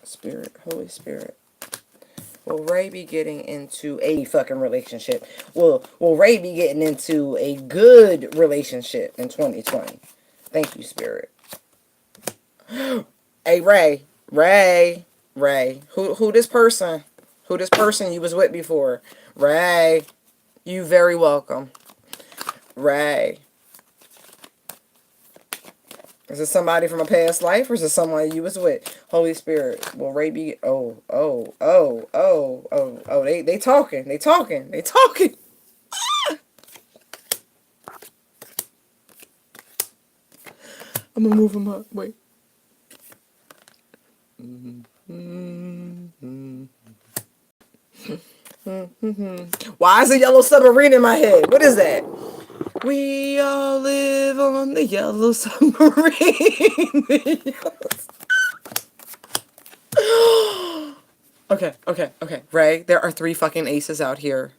Spirit, Holy Spirit. Will Ray be getting into a fucking relationship? Will Ray be getting into a good relationship in 2020? Thank you, Spirit. Hey, Ray. Who this person? Who this person you was with before? Ray, you very welcome. Ray. Is it somebody from a past life, or is it someone you was with? Holy Spirit, will Ray be? Oh. They talking. They talking. They talking. I'm gonna move him up. Wait. Why is a yellow submarine in my head? What is that? We all live on the yellow submarine. Okay. Ray, there are 3 fucking aces out here.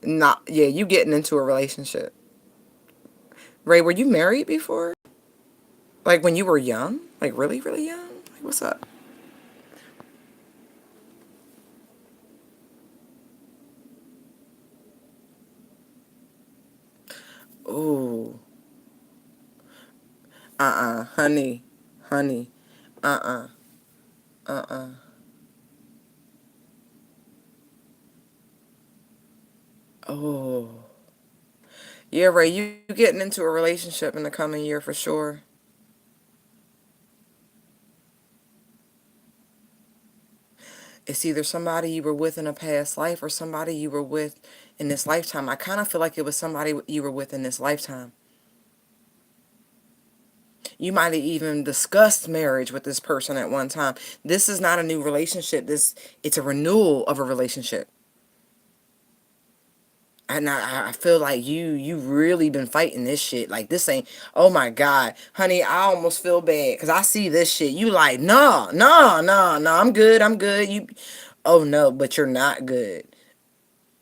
Not, yeah, you getting into a relationship. Ray, were you married before? Like when you were young? Like really, really young? Like, what's up? Ooh. Honey. Honey. Uh-uh. Uh-uh. Oh. Yeah, Ray, you getting into a relationship in the coming year for sure. It's either somebody you were with in a past life or somebody you were with in this lifetime. I kind of feel like it was somebody you were with in this lifetime. You might have even discussed marriage with this person at one time. This is not a new relationship. It's a renewal of a relationship. And I feel like you really been fighting this shit. Like this ain't, oh my God. Honey, I almost feel bad because I see this shit. You like, no, I'm good. Oh no, but you're not good.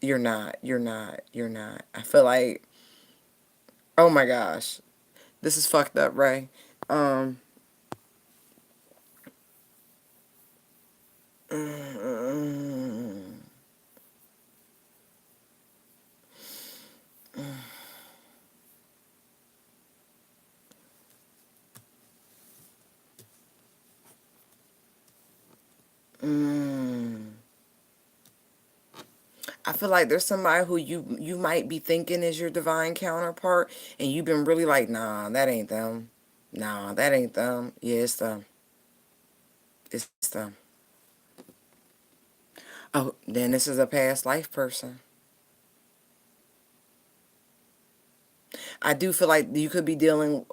You're not. I feel like, oh my gosh. This is fucked up, Ray. Um, mm, mm. I feel like there's somebody who you might be thinking is your divine counterpart, and you've been really like, nah, that ain't them. Nah, that ain't them. Yeah, it's them. It's them. Oh, then this is a past life person. I do feel like you could be dealing.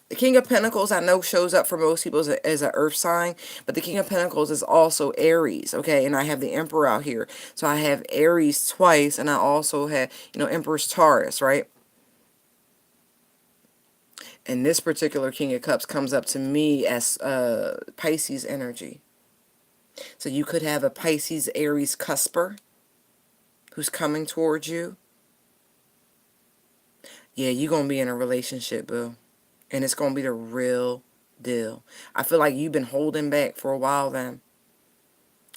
The King of Pentacles, I know, shows up for most people as an earth sign, but the King of Pentacles is also Aries, okay? And I have the Emperor out here. So I have Aries twice, and I also have, Empress Taurus, right? And this particular King of Cups comes up to me as Pisces energy. So you could have a Pisces Aries cusper who's coming towards you. Yeah, you're going to be in a relationship, boo. And it's going to be the real deal. I feel like you've been holding back for a while then.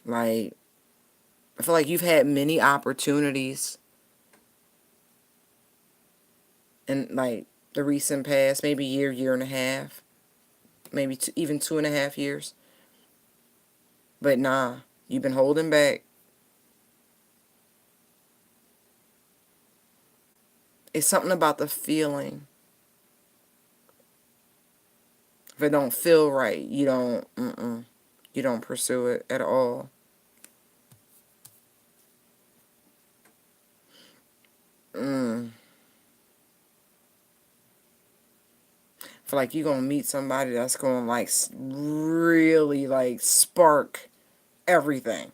Like, I feel like you've had many opportunities in, like, the recent past, maybe year and a half, maybe even 2.5 years. But nah, you've been holding back. It's something about the feeling. If it don't feel right, you don't pursue it at all. I feel like you're gonna meet somebody that's gonna like really like spark everything.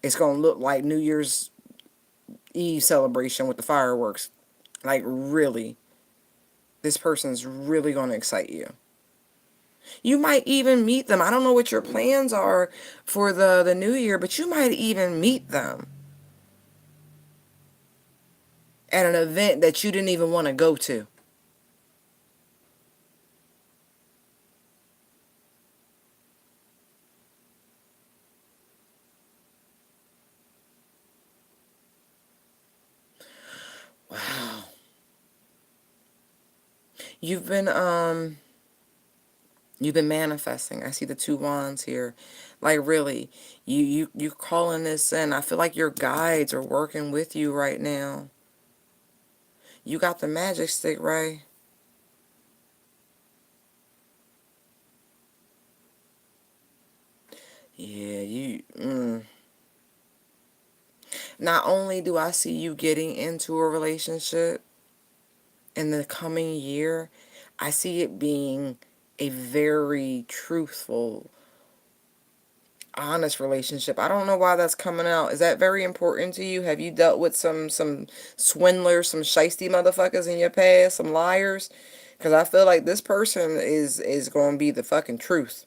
It's gonna look like New Year's Eve celebration with the fireworks. Like really. This person's really going to excite you. You might even meet them. I don't know what your plans are for the new year, but you might even meet them at an event that you didn't even want to go to. Wow. You've been you've been manifesting. I see the two wands here. Like really, you're calling this in. I feel like your guides are working with you right now. You got the magic stick, right? Yeah, not only do I see you getting into a relationship in the coming year, I see it being a very truthful, honest relationship. I don't know why that's coming out. Is that very important to you? Have you dealt with some swindlers, some shisty motherfuckers in your past, some liars? Because I feel like this person is going to be the fucking truth.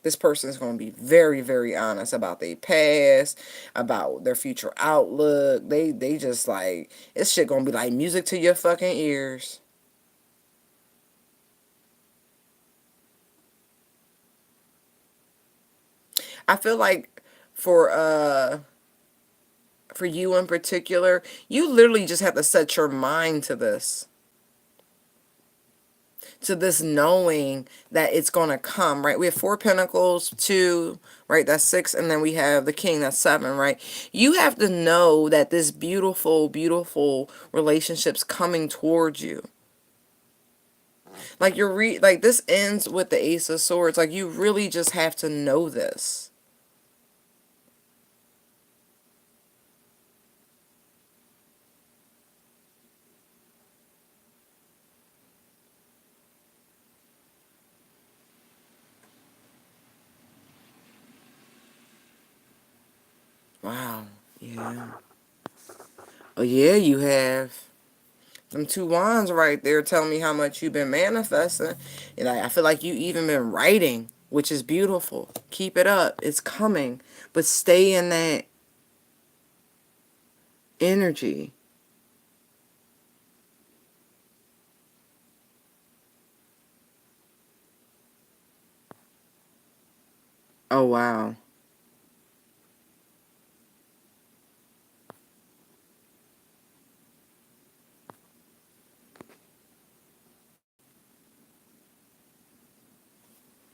This person is going to be very, very honest about their past, about their future outlook. They just like, this shit going to be like music to your fucking ears. I feel like for uh for you in particular, you literally just have to set your mind to this. To this knowing that it's going to come, right? We have four pentacles, two, right? That's six. And then we have the king, that's seven, right? You have to know that this beautiful, beautiful relationship's coming towards you. Like like this ends with the ace of swords. Like you really just have to know this. Wow. Yeah. Oh yeah, you have. Them two wands right there telling me how much you've been manifesting. And I feel like you even been writing, which is beautiful. Keep it up. It's coming. But stay in that energy. Oh, wow.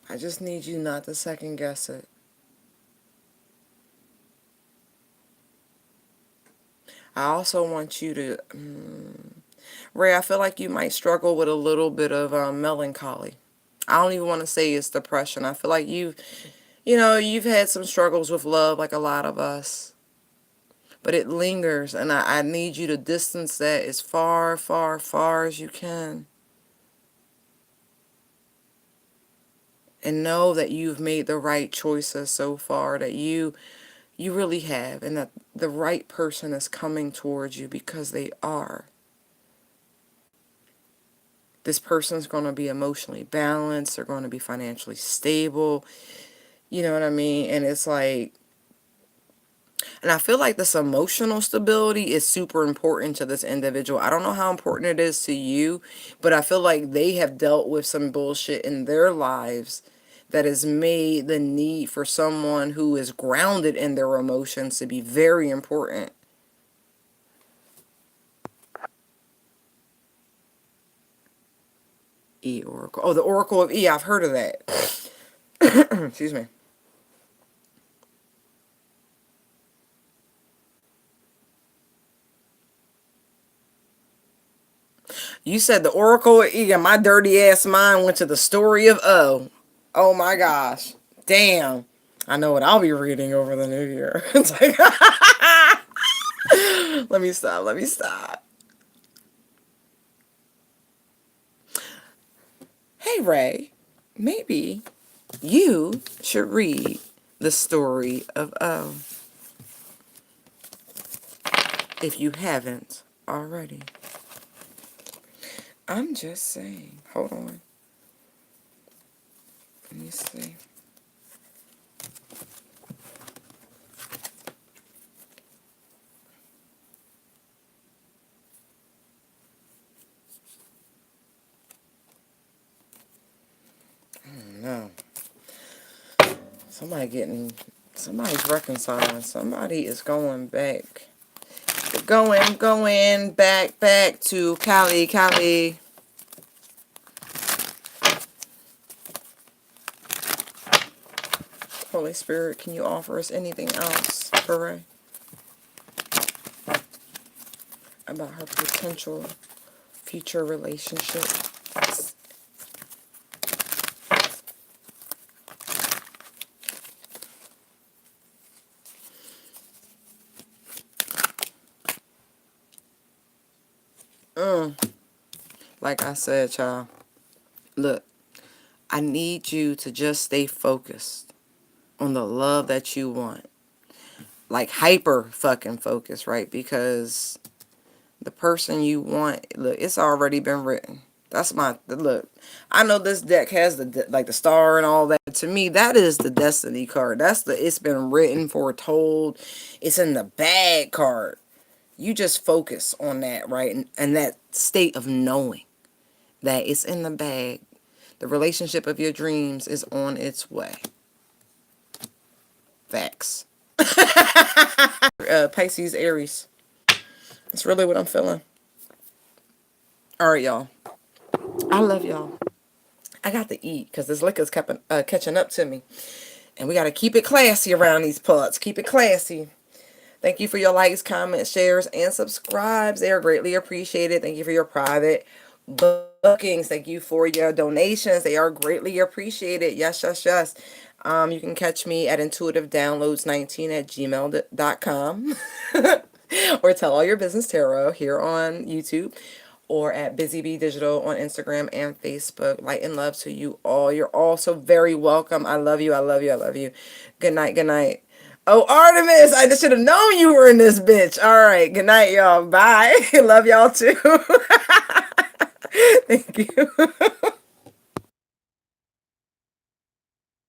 I just need you not to second guess it. I also want you to, Ray, I feel like you might struggle with a little bit of melancholy. I don't even want to say it's depression. I feel like you've had some struggles with love like a lot of us. But it lingers, and I need you to distance that as far, far, far as you can. And know that you've made the right choices so far, that you really have, and that the right person is coming towards you because they are. This person's going to be emotionally balanced, they're going to be financially stable, you know what I mean? And it's like, and I feel like this emotional stability is super important to this individual. I don't know how important it is to you, but I feel like they have dealt with some bullshit in their lives that has made the need for someone who is grounded in their emotions to be very important. E Oracle. Oh, the Oracle of E. I've heard of that. Excuse me. You said the Oracle of E, and my dirty ass mind went to the story of O. Oh my gosh. Damn. I know what I'll be reading over the new year. It's like, let me stop. Let me stop. Hey, Ray, maybe you should read the story of O. if you haven't already. I'm just saying. Hold on. Let me see. No. Somebody's reconciling. Somebody is going back. Going back to Cali. Holy Spirit, can you offer us anything else, Hooray, about her potential future relationship? Like I said, y'all, look, I need you to just stay focused on the love that you want. Like hyper fucking focused, right? Because the person you want, look, it's already been written. That's my look. I know this deck has the star and all that. To me, that is the destiny card. That's the it's been written, foretold. It's in the bag card. You just focus on that, right? And that state of knowing that it's in the bag. The relationship of your dreams is on its way. Facts. Pisces, Aries. That's really what I'm feeling. All right, y'all. I love y'all. I got to eat because this liquor's catching up to me. And we got to keep it classy around these parts. Keep it classy. Thank you for your likes, comments, shares, and subscribes. They are greatly appreciated. Thank you for your private bookings. Thank you for your donations. They are greatly appreciated. Yes, yes, yes. You can catch me at intuitivedownloads19@gmail.com or Tell All Your Business Tarot here on YouTube or at Busy Bee Digital on Instagram and Facebook. Light and love to you all. You're all so very welcome. I love you. I love you. I love you. Good night. Good night. Oh, Artemis, I should have known you were in this bitch. All right. Good night, y'all. Bye. Love y'all too. Thank you.